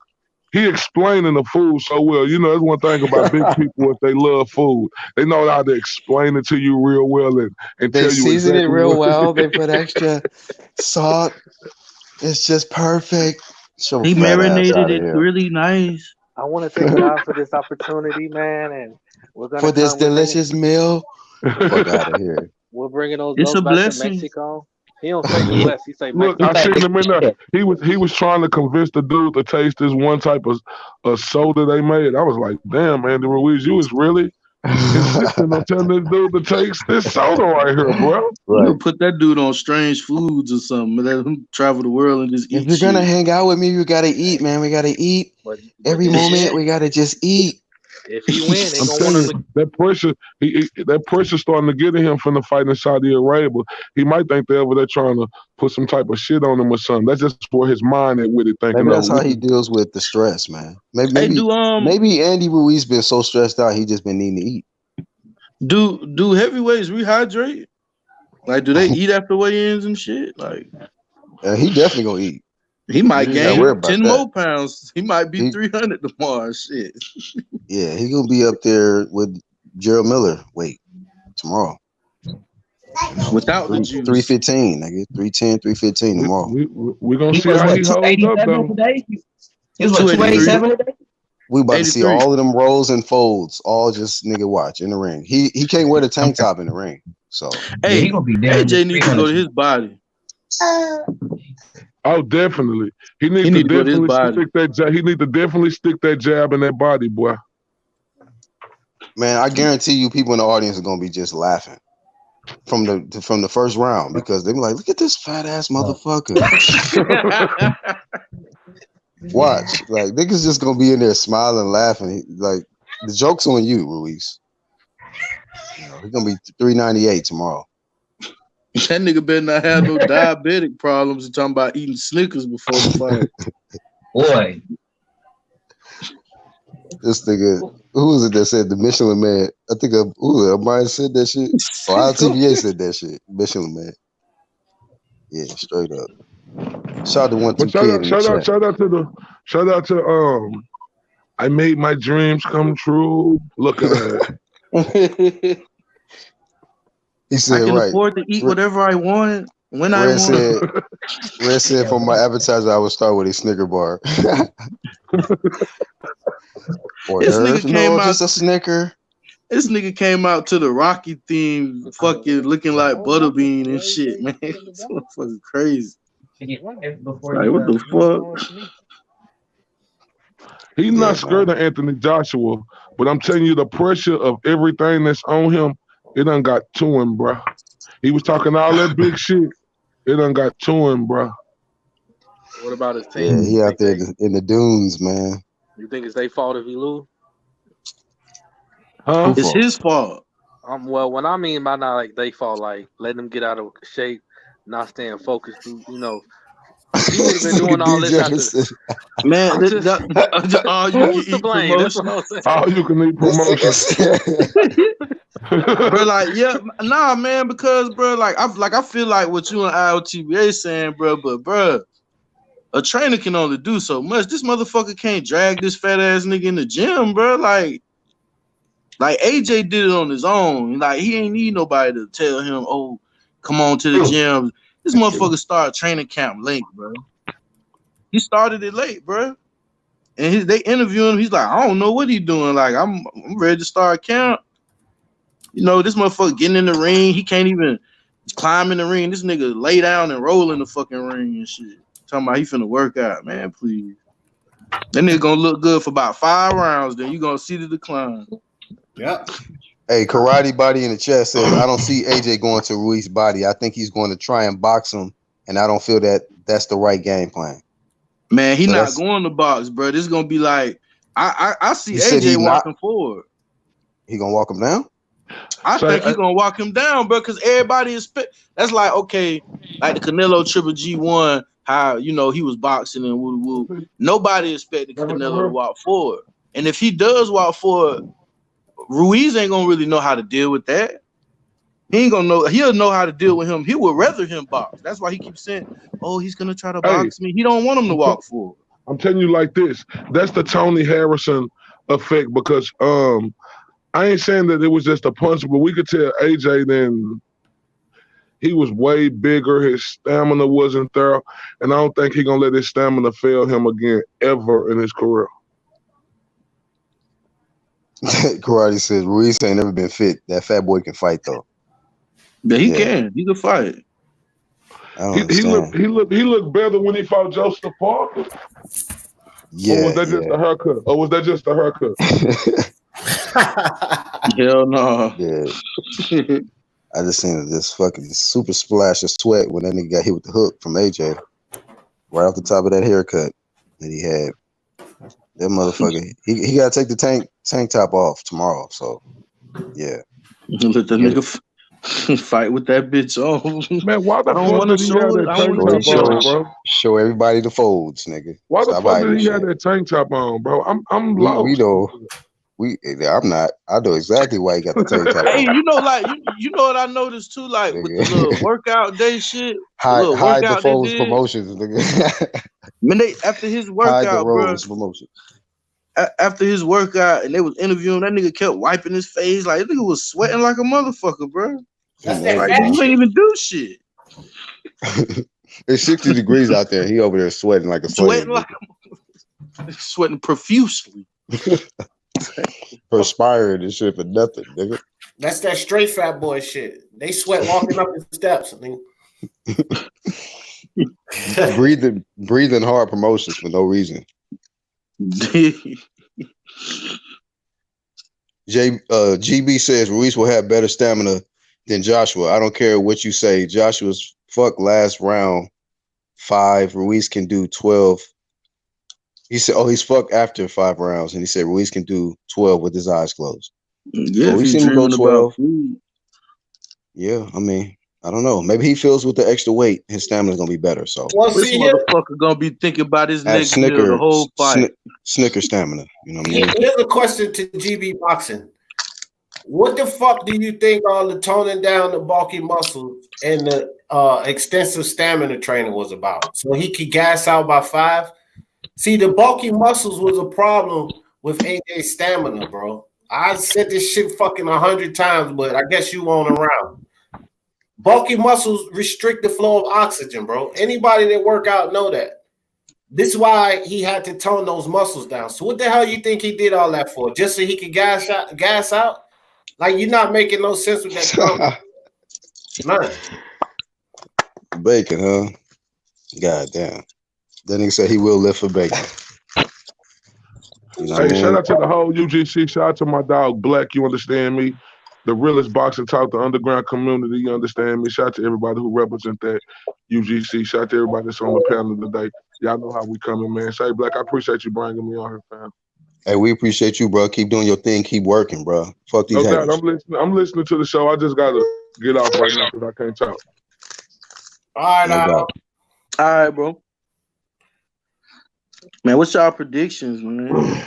he explaining the food so well. You know, that's one thing about big people, if they love food, they know how to explain it to you real well and they tell you season exactly it real well. They put extra salt. It's just perfect. He marinated it really nice. I want to thank God for this opportunity, man, and we're gonna for this delicious meal. Fuck out of here. We're bringing those. It's a back blessing. to Mexico. He don't say bless. He say look. Mexico. I seen him in there. He was trying to convince the dude to taste this one type of soda they made. I was like, damn, man, the Ruiz, you was really insisting on telling this dude to taste this soda right here, bro. Right. You put that dude on strange foods or something. Let him travel the world and just eat. If you're gonna hang out with me, you gotta eat, man. We gotta eat. Every moment we gotta just eat. If he win, they gonna want to. That pressure, that pressure starting to get at him from the fight in Saudi Arabia. He might think they're trying to put some type of shit on him or something. That's just where his mind is with it. Thinking maybe that's how he deals with the stress, man. Maybe Andy Ruiz been so stressed out, he just been needing to eat. Do heavyweights rehydrate? Like, do they eat after weigh-ins and shit? Like, he definitely gonna eat. He might gain 10 that. more pounds. He might be 300 tomorrow. Shit. Yeah, he gonna be up there with Gerald Miller. Wait, tomorrow. Without the juice. 315, nigga. 310, 315 tomorrow. We're gonna see how he holds up though. He was 287 today. We about to see all of them rolls and folds, all just nigga watch in the ring. He can't wear the tank top in the ring. So hey, he gonna be AJ needs to go to his body. Oh, definitely. He needs to definitely stick that jab. He needs to definitely stick that jab in that body, boy. Man, I guarantee you, people in the audience are gonna be just laughing from the first round because they be like, "Look at this fat ass motherfucker." Watch, like niggas just gonna be in there smiling, laughing. Like the joke's on you, Ruiz. You know, he's gonna be 398 tomorrow. That nigga better not have no diabetic problems and talking about eating Snickers before the fight. Boy. This nigga, who was it that said the Michelin Man? I think Brian said that shit. Or RTVA said that shit. Michelin Man. Yeah, straight up. Shout out to 1-2 Kid. Shout out to I made my dreams come true. Look at that. He said, I can right. afford to eat whatever I want when I want. Red said, for my advertiser, I would start with a Snicker bar. Or This nigga came out just a Snicker. This nigga came out to the Rocky theme, fucking looking like Butterbean and shit, man. It's so fucking crazy. Like, what the fuck? He's not scared of Anthony Joshua, but I'm telling you, the pressure of everything that's on him, it done got to him, bro. He was talking all that big shit. It done got to him, bro. What about his team? Yeah, he out there in the dunes, man. You think it's their fault if he lose? Huh? It's his fault. Well, what I mean by not like they fault, like letting them get out of shape, not staying focused. You know, he would have been doing all this after. Man, all you who's can to blame? That's what I'm saying. All you can eat promotion. Bro, like, yeah, nah, man, because bro, I feel like what you and IOTBA saying, bro, but bro, a trainer can only do so much. This motherfucker can't drag this fat ass nigga in the gym, bro. Like AJ did it on his own. Like, he ain't need nobody to tell him, oh, come on to the gym. This motherfucker started training camp late, bro. He started it late, bro. And they interview him. He's like, I don't know what he's doing. Like, I'm ready to start camp. You know, this motherfucker getting in the ring. He can't even climb in the ring. This nigga lay down and roll in the fucking ring and shit. Talking about he finna work out, man, please. That nigga gonna look good for about 5 rounds, then you gonna see the decline. Yep. Hey, Karate Body in the chat says, I don't see AJ going to Ruiz body. I think he's going to try and box him, and I don't feel that that's the right game plan. Man, he not going to box, bro. This is gonna be like I see AJ walking forward. He gonna walk him down? I think he's gonna walk him down, bro, because everybody is that's like, okay, like the Canelo Triple G1, how you know he was boxing and woo. Nobody expected Canelo to walk forward. And if he does walk forward, Ruiz ain't gonna really know how to deal with that. He ain't gonna know. He'll know how to deal with him. He would rather him box. That's why he keeps saying, "Oh, he's gonna try to box me." He don't want him to walk forward. I'm telling you like this. That's the Tony Harrison effect, because I ain't saying that it was just a punch, but we could tell AJ then he was way bigger. His stamina wasn't there, and I don't think he's gonna let his stamina fail him again ever in his career. Karate says Ruiz ain't never been fit. That fat boy can fight though. Yeah, he can. He can fight. He looked better when he fought Joseph Parker. Yeah. Or was that just a haircut? Or was that just a haircut? Hell no. Yeah. I just seen this fucking super splash of sweat when that nigga got hit with the hook from AJ. Right off the top of that haircut that he had. That motherfucker, he gotta take the tank top off tomorrow. So yeah. Let the nigga fight with that bitch off. Man, why the fuck did he have that tank top on, bro? Show everybody the folds, nigga. Why the fuck did he have that tank top on, bro? I'm lost. We know. I'm not. I know exactly why he got the tank top on. Hey, you know, like you know what I noticed too, like with the little workout day shit. Hide the folds promotions, nigga. Man, after his workout, bro. Promotion. After his workout, and they was interviewing, that nigga kept wiping his face. Like, that nigga was sweating like a motherfucker, bro. Like, you ain't even do shit. It's 60 degrees out there. He over there sweating like a slave. Sweating profusely. Perspiring and shit for nothing, nigga. That's that straight fat boy shit. They sweat walking up the steps. breathing hard promotions for no reason. GB says Ruiz will have better stamina than Joshua. I don't care what you say. Joshua's fuck last round 5. Ruiz can do 12. He said, "Oh, he's fucked after 5 rounds," and he said Ruiz can do 12 with his eyes closed. Yeah, so we seen him go 12. Yeah, I mean, I don't know. Maybe he feels with the extra weight, his stamina's gonna be better. So this motherfucker gonna be thinking about his next meal the whole fight. Snicker stamina. You know what I mean? Here's a question to GB Boxing. What the fuck do you think all the toning down the bulky muscles and the extensive stamina training was about? So he could gas out by 5? See, the bulky muscles was a problem with AJ's stamina, bro. I said this shit fucking 100 times, but I guess you weren't around. Bulky muscles restrict the flow of oxygen, bro. Anybody that work out know that. This is why he had to tone those muscles down. So what the hell you think he did all that for? Just so he could gas out? Like you're not making no sense with that comment. None. Bacon, huh? God damn. That nigga said he will live for bacon. You know what I Hey, shout mean? out to the whole UGC. Shout out to my dog Black. You understand me? The realest boxing talk, the underground community. You understand me? Shout out to everybody who represent that UGC. Shout out to everybody that's on the panel today. Y'all know how we coming, man. Say Black, I appreciate you bringing me on here, fam. Hey, we appreciate you, bro. Keep doing your thing. Keep working, bro. Fuck these No doubt. haters. I'm listening to the show. I just gotta get off right now because I can't talk. All right, No doubt. All right, bro. Man, what's y'all predictions, man?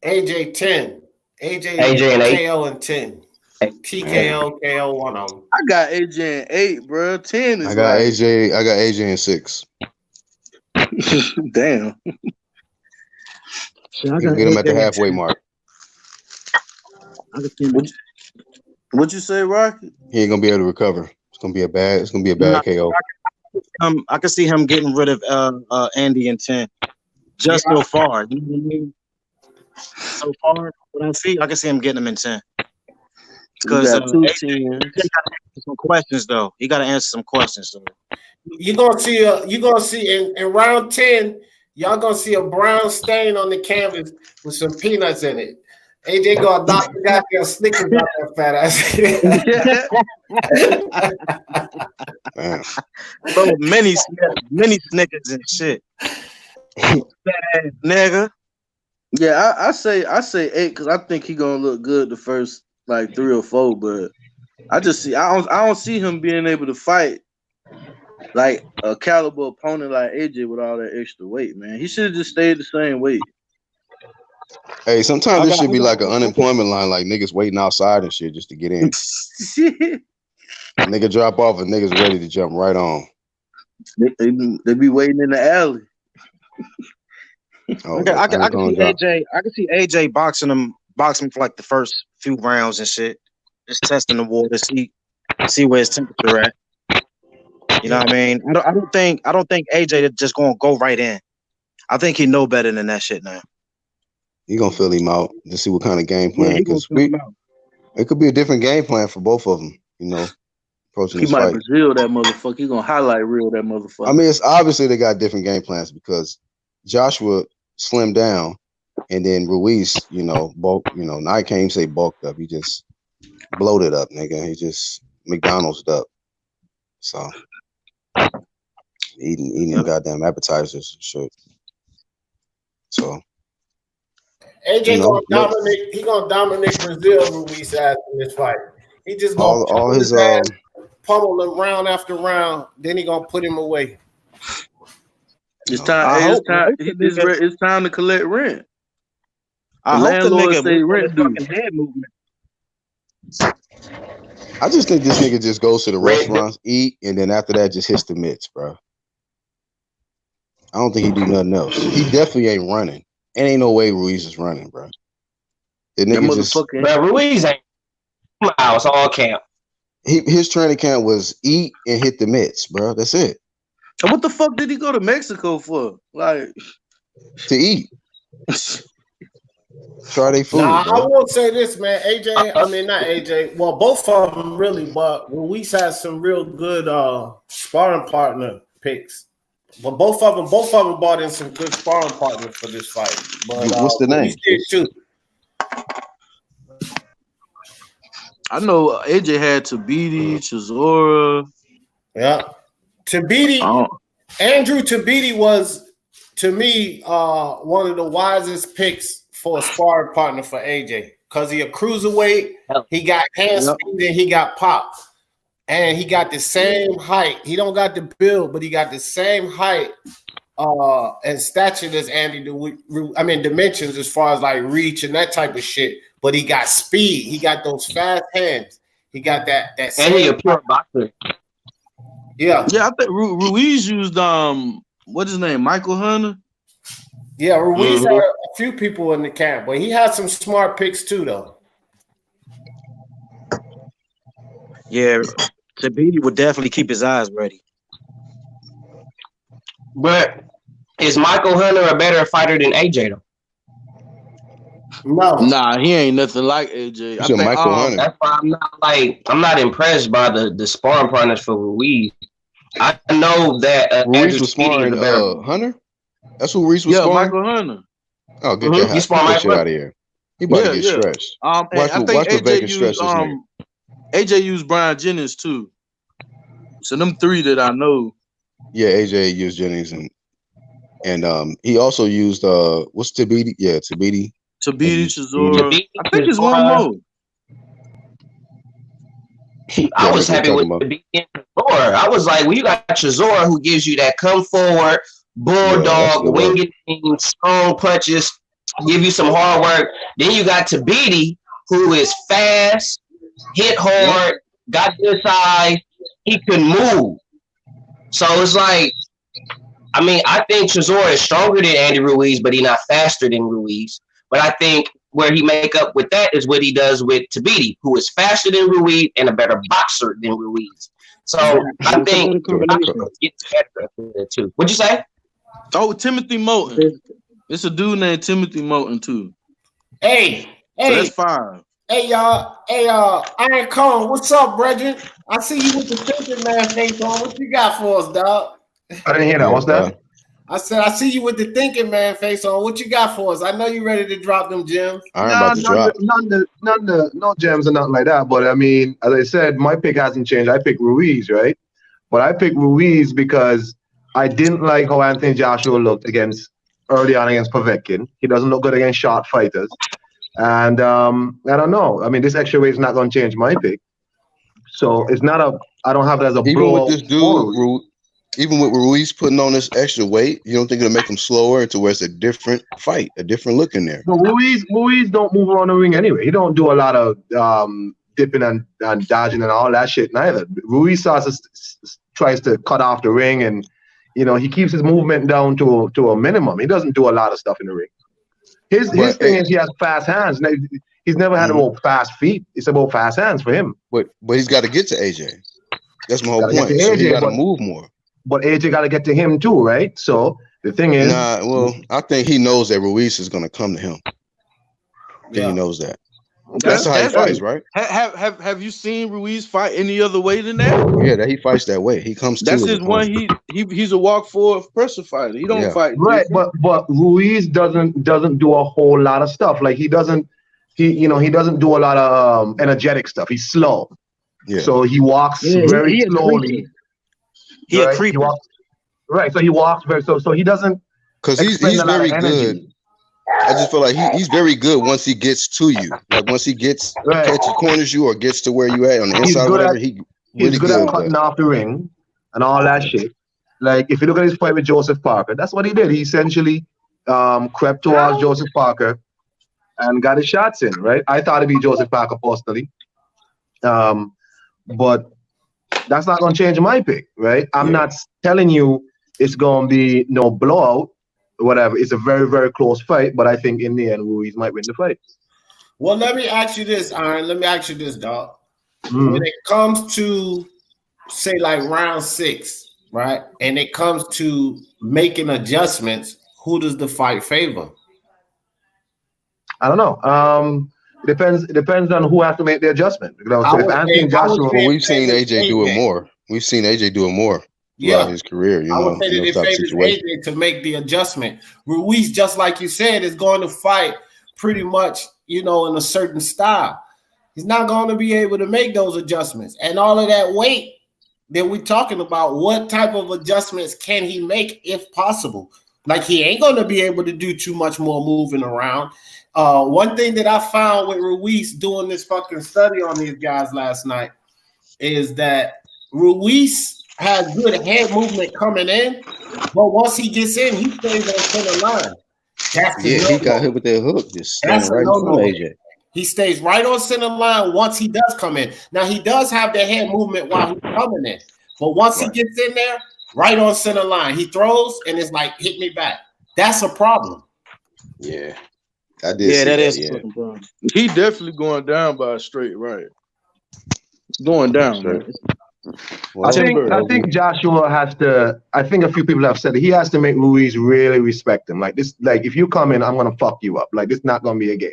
AJ 10. AJ and 8. KO and 10. TKO, KO, one of them. I got AJ and 8, bro. 10 is I got like AJ. I got AJ in 6. damn. You can get him at the halfway mark. What you say, Rocky? He ain't gonna be able to recover. It's gonna be a bad KO. I can see him getting rid of Andy in 10. Just so far. You know what I mean? So far, what I see, I can see him getting him in 10. Because AJ got to answer some questions though. He got to answer some questions though. You're gonna see in round 10, y'all gonna see a brown stain on the canvas with some peanuts in it. AJ gonna knock the goddamn Snickers out that fat ass. Bro, many Snickers and shit. Fat ass nigga. Yeah, I say 8 because I think he gonna look good the first like 3 or 4, but I don't see him being able to fight like a caliber opponent like AJ with all that extra weight, man. He should have just stayed the same weight. Hey, sometimes this should be like an unemployment line, like niggas waiting outside and shit just to get in. Nigga drop off and niggas ready to jump right on. They be waiting in the alley. Oh, I can see AJ boxing for like the first few rounds and shit. Just testing the water, see where his temperature at. You know what I mean? I don't think AJ is just gonna go right in. I think he know better than that shit now. You gonna fill him out to see what kind of game plan, because it could be a different game plan for both of them. You know, approaching he this might fight. Brazil that motherfucker. He gonna highlight reel that motherfucker. I mean, it's obviously they got different game plans because Joshua slimmed down, and then Ruiz, bulk. Now I can't even say bulked up. He just bloated up, nigga. He just McDonald's up. So eating goddamn appetizers and shit. So AJ gonna dominate. He gonna dominate Brazil Ruiz ass in this fight. He just gonna all his pummel him round after round. Then he gonna put him away. It's time. It's time to collect rent. I hope the nigga say rent due. Head movement. I just think this nigga just goes to the restaurants, eat, and then after that just hits the mitts, bro. I don't think he do nothing else. He definitely ain't running. And ain't no way Ruiz is running, bro. The nigga just, bro, Ruiz ain't miles all camp. His training camp was eat and hit the mitts, bro. That's it. What the fuck did he go to Mexico for? Like to eat. Try their food. Nah, I will say this, man. Not AJ. Well, both of them really, but Ruiz has some real good sparring partner picks. But both of them brought in some good sparring partners for this fight. But, what's the name? I know AJ had Tabiti, Chisora. Yeah. Andrew Tabiti was, to me, one of the wisest picks for a sparring partner for AJ. Because he a cruiserweight, he got hand speed, and he got pop. And he got the same height. He don't got the build, but he got the same height and stature as Andy. Dimensions as far as like reach and that type of shit. But he got speed. He got those fast hands. He got that. And he a pure boxer. Yeah. Yeah, I think Ruiz used what's his name? Michael Hunter. Yeah, Ruiz had a few people in the camp, but he had some smart picks too, though. Yeah, Tabiti would definitely keep his eyes ready. But is Michael Hunter a better fighter than AJ though? No. Nah, he ain't nothing like AJ. You said Michael Hunter. That's why I'm not impressed by the sparring partners for Ruiz. I know that Ruiz Andrew was Speedy sparring is a better. Hunter. That's who Ruiz was Yeah, sparring. Michael Hunter. Oh, get You that sparring shit Michael out of here. He about to get stretched. And Watch I what think AJ Vegas used stretch this nigga. AJ used Brian Jennings too. So them three that I know. Yeah, AJ used Jennings and he also used what's Tabiti? Yeah, Tabiti. Chisora. I think it's one more. I was happy with Tabiti and Chisora. I was like, well, you got Chisora who gives you that come forward, bulldog, winging, strong punches, give you some hard work. Then you got Tabiti who is fast, hit hard, got good size, he can move. So it's like, I mean, I think Chisora is stronger than Andy Ruiz, but he's not faster than Ruiz. But I think where he make up with that is what he does with Tabiti, who is faster than Ruiz and a better boxer than Ruiz. So I think gets better too. What'd you say? Oh, Timothy Moulton. It's a dude named Timothy Moulton too. Hey, so that's fine. Hey y'all, Iron Cone, what's up, brethren? I see you with the thinking man face on. What you got for us, dog? I didn't hear that. What's that? I said I see you with the thinking man face on. What you got for us? I know you ready to drop them gems. No gems or nothing like that. But I mean, as I said, my pick hasn't changed. I picked Ruiz, right? But I picked Ruiz because I didn't like how Anthony Joshua looked early on against Povetkin. He doesn't look good against short fighters. And I don't know. I mean, this extra weight is not going to change my pick. So it's not I don't have it as a even blow. With this dude, even with Ruiz putting on this extra weight, you don't think it'll make him slower to where it's a different fight, a different look in there? But Ruiz don't move around the ring anyway. He don't do a lot of dipping and dodging and all that shit neither. Ruiz tries to cut off the ring, and he keeps his movement down to a minimum. He doesn't do a lot of stuff in the ring. His thing is he has fast hands. He's never had about fast feet. It's about fast hands for him. But he's got to get to AJ. That's my whole point. So he got to move more. But AJ got to get to him too, right? So the thing is, I think he knows that Ruiz is going to come to him. Yeah. He knows that. That's how he fights, right? Have you seen Ruiz fight any other way than that? Yeah, that he fights that way. He comes. That's his one. He's a walk forward pressure fighter. He don't fight right. But Ruiz doesn't do a whole lot of stuff. Like he doesn't do a lot of energetic stuff. He's slow. Yeah. So he walks very slowly. He a creeper. So he walks very so he doesn't, because he's very good. I just feel like he's very good once he gets to you. Like once he gets corners you or gets to where you at on the inside or whatever, he's really good at cutting off the ring and all that shit. Like if you look at his fight with Joseph Parker, that's what he did. He essentially crept towards Joseph Parker and got his shots in, right? I thought it'd be Joseph Parker personally. But that's not going to change my pick, right? I'm not telling you it's going to be no blowout, whatever. It's a very, very close fight, but I think in the end, Ruiz might win the fight. Well, let me ask you this, Aaron. Let me ask you this, dog. When it comes to, say, like round 6, right? And it comes to making adjustments, who does the fight favor? I don't know. It depends on who has to make the adjustment. We've seen AJ do it more. We've seen AJ do it more throughout his career. I would say that it favors AJ to make the adjustment. Ruiz, just like you said, is going to fight pretty much, in a certain style. He's not going to be able to make those adjustments. And all of that weight that we're talking about, what type of adjustments can he make if possible? Like he ain't going to be able to do too much more moving around. One thing that I found with Ruiz doing this fucking study on these guys last night is that Ruiz has good head movement coming in, but once he gets in, he stays on center line. He got hit with that hook. Just standing right in front of AJ. He stays right on center line once he does come in. Now he does have the head movement while he's coming in, but once he gets in there, right on center line, he throws and it's like hit me back. That's a problem. Yeah. I did that is a problem. He definitely going down by a straight right. Going down, man. I think Joshua has to. I think a few people have said that he has to make Ruiz really respect him. Like this, like if you come in, I'm gonna fuck you up. Like this, not gonna be a game,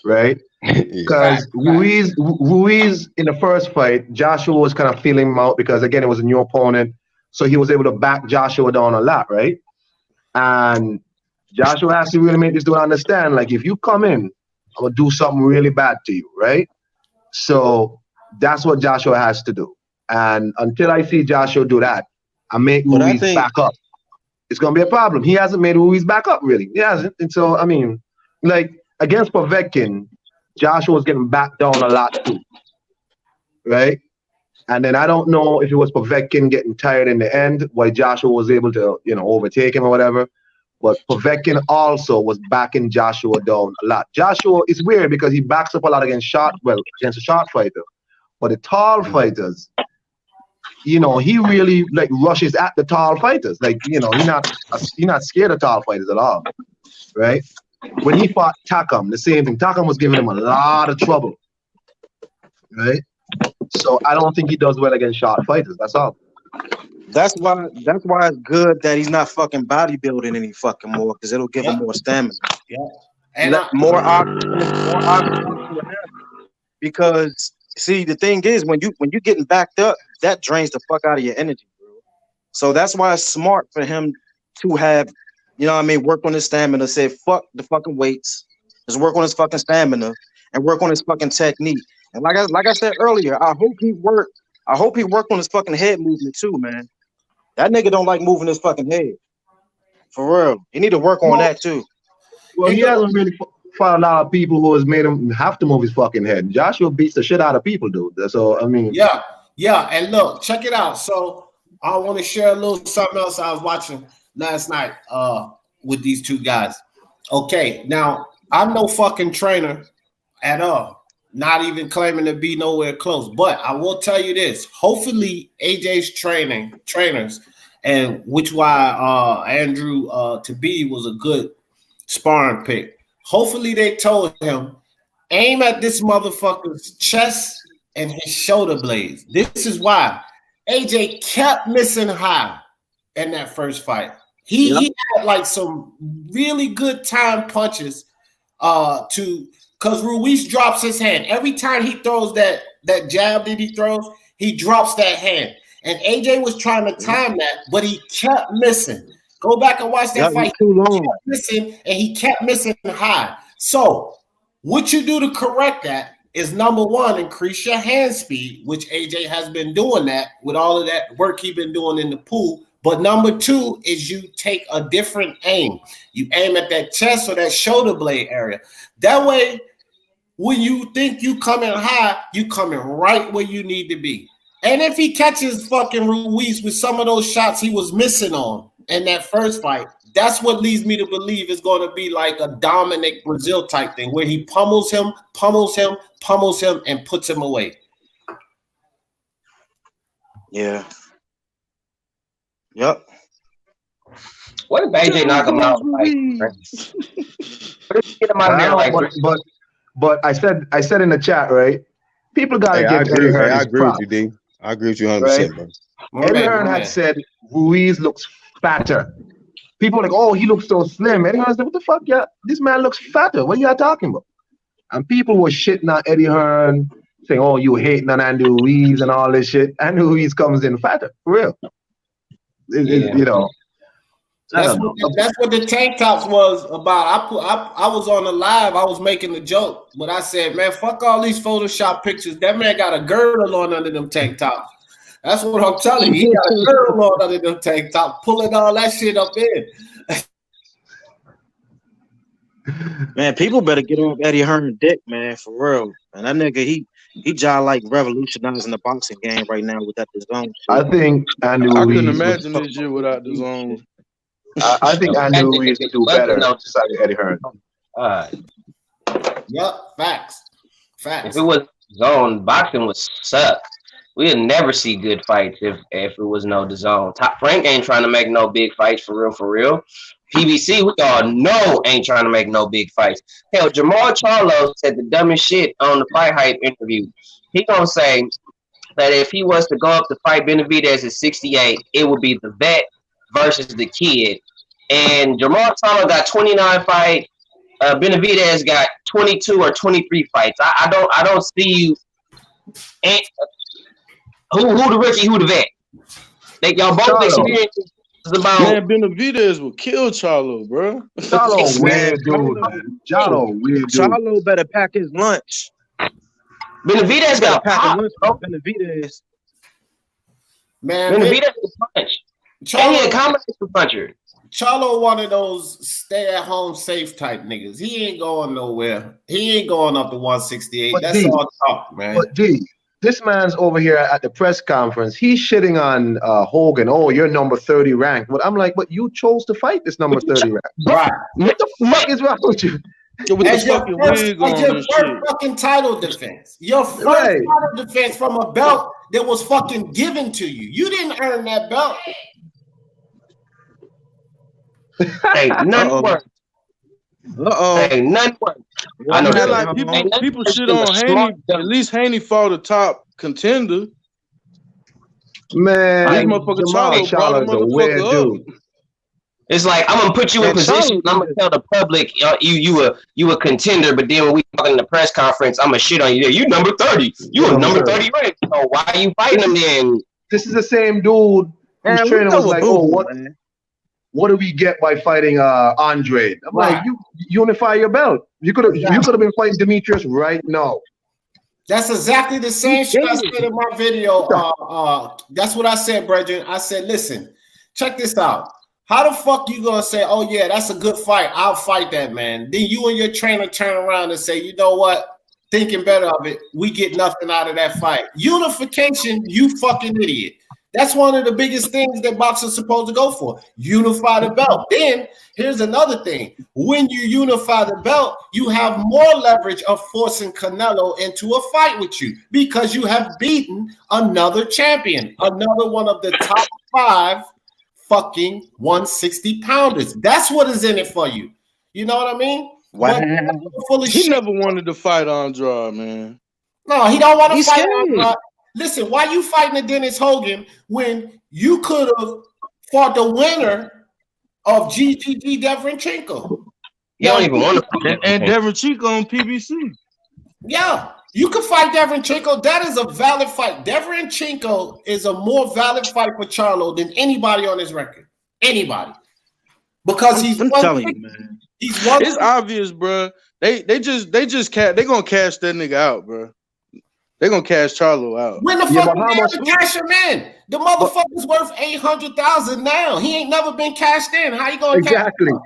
right? Because Ruiz in the first fight, Joshua was kind of feeling him out because again it was a new opponent, so he was able to back Joshua down a lot, right? And Joshua has to really make this dude understand, like if you come in, I'm gonna do something really bad to you, right? So that's what Joshua has to do. And until I see Joshua do that, I make Ruiz back up. It's gonna be a problem. He hasn't made Ruiz back up really. He hasn't. And so I mean, like against Povetkin, Joshua was getting backed down a lot too, right? And then I don't know if it was Povetkin getting tired in the end, why Joshua was able to, overtake him or whatever. But Povetkin also was backing Joshua down a lot. Joshua is weird because he backs up a lot against a short fighter. But the tall fighters, he really like rushes at the tall fighters. Like, he's not scared of tall fighters at all, right? When he fought Takam, the same thing. Takam was giving him a lot of trouble, right? So I don't think he does well against short fighters. That's all. That's why it's good that he's not fucking bodybuilding any fucking more, because it'll give him more stamina. Yeah, and more options. Because see, the thing is, when you getting backed up, that drains the fuck out of your energy, bro. So that's why it's smart for him to have, work on his stamina. Say fuck the fucking weights, just work on his fucking stamina and work on his fucking technique. And like I said earlier, I hope he worked on his fucking head movement too, man. That nigga don't like moving his fucking head. For real. He need to work on that too. Well, he hasn't really fought a lot of people who has made him have to move his fucking head. Joshua beats the shit out of people, dude. So, I mean. Yeah. And look, check it out. So, I want to share a little something else I was watching last night with these two guys. Okay, now, I'm no fucking trainer at all. Not even claiming to be nowhere close. But I will tell you this. Hopefully, AJ's trainers, and which why Andrew Tabby was a good sparring pick. Hopefully, they told him, aim at this motherfucker's chest and his shoulder blades. This is why AJ kept missing high in that first fight. He had like some really good time punches because Ruiz drops his hand. Every time he throws that jab that he throws, he drops that hand. And AJ was trying to time that, but he kept missing. Go back and watch that fight. Too long. He kept missing, and he kept missing high. So what you do to correct that is, number one, increase your hand speed, which AJ has been doing that with all of that work he's been doing in the pool. But number two is you take a different aim. You aim at that chest or that shoulder blade area. That way, when you think you coming high, you coming right where you need to be. And if he catches fucking Ruiz with some of those shots he was missing on in that first fight, that's what leads me to believe it's going to be like a Dominic Brazil type thing where he pummels him, and puts him away. Yeah. Yep. What if AJ knock him out? Get him out of there, but I said in the chat, right? People gotta give Eddie Hearn his props. With you, D. I agree with you 100%, bro. Eddie Hearn had said Ruiz looks fatter. People are like, oh, he looks so slim. Eddie Hearn said, what the fuck? Yeah, this man looks fatter. What are y'all talking about? And people were shitting on Eddie Hearn, saying, oh, you hating on Andy Ruiz and all this shit. Andy Ruiz comes in fatter, for real. That's what the tank tops was about. I was on the live. I was making the joke, but I said, man, fuck all these Photoshop pictures. That man got a girdle on under them tank tops. That's what I'm telling you. He got a girdle on under them tank tops, pulling all that shit up in. Man, people better get off Eddie Hearn dick, man, for real. And that nigga, he just like revolutionizing the boxing game right now with that DAZN shit. I think Andy Ruiz. I couldn't imagine this shit without DAZN. I think Andy Ruiz would do better beside Eddie Hearn. Yep, facts. If it was DAZN, boxing would suck. We'd never see good fights if it was no DAZN. Top Frank ain't trying to make no big fights for real. PBC, we all know ain't trying to make no big fights. Hell, Jamal Charlo said the dumbest shit on the Fight Hype interview. He gonna say, that if he was to go up to fight Benavidez at 68, it would be the vet versus the kid. And Jamal Charlo got 29 fights. Benavidez got 22 or 23 fights. I don't see you. And who the rookie, who the vet? Y'all both experiences about. Man, Benavidez will kill Charlo, bro. Charlo weird dude, man. Charlo weird dude. Charlo better pack his lunch. Benavidez got pack his lunch. Benavidez. Man, Benavidez can punch. And he a combination puncher. Charlo one of those stay-at-home safe type niggas. He ain't going nowhere. He ain't going up to 168. But That's all talk, man. But this man's over here at the press conference. He's shitting on Hogan. Oh, you're number 30 ranked. But I'm like, but you chose to fight this number 30 ranked. Right. What the fuck is wrong with you? As your first fucking title defense. Your first title defense from a belt that was fucking given to you. You didn't earn that belt. Hey, nothing works. Hey, nothing works. I know that like people shit on Haney. At least Haney fought a top contender. Man, this motherfucker Charlo is a weird dude. It's like I'm gonna put you in position. I'm gonna tell the public you a contender, but then when we talk in the press conference, I'm gonna shit on you. There, you number 30. You a number 30 ranked. So why are you fighting him then? This is the same dude whose trainer was like, "Oh, what do we get by fighting Andre?" I'm like, "You unify your belt. You could have been fighting Demetrius right now." That's exactly the same shit I said in my video. That's what I said, brethren. I said, listen, check this out. How the fuck you gonna say, oh yeah, that's a good fight, I'll fight that, man? Then you and your trainer turn around and say, you know what? Thinking better of it, we get nothing out of that fight. Unification, you fucking idiot. That's one of the biggest things that boxers supposed to go for. Unify the belt. Then here's another thing. When you unify the belt, you have more leverage of forcing Canelo into a fight with you because you have beaten another champion, another one of the top 5 fucking 160 pounders. That's what is in it for you. You know what I mean? Wow. He never wanted to fight Andrade, man. No, he don't want to fight Andrade. Listen, why you fighting a Dennis Hogan when you could have fought the winner of GGG Deverenchenko? You don't even want to. And Deverenchenko on PBC. Yeah, you could fight Deverenchenko. That is a valid fight. Deverenchenko is a more valid fight for Charlo than anybody on his record. Anybody. Because he's I'm telling you, man. It's obvious, bro. They gonna cash that nigga out, bro. They're gonna cash Charlo out. When the fuck did they ever cash him in? The motherfucker's worth $800,000 now. He ain't never been cashed in. How you gonna cash him?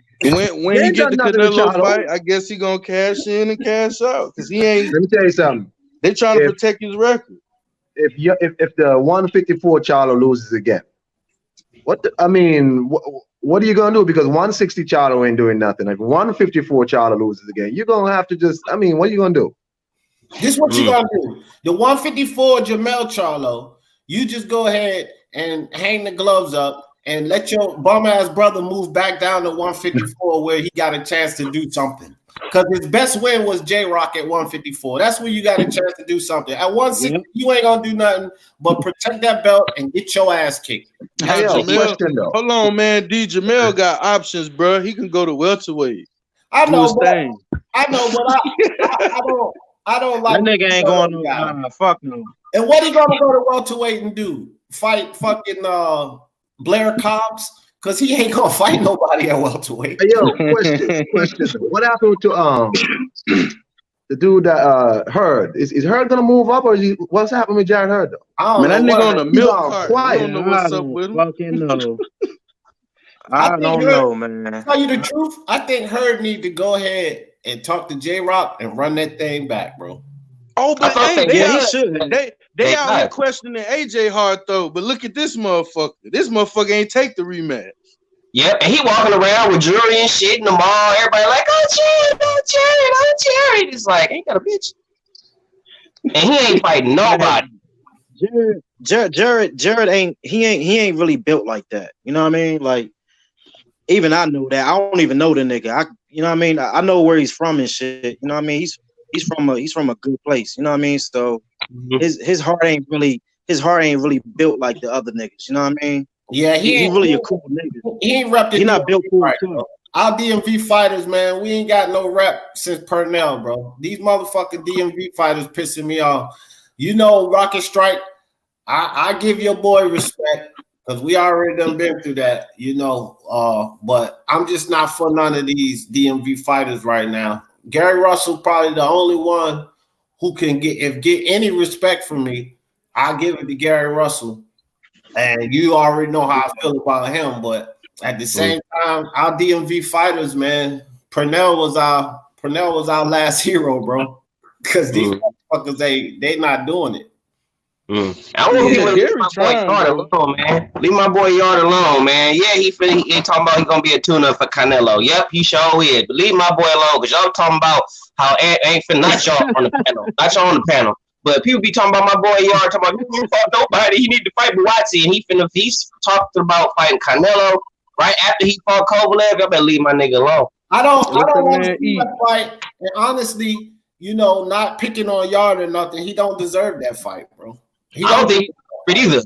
When he get the Canelo fight, I guess he gonna cash in and cash out because he ain't. Let me tell you something. They trying to protect his record. If the 154 Charlo loses again, what are you gonna do? Because 160 Charlo ain't doing nothing. If 154 Charlo loses again, you're gonna have to just. What are you gonna do? This is what you gotta do. The 154 Jamel Charlo, you just go ahead and hang the gloves up and let your bum ass brother move back down to 154 where he got a chance to do something. Because his best win was J-Rock at 154. That's where you got a chance to do something. At 160, you ain't gonna do nothing but protect that belt and get your ass kicked. Hold on, man. D. Jamel got options, bro. He can go to welterweight. I know, but I don't like that nigga ain't going to fuck no. And what he gonna go to welterweight and do? Fight fucking Blair Cobbs? Cause he ain't gonna fight nobody at welterweight. Hey, yo, question. What happened to the dude that Hurd? Is Hurd gonna move up or what's happening with Jared Hurd though? Man, that nigga on the milk cart. I don't know what's up with him. I don't know, man. To tell you the truth, I think Hurd need to go ahead and talk to J-Rock and run that thing back, bro. Oh, but he should. They out here questioning AJ hard though. But look at this motherfucker. This motherfucker ain't take the rematch. Yeah, and he walking around with jewelry and shit in the mall. Everybody like, oh, Jared. It's like, ain't got a bitch. And he ain't fighting nobody. Jared ain't really built like that. You know what I mean? Like, even I know that. I don't even know the nigga. You know what I mean? I know where he's from and shit. You know what I mean? He's from a good place. You know what I mean? So his heart ain't really his heart ain't really built like the other niggas. You know what I mean? Yeah, he really a cool nigga. He ain't repped it. He not built for right, it. bro. Our DMV fighters, man, we ain't got no rep since Purnell, bro. These motherfucking DMV fighters pissing me off. You know, Rocket Strike, I give your boy respect because we already done been through that, you know. But I'm just not for none of these DMV fighters right now. Gary Russell probably the only one who can get any respect from me. I'll give it to Gary Russell. And you already know how I feel about him, but at the same time, our DMV fighters, man, Purnell was our last hero, bro. Because these motherfuckers, they not doing it. I want to leave my boy Yard alone, man. Leave my boy Yard alone, man. Yeah, he talking about he gonna be a tune-up for Canelo. Yep, he sure is. But leave my boy alone, because y'all talking about how ain't finna not y'all on the panel, not y'all on the panel. But people be talking about my boy Yard, talking about he fought nobody. He need to fight Buatsi, and he's talking about fighting Canelo right after he fought Kovalev. Y'all better leave my nigga alone. I don't want to see that fight. And honestly, you know, not picking on Yard or nothing, he don't deserve that fight, bro. I don't think he deserves it either.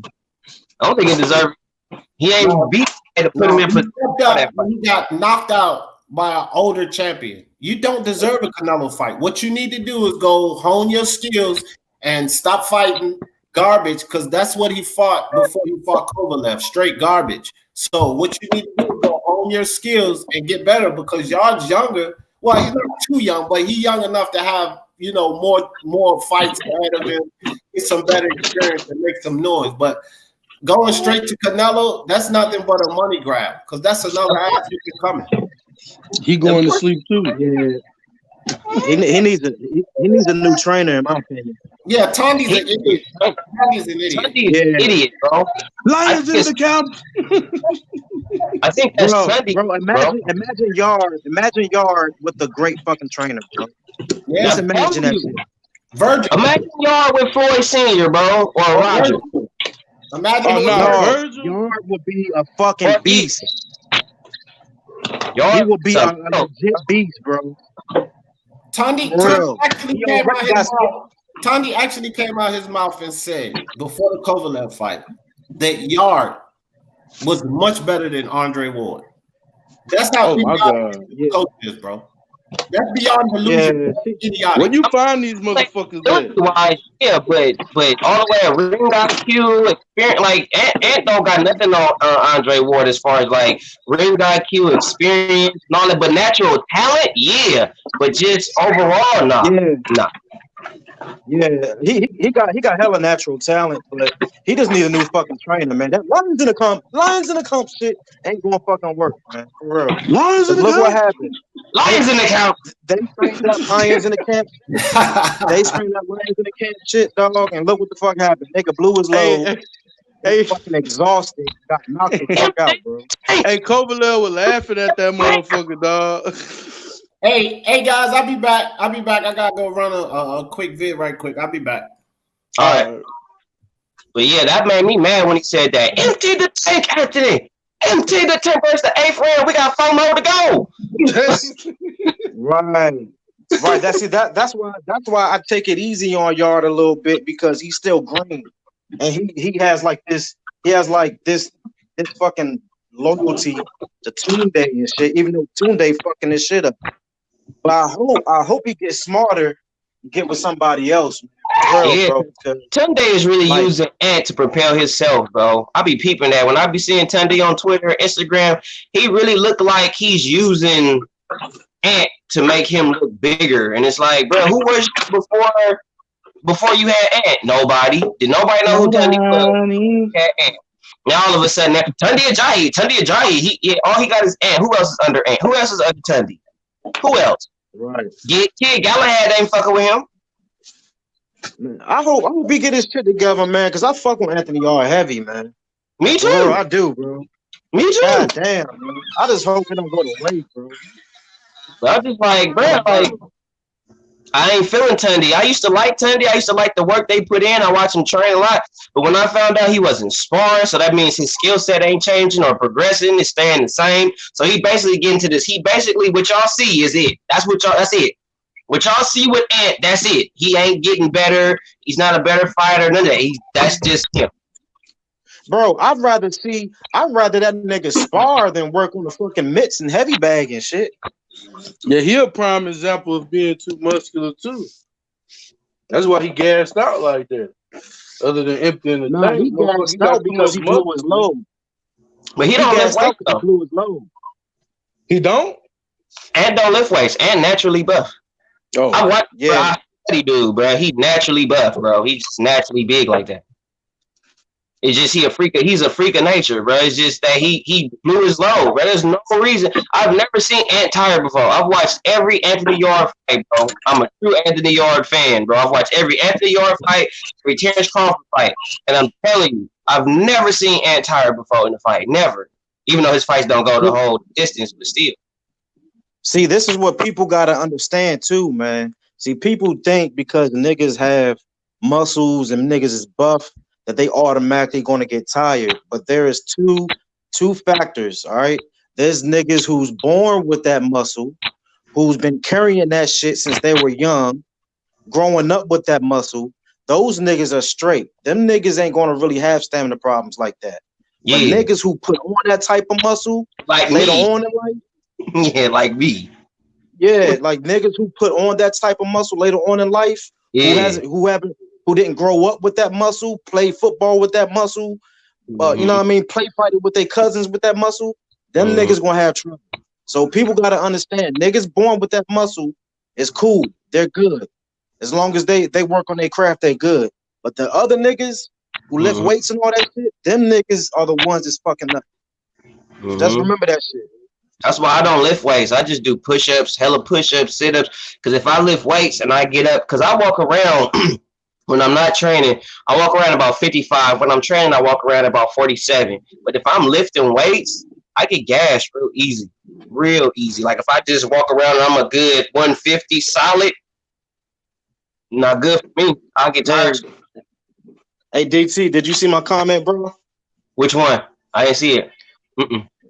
I don't think he deserves it. He ain't beat to put him in for he got knocked out by an older champion. You don't deserve a Canelo fight. What you need to do is go hone your skills and stop fighting garbage, because that's what he fought before he fought Kovalev, straight garbage. So what you need to do is go hone your skills and get better, because Yard's younger. Well, he's not too young, but he's young enough to have, you know, more fights ahead of him, get some better experience and make some noise. But going straight to Canelo, that's nothing but a money grab, because that's another ass you can come in. He going to sleep too. Yeah. He needs a new trainer, in my opinion. Yeah, Tandy's an idiot. Tandy's an idiot. Tandy's an idiot, bro. Lions in the count. I think that's Tandy. Bro, imagine Yard with a great fucking trainer, bro. Yeah, just imagine that shit. Virgil. Imagine Yard with Floyd Senior, bro, or Roger. Imagine Yard would be a fucking beast. Yard he would be a legit beast, bro. Tandy actually came out his mouth and said before the Kovalev fight that Yard was much better than Andre Ward. That's how coach is, bro. That's beyond delusion. Yeah. When you find these motherfuckers, yeah, but all the way at ring IQ, experience, like Ant don't got nothing on Andre Ward as far as like ring IQ, experience, and all that. But natural talent, yeah. But just overall, nah. Yeah, he got hella natural talent, but he just need a new fucking trainer, man. That Lions in the comp shit ain't gonna fucking work, man. For real. Lions in the look camp. What happened. Lions in the camp. They trained up Lions in the camp. They trained up Lions in the camp shit, dog. And look what the fuck happened. Nigga blew his load. Hey, fucking exhausted. Got knocked the fuck out, bro. Hey, Kovalev was laughing at that motherfucker, dog. Hey guys, I'll be back. I gotta go run a quick vid right quick. I'll be back. All right. But yeah, that made me mad when he said that. Empty the tank, Anthony. Empty the tank. Where's the 8th round? We got 4 more to go. Right. That's why I take it easy on Yard a little bit, because he's still green, and he has this fucking loyalty to Tunde and shit. Even though Tunde fucking this shit up. But I hope he gets smarter and get with somebody else. Bro, Tunde is really using Ant to propel himself, bro. I be peeping that. When I be seeing Tunde on Twitter, Instagram, he really look like he's using Ant to make him look bigger. And it's like, bro, who was you before you had Ant? Nobody. Did nobody know who Tunde was? Had Ant. Now all of a sudden, Tunde Ajayi, all he got is Ant. Who else is under Ant? Who else is under Tunde? Who else? Right. Kid Galahad ain't fucking with him. Man, I hope he get his shit together, man, because I fuck with Anthony Yard heavy, man. Me too. Bro, I do, bro. Me too. God damn, man. I just hope it don't go to waste, bro. But I'm just like, bro, like, I ain't feeling Tunde. I used to like Tunde. I used to like the work they put in. I watched him train a lot. But when I found out he wasn't sparring, so that means his skill set ain't changing or progressing. It's staying the same. So he basically getting to this. He basically, what y'all see is it. That's it. What y'all see with Ant, that's it. He ain't getting better. He's not a better fighter. None of that. That's just him. Bro, I'd rather that nigga spar than work on the fucking mitts and heavy bag and shit. Yeah, he a prime example of being too muscular too. That's why he gassed out like that. Other than emptying the tank, he gassed out because he blew his load. But he don't lift weights though. He blew his load. He don't? And don't lift weights and naturally buff. Oh, I watch he do, bro. He naturally buff, bro. He's just naturally big like that. It's just he's a freak of nature, bro. It's just that he blew his load, bro. There's no reason. I've never seen Ant tired before. I've watched every Anthony Yard fight, bro. I'm a true Anthony Yard fan, bro. I've watched every Anthony Yard fight, every Terrence Crawford fight, and I'm telling you, I've never seen Ant tired before in a fight. Never. Even though his fights don't go the whole distance, but still. See, this is what people gotta understand too, man. See, people think because niggas have muscles and niggas is buff that they automatically gonna get tired. But there is two factors, all right? There's niggas who's born with that muscle, who's been carrying that shit since they were young, growing up with that muscle. Those niggas are straight. Them niggas ain't gonna really have stamina problems like that. Yeah. But niggas who put on that type of muscle like later me. on in life. Yeah, like me. Yeah, like niggas who put on that type of muscle later on in life, who didn't grow up with that muscle, play football with that muscle, you know what I mean, play fighting with their cousins with that muscle, them niggas gonna have trouble. So people gotta understand, niggas born with that muscle is cool, they're good. As long as they work on their craft, they good. But the other niggas who lift weights and all that shit, them niggas are the ones that's fucking up. Just remember that shit. That's why I don't lift weights. I just do push-ups, hella push-ups, sit-ups. Because if I lift weights and I get up, because I walk around when I'm not training, I walk around about 55. When I'm training, I walk around about 47. But if I'm lifting weights, I get gassed real easy. Real easy. Like if I just walk around and I'm a good 150 solid, not good for me. I'll get tired. Hey, DT, did you see my comment, bro? Which one? I didn't see it.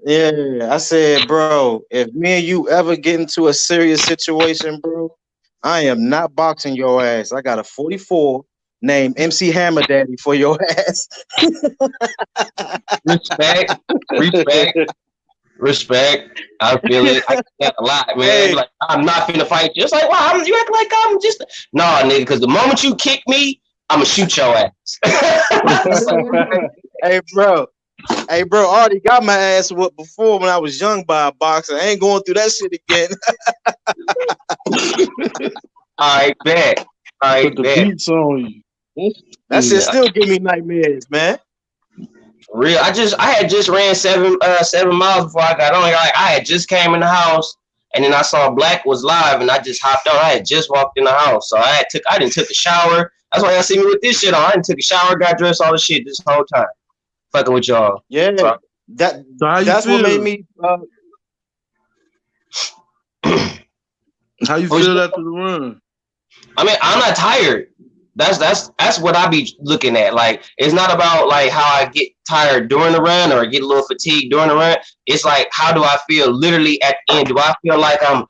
Yeah, I said, bro, if me and you ever get into a serious situation, bro, I am not boxing your ass. I got a 44 named MC Hammer Daddy for your ass. Respect. I feel it. I get that a lot, man. Hey. Like, I'm not finna fight you. It's like, wow, you act like I'm just nah, nigga, because the moment you kick me, I'ma shoot your ass. Hey, bro, I already got my ass whooped before when I was young by a boxer. I ain't going through that shit again. All right, bet. Put the beats on you. That shit still give me nightmares, man. Real. I had just ran 7 miles before I got on. I had just came in the house and then I saw Black was live and I just hopped on. I had just walked in the house. So I didn't took a shower. That's why y'all see me with this shit on. I didn't took a shower, got dressed, all the shit this whole time. Fucking with y'all. Yeah. So, that's what made me How you feel after the run? I mean, I'm not tired. That's what I be looking at. Like, it's not about like how I get tired during the run or get a little fatigued during the run. It's like, how do I feel literally at the end? Do I feel like I'm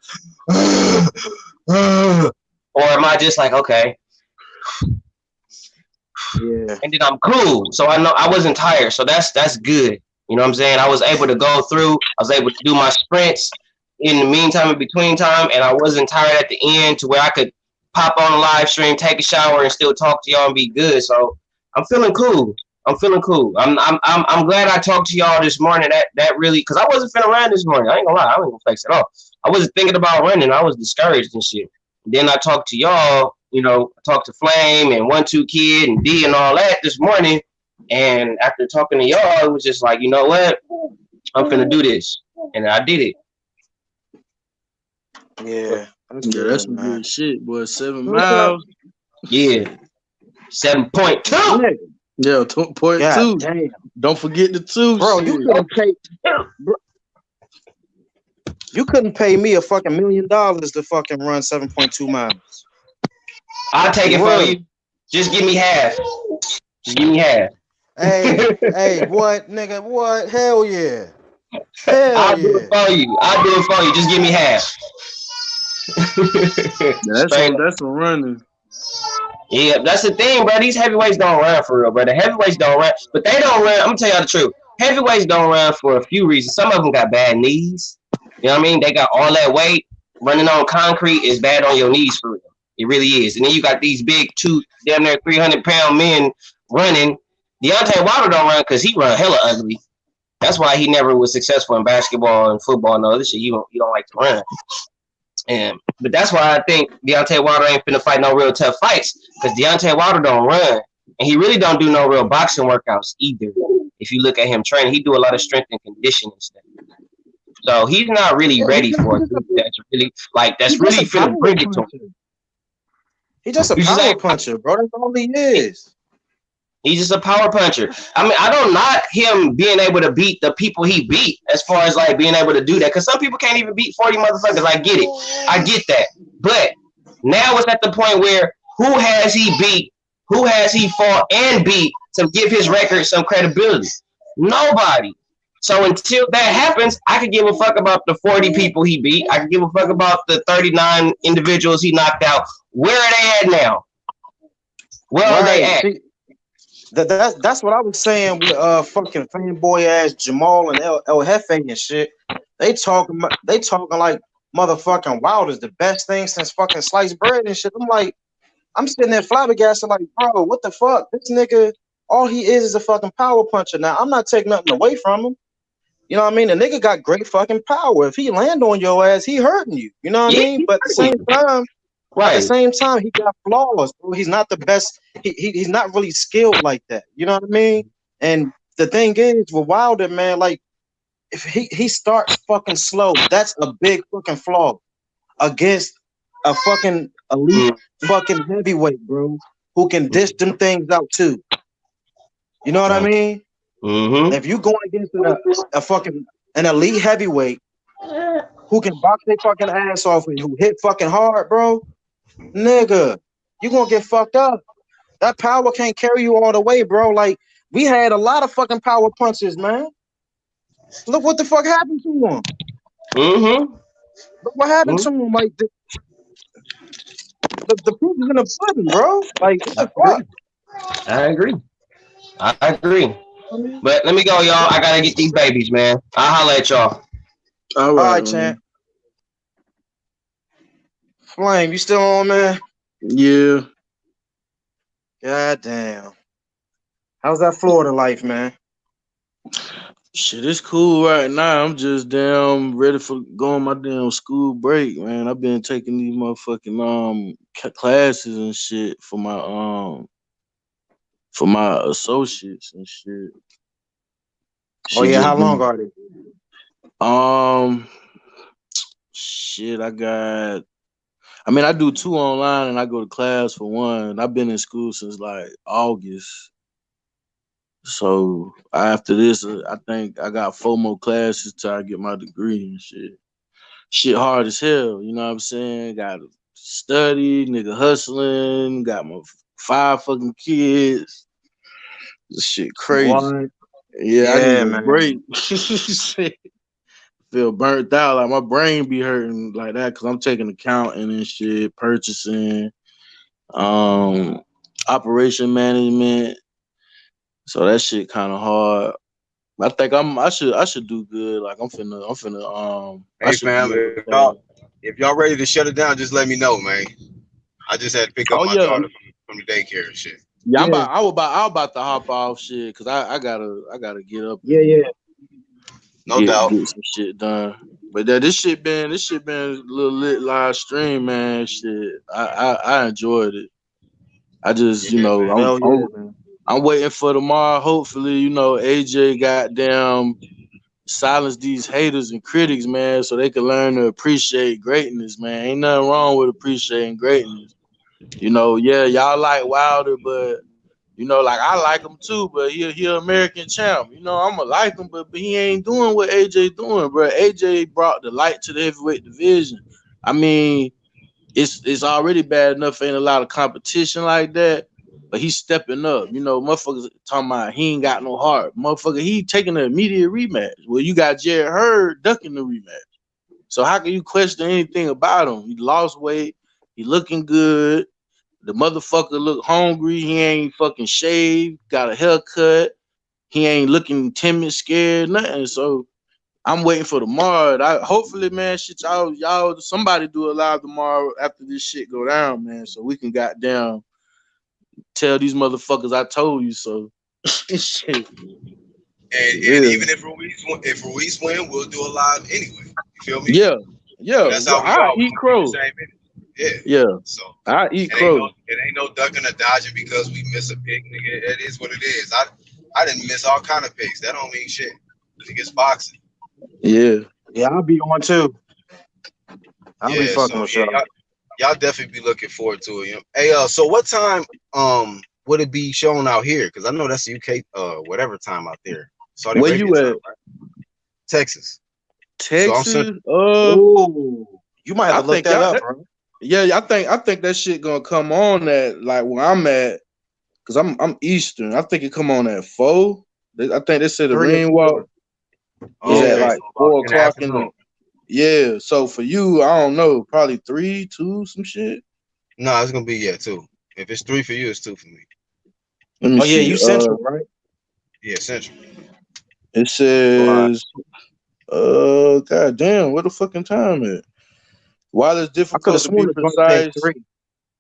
or am I just like, okay. Yeah. And then I'm cool. So I know I wasn't tired. So that's good. You know what I'm saying? I was able to go through. I was able to do my sprints in the meantime, in between time, and I wasn't tired at the end to where I could pop on a live stream, take a shower, and still talk to y'all and be good. So I'm feeling cool. I'm glad I talked to y'all this morning. That really, because I wasn't finna run this morning. I ain't gonna lie, I wasn't gonna flex at all. I wasn't thinking about running. I was discouraged and shit. And then I talked to y'all. You know, I talked to Flame and 1-2 Kid and D and all that this morning. And after talking to y'all, it was just like, you know what? I'm finna do this. And I did it. Yeah. That's some good shit, boy. 7 miles. Yeah. 7.2. Yeah, 2.2. Don't forget the 2. Bro, shit. You couldn't pay me a fucking $1 million to fucking run 7.2 miles. I'll take it for you. Just give me half. Just give me half. Hey, what, nigga? What? Hell yeah. I'll do it for you. Just give me half. That's a running. Yeah, that's the thing, bro. These heavyweights don't run for real, bro. The heavyweights don't run, but they don't run. I'm gonna tell y'all the truth. Heavyweights don't run for a few reasons. Some of them got bad knees. You know what I mean? They got all that weight. Running on concrete is bad on your knees for real. It really is. And then you got these big damn near 300-pound men running. Deontay Wilder don't run because he run hella ugly. That's why he never was successful in basketball and football and all this shit. You don't like to run. But that's why I think Deontay Wilder ain't finna fight no real tough fights, because Deontay Wilder don't run, and he really don't do no real boxing workouts either. If you look at him training, he do a lot of strength and conditioning stuff. So he's not really ready for it. That's really finna bring it to him. He's just a power puncher, bro. That's all he is. He's just a power puncher. I mean, I don't knock him being able to beat the people he beat as far as like being able to do that. Because some people can't even beat 40 motherfuckers. I get it. I get that. But now it's at the point where who has he beat? Who has he fought and beat to give his record some credibility? Nobody. So until that happens, I could give a fuck about the 40 people he beat. I could give a fuck about the 39 individuals he knocked out. Where are they at now? Where are they at? That's what I was saying with fucking fanboy ass Jamal and El Jefe and shit. They talking like motherfucking Wilder's the best thing since fucking sliced bread and shit. I'm sitting there flabbergasted like, bro, what the fuck? This nigga, all he is a fucking power puncher. Now I'm not taking nothing away from him. You know what I mean? The nigga got great fucking power. If he land on your ass, he hurting you. You know what I mean? But at the same time, at the same time, he got flaws, bro. He's not the best. He's not really skilled like that. You know what I mean? And the thing is, with Wilder, man, like if he starts fucking slow, that's a big fucking flaw against a fucking elite fucking heavyweight, bro, who can dish them things out too. You know what I mean? Mm-hmm. If you going against a fucking an elite heavyweight who can box their fucking ass off and who hit fucking hard, bro, nigga, you gonna get fucked up. That power can't carry you all the way, bro. Like, we had a lot of fucking power punches, man. Look what the fuck happened to him. Mm-hmm. Look what happened to him. Like, the proof is in the pudding, bro. Like, what the fuck? I agree. But let me go, y'all. I gotta get these babies, man. I'll holler at y'all. All right, champ. Flame, you still on, man? Yeah. God damn. How's that Florida life, man? Shit, it's cool right now. I'm just damn ready for going my damn school break, man. I've been taking these motherfucking classes and shit for my associates and shit. Oh yeah, how long are they? Shit, I do 2 online and I go to class for 1. I've been in school since like August. So after this, I think I got 4 more classes till I get my degree and shit. Shit hard as hell, you know what I'm saying? Got to study, nigga hustling, got my 5 fucking kids. This shit crazy. What? Yeah, I need a break. Shit. Feel burnt out, like my brain be hurting like that because I'm taking accounting and shit, purchasing, operation management. So that shit kind of hard. I think I should do good. Like I'm finna. Hey fam, if y'all ready to shut it down, just let me know, man. I just had to pick up my daughter from the daycare and shit. Yeah, I was about to hop off shit because I gotta get up. Yeah. No doubt. Get some shit done. But this shit been a little lit live stream, man. Shit, I enjoyed it. I just I'm waiting for tomorrow. Hopefully, AJ goddamn silence these haters and critics, man, so they can learn to appreciate greatness, man. Ain't nothing wrong with appreciating greatness. Yeah, y'all like Wilder, but like I like him too, but he American champ. I'ma like him, but he ain't doing what AJ doing, bro. AJ brought the light to the heavyweight division. I mean, it's already bad enough, ain't a lot of competition like that, but he's stepping up. Motherfuckers talking about he ain't got no heart. Motherfucker, he taking an immediate rematch. Well, you got Jared Hurd ducking the rematch. So how can you question anything about him? He lost weight. He looking good. The motherfucker look hungry. He ain't fucking shaved. Got a haircut. He ain't looking timid, scared, nothing. So I'm waiting for tomorrow. Hopefully, man, shit, y'all, somebody do a live tomorrow after this shit go down, man, so we can goddamn tell these motherfuckers I told you so. Shit. And even if Ruiz win, we'll do a live anyway. You feel me? Yeah. That's how we I all eat crow. Yeah. So I eat crow. It ain't no ducking or dodging because we miss a pick, nigga. It is what it is. I didn't miss all kind of picks. That don't mean shit. I think it's boxing. Yeah. Yeah, I'll be on too. I'll be fucking with y'all. Y'all definitely be looking forward to it. You know? Hey, so what time would it be shown out here? Because I know that's the UK whatever time out there. Saudi Where Arabia you at? time, right? Texas. Texas? Ooh, you might have to look that up, bro. Yeah, I think that shit gonna come on at like where I'm at, cause I'm Eastern. I think it come on at 4. I think they said the ring walk is at like 4 o'clock in the. Yeah, so for you, I don't know, probably 3, 2, some shit. No, it's gonna be 2. If it's 3 for you, it's 2 for me. Let me see. Yeah, you Central, right? Yeah, Central. It says, god damn, what the fucking time is? While it's difficult to be precise,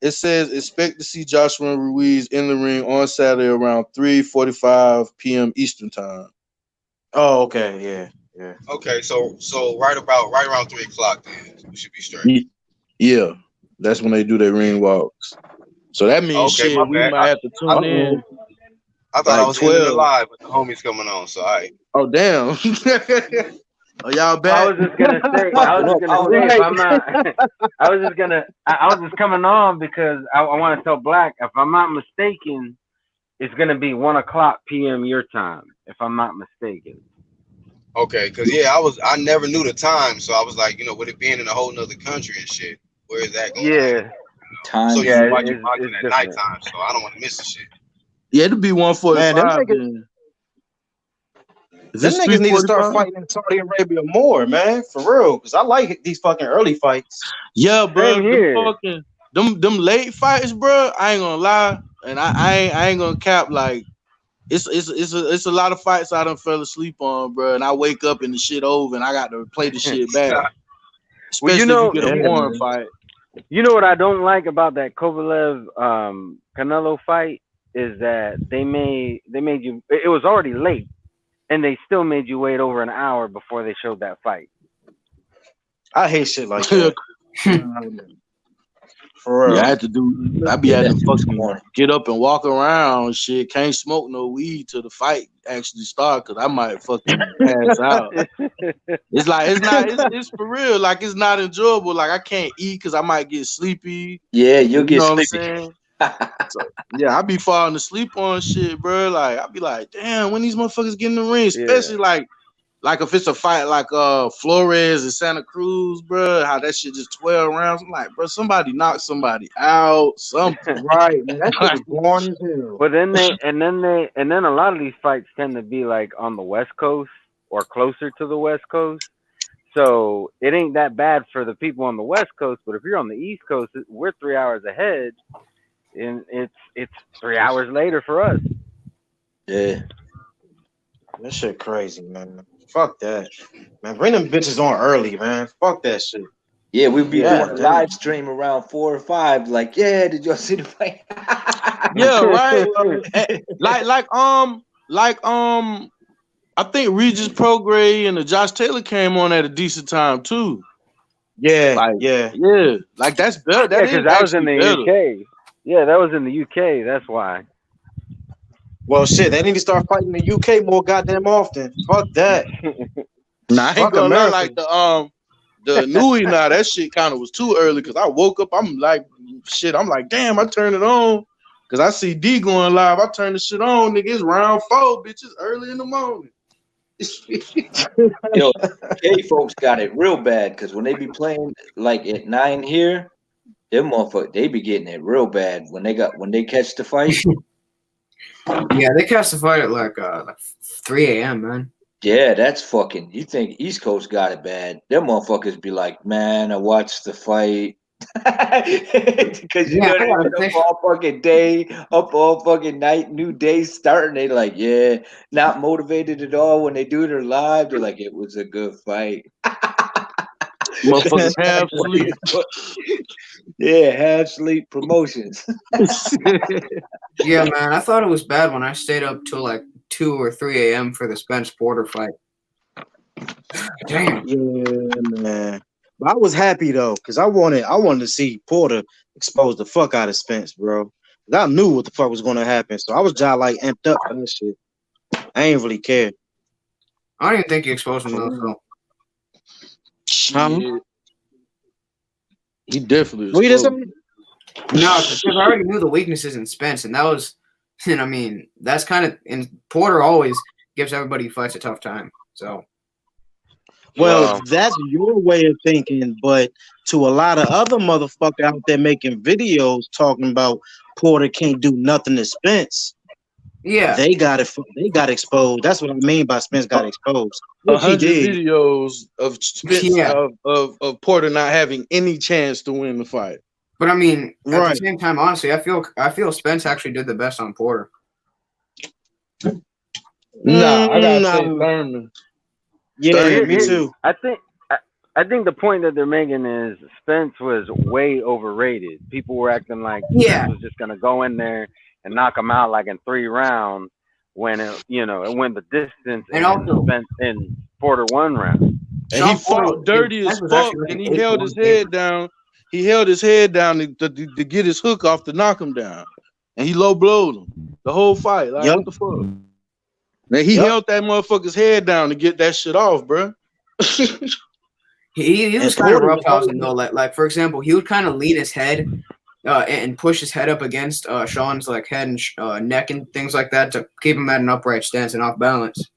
it says expect to see Joshua Ruiz in the ring on Saturday around 3:45 p.m. Eastern time. Oh, okay, yeah. Okay, so right around 3 o'clock, then we should be straight. Yeah, that's when they do their ring walks. So that means okay, shit, we might have to tune in. I thought like I was 12. ending the live, but the homie's coming on, so all right. Oh damn. Are y'all back? I was just gonna say, if I'm not, I was just coming on because I want to tell Black, if I'm not mistaken, it's gonna be 1 o'clock p.m. your time, if I'm not mistaken. Okay, because I never knew the time, so I was like, with it being in a whole nother country and shit, where is that going? Yeah. Time. So yeah, you watching boxing at nighttime, so I don't want to miss the shit. Yeah, it'll be 1:45 then. Them niggas need to start fighting in Saudi Arabia more, man, for real. Because I like these fucking early fights. Yeah, bro. Them late fights, bro. I ain't gonna lie, and I ain't gonna cap. Like it's a lot of fights I done fell asleep on, bro. And I wake up and the shit over, and I got to play the shit back. Especially if you get a foreign fight. You know what I don't like about that Kovalev Canelo fight is that they made you. It was already late. And they still made you wait over an hour before they showed that fight. I hate shit like that. For real. Yeah, I be having to fucking get up and walk around. Shit, can't smoke no weed till the fight actually start because I might fucking pass out. It's for real. Like it's not enjoyable. Like I can't eat because I might get sleepy. Yeah, you'll get sleepy. What I'm saying? So, yeah, I be falling asleep on shit, bro. Like I be like, damn, when these motherfuckers get in the ring, especially like if it's a fight like Flores and Santa Cruz, bro. How that shit just 12 rounds. I'm like, bro, somebody knock somebody out, something. Right, man. That shit is boring as hell. But then a lot of these fights tend to be like on the West Coast or closer to the West Coast. So it ain't that bad for the people on the West Coast. But if you're on the East Coast, we're 3 hours ahead. And it's 3 hours later for us. Yeah. That shit crazy, man. Fuck that. Man, bring them bitches on early, man. Fuck that shit. Yeah, we'd be doing a live stream around 4 or 5. Like, yeah, did y'all see the fight? Yeah, right. I think Regis Prograis and Josh Taylor came on at a decent time too. Yeah, yeah. Like that's better. That because that was in the UK. Yeah, that was in the UK. That's why. Well, shit, they need to start fighting in the UK more goddamn often. Fuck that. Nah, I ain't gonna lie, like the Nui now, that shit kind of was too early because I woke up, I'm like, damn, I turned it on because I see D going live. I turn the shit on, nigga. It's round 4, bitches, early in the morning. Yo, UK folks got it real bad because when they be playing like at 9 here, them motherfuckers, they be getting it real bad when they catch the fight. Yeah, they catch the fight at like 3 a.m., man. Yeah, that's fucking. You think East Coast got it bad? Them motherfuckers be like, man, I watched the fight because you know they been up all fucking day, up all fucking night, new day starting. They like, yeah, not motivated at all when they do their live. They're like, it was a good fight. Motherfuckers half sleep. Yeah, half sleep promotions. Yeah, man, I thought it was bad when I stayed up till like 2 or 3 a.m. for the Spence Porter fight. Damn. Yeah, man. But I was happy though, because I wanted to see Porter expose the fuck out of Spence, bro. 'Cause I knew what the fuck was gonna happen. So I was just like amped up for that shit. I ain't really care. I don't even think he exposed him though. He definitely. What you just No, because I already knew the weaknesses in Spence, and that was, and I mean, that's kind of, and Porter always gives everybody who fights a tough time. So, well, that's your way of thinking, but to a lot of other motherfuckers out there making videos talking about Porter can't do nothing to Spence. Yeah, they got it. They got exposed. That's what I mean by Spence got exposed. 100 videos of Spence of Porter not having any chance to win the fight. But I mean, at the same time, honestly, I feel Spence actually did the best on Porter. Nah, I gotta say Thurman. Yeah, me too. I think the point that they're making is Spence was way overrated. People were acting like Spence was just gonna go in there and knock him out like in 3 rounds when it went the distance, and also Spence in Porter 1 round. And he fought dirty as fuck, and he held his head down. He held his head down to get his hook off to knock him down, and he low blowed him the whole fight. Like what the fuck? Man, he held that motherfucker's head down to get that shit off, bro. He was kind of roughhousing though. Like for example, he would kind of lean his head and push his head up against Sean's like head and neck and things like that to keep him at an upright stance and off balance.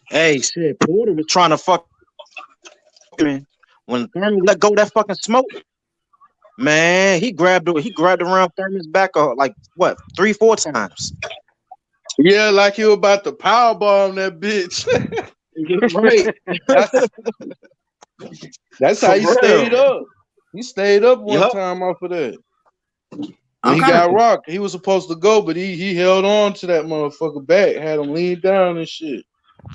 Hey, shit, Porter was trying to fuck him when Thurman let go of that fucking smoke. Man, he grabbed around Thurman's back like what 3-4 times. Yeah, like he was about to powerbomb that bitch. Right. That's how he stayed up. He stayed up one time off of that. When he got rocked, he was supposed to go, but he held on to that motherfucker back, had him lean down and shit.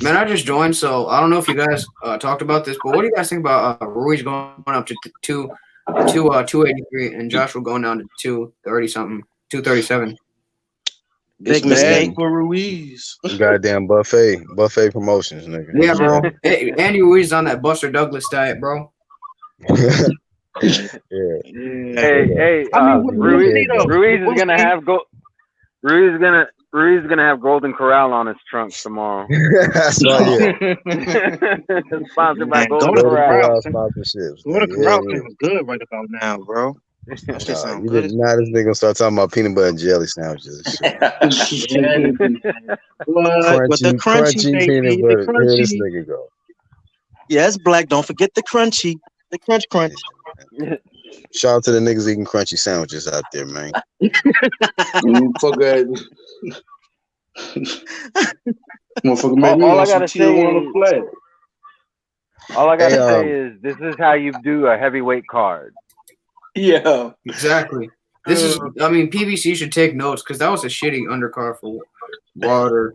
Man, I just joined, so I don't know if you guys talked about this, but what do you guys think about Ruiz going up to 283 and Joshua going down to 230 something, 237? Big mistake for Ruiz. Goddamn buffet promotions, nigga. Yeah, bro. Hey, Andy Ruiz on that Buster Douglas diet, bro. Yeah. Hey, Ruiz is gonna have Ruiz is gonna have Golden Corral on his trunk tomorrow. Sponsored by Golden Corral. Sponsorships. Golden Corral feels good right about now, bro. That shit sound good. Now this nigga gonna start talking about peanut butter and jelly sandwiches. But the crunchy peanut butter. the Here this crunchy. nigga go. Yes, Black. Don't forget the crunchy. The crunch. Shout out to the niggas eating crunchy sandwiches out there, man. Fuck that. Motherfucker made me All I want some gotta tier say one flat. All I gotta say is this is how you do a heavyweight card. Yeah, exactly. This is, I mean, PBC should take notes because that was a shitty undercard for Water.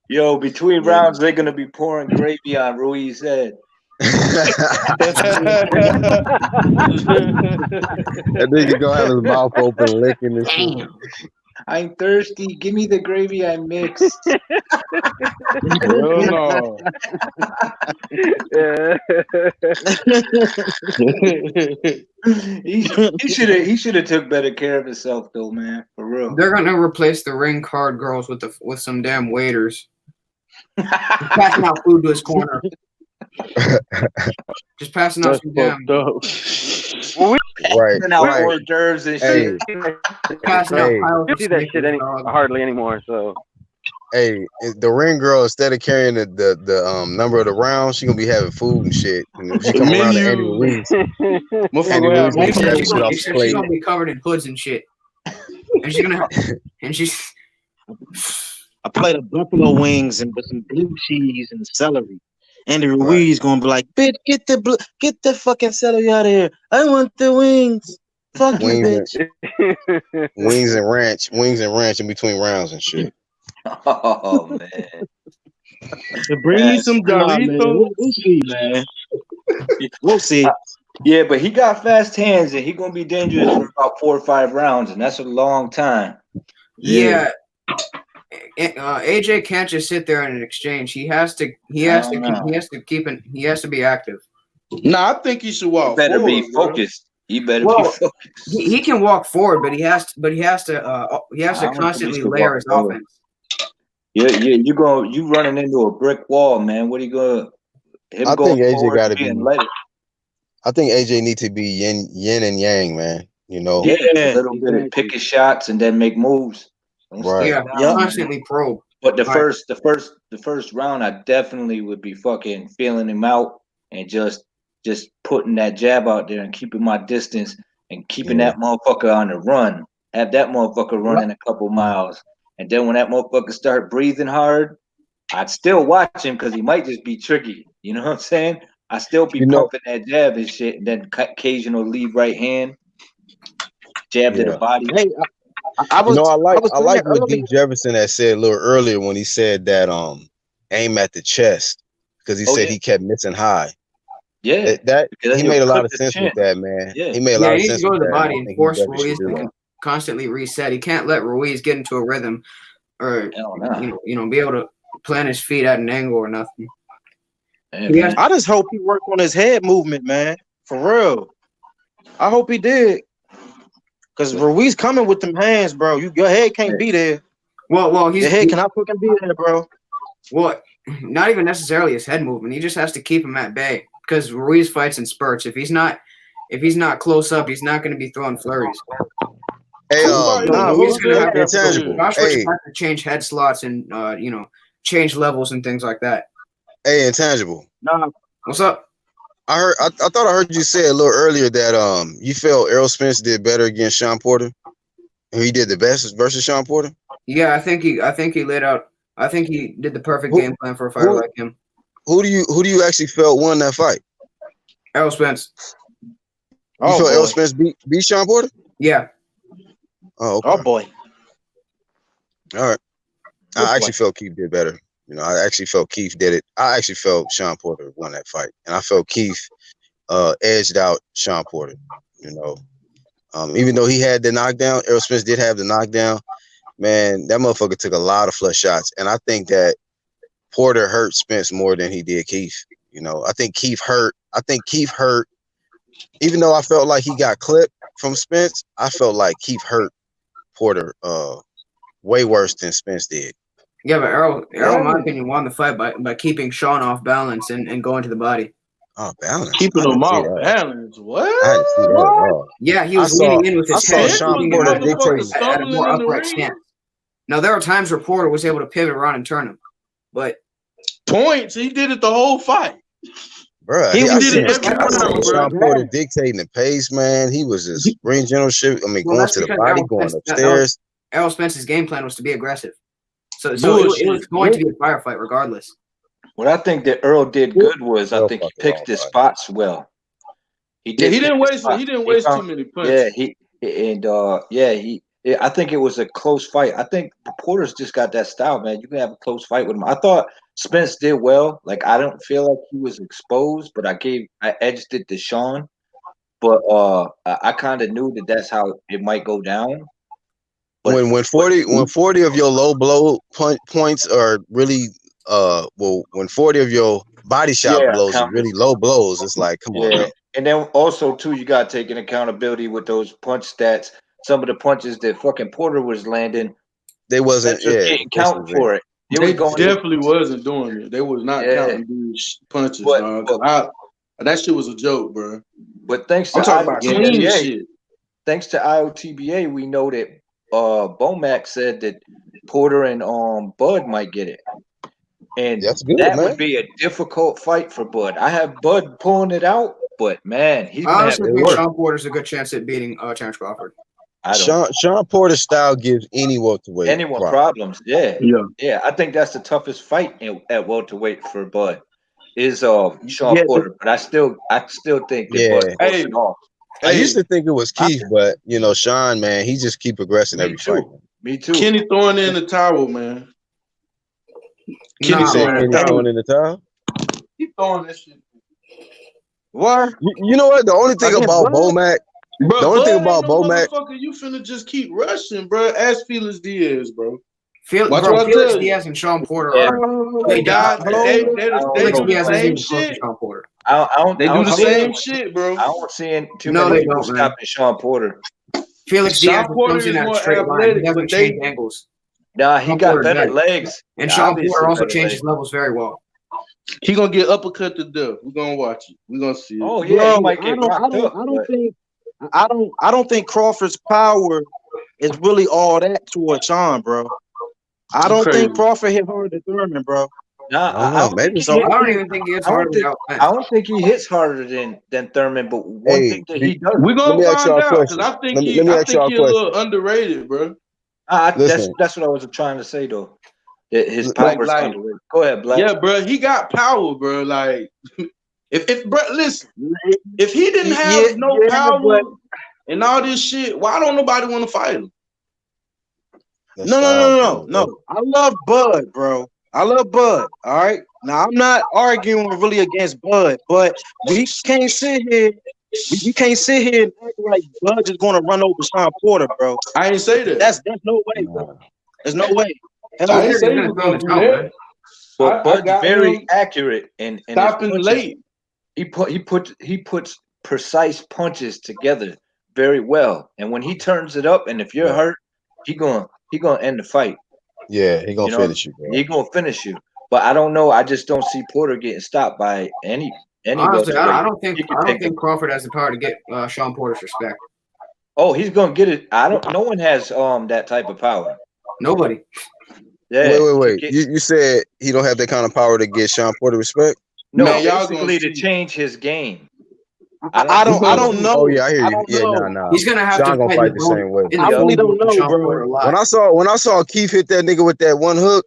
Yo, between rounds, they're gonna be pouring gravy on Ruiz's head. That nigga gonna have his mouth open, licking this shit. I'm thirsty. Give me the gravy I mixed. Hell no. He should have took better care of himself though, man. For real. They're gonna replace the ring card girls with some damn waiters. Passing out food to his corner. Just passing out some damn. Right. Hors d'oeuvres and shit. Passing out piles You of see that steak shit and dog. hardly anymore. So Hey, the ring girl, instead of carrying the number of the round, she gonna be having food and shit. And if she come around to Andy Ruiz, Andy Ruiz gonna carry shit off the plate. She's gonna be covered in hoods and shit. And she's gonna have, and she's a plate of buffalo wings and with some blue cheese and celery. Andy Ruiz gonna be like, bitch, get the fucking celery out of here. I want the wings. Fuck you, bitch. Wings and ranch in between rounds and shit. Oh man. To bring you some Doritos. We'll see, man. We'll see. Yeah, but he got fast hands, and he's gonna be dangerous for about 4 or 5 rounds, and that's a long time. Yeah. AJ can't just sit there in an exchange. He has to be active. Nah, I think he should walk. Better forward, be focused. He better be focused. He can walk forward, but he has to constantly layer his offense. Yeah, you running into a brick wall, man. What are you gonna? I think AJ got to be. I think AJ need to be yin and yang, man. You know, a little bit of pick his shots and then make moves. Right. Constantly probe. But the first round, I definitely would be fucking feeling him out and just putting that jab out there and keeping my distance and keeping that motherfucker on the run. Have that motherfucker running a couple miles, and then when that motherfucker start breathing hard, I'd still watch him because he might just be tricky. You know what I'm saying? I still be pumping that jab and shit, and then occasional lead right hand, jab to the body. Hey, I like what D. Jefferson had said a little earlier when he said that aim at the chest, because he said he kept missing high. Yeah, that he made a lot of sense with that, man. Yeah. He made a lot of sense. He needs to go to the body and and force Ruiz to constantly reset. He can't let Ruiz get into a rhythm or be able to plant his feet at an angle or nothing. I just hope he worked on his head movement, man. For real. I hope he did. Because Ruiz coming with them hands, bro. Your head can't be there. Well, your head cannot fucking be there, bro. Well, not even necessarily his head movement. He just has to keep him at bay. Because Ruiz fights in spurts. If he's not close up, he's not going to be throwing flurries. Hey, Ruiz going to have to change head slots and change levels and things like that. Hey, Intangible. Nah. What's up? I thought I heard you say a little earlier that you felt Errol Spence did better against Sean Porter, and he did the best versus Sean Porter. Yeah, I think he laid out. I think he did the perfect game plan for a fighter like him. Who do you actually felt won that fight? Errol Spence. You felt Errol Spence beat Sean Porter? Yeah. Oh, okay. Oh boy. All right. I actually felt Keith did better. I actually felt Keith did it. I actually felt Sean Porter won that fight, and I felt Keith edged out Sean Porter. Even though he had the knockdown, Errol Spence did have the knockdown. Man, that motherfucker took a lot of flush shots, and I think that Porter hurt Spence more than he did Keith. I think Keith hurt. Even though I felt like he got clipped from Spence, I felt like Keith hurt Porter way worse than Spence did. Yeah, but Errol, in my opinion, won the fight by keeping Sean off balance and going to the body. Oh, balance. Keeping him off balance. What? I didn't see that at all. Yeah, he was leaning in with his head, Sean Porter at a more upright stance. Now, there were times where Porter was able to pivot around and turn him, but points, he did it the whole fight. Bro, he did it every round, Sean Porter dictating the pace, man. He was just ring generalship. I mean, going to the body, going upstairs. Errol Spence's game plan was to be aggressive. So it was going to be a firefight regardless. What I think that Earl did good was I think he picked his spots well. He didn't waste too many punches. I think it was a close fight. I think Porter's just got that style, man. You can have a close fight with him. I thought Spence did well. Like, I don't feel like he was exposed, but I edged it to Sean. But I kind of knew that's how it might go down. But when 40 of your low blow points are really when 40 of your body shot blows are really low blows, it's like, come on, man. And then also too, you got to take an accountability with those punch stats. Some of the punches that fucking Porter was landing, they wasn't getting counted for it. They definitely wasn't doing it. They was not counting these punches, dog. That shit was a joke, bro. But thanks to IOTBA, we know that Bomac said that Porter and Bud might get it, and that's good, that man. Would be a difficult fight for Bud. I have Bud pulling it out, but man, he's honestly think Sean Porter's a good chance at beating Terrence Crawford. Sean Porter's style gives any welterweight anyone problems. Yeah. I think that's the toughest fight at welterweight for Bud is Sean Porter. But I still think that Bud pulls it off. I used to think it was Keith, but Sean, man, he just keep progressing every fight. Me too. Kenny throwing in the towel, man. Kenny throwing in the towel. He throwing that shit. What? You know what? The only thing about Bomac, bro, the only thing about Bomac, you finna just keep rushing, bro. Ask Felix Diaz, bro. Felix Diaz and Sean Porter they do the same shit. They do the same shit, bro. I don't see too many people stopping Sean Porter. Felix Diaz comes in at a straight line. He doesn't change angles. Nah, he got better legs. And Sean Porter also changes levels very well. He gonna get uppercut to death. We're gonna watch it. We're gonna see it. Oh yeah, he might get rocked up. I don't think Crawford's power is really all that towards Sean, bro. I don't think Crawford hit harder than Thurman, bro. Nah, I don't even think he hits harder. I don't think he hits harder than Thurman, but one thing that he does. We're gonna find out because I think he's a little underrated, bro. That's what I was trying to say though. His power is underrated. Go ahead, Black. Yeah, bro, he got power, bro. Like if bro, listen, if he didn't have no power and all this shit, why don't nobody want to fight him? No. I love Bud, bro. I love Bud. All right. Now I'm not arguing really against Bud, but we can't sit here. We can't sit here and act like Bud is going to run over Sean Porter, bro. I ain't say that. That's no way, bro. There's no way. I ain't say he was going to do that. But Bud's very accurate and stopping late. He puts precise punches together very well, and when he turns it up, and if you're hurt, he gonna end the fight. Yeah, he gonna finish you, bro. He gonna finish you. But I don't know. I just don't see Porter getting stopped by any. Honestly, I don't think Crawford has the power to get Sean Porter's respect. Oh, he's gonna get it. No one has that type of power. Nobody. Yeah. Wait. You said he don't have that kind of power to get Sean Porter respect? No, basically to change his game. I don't know. Oh yeah, I hear you. Yeah, nah. He's gonna have Sean to gonna fight the same way. I really don't know, bro. When I saw Keith hit that nigga with that one hook,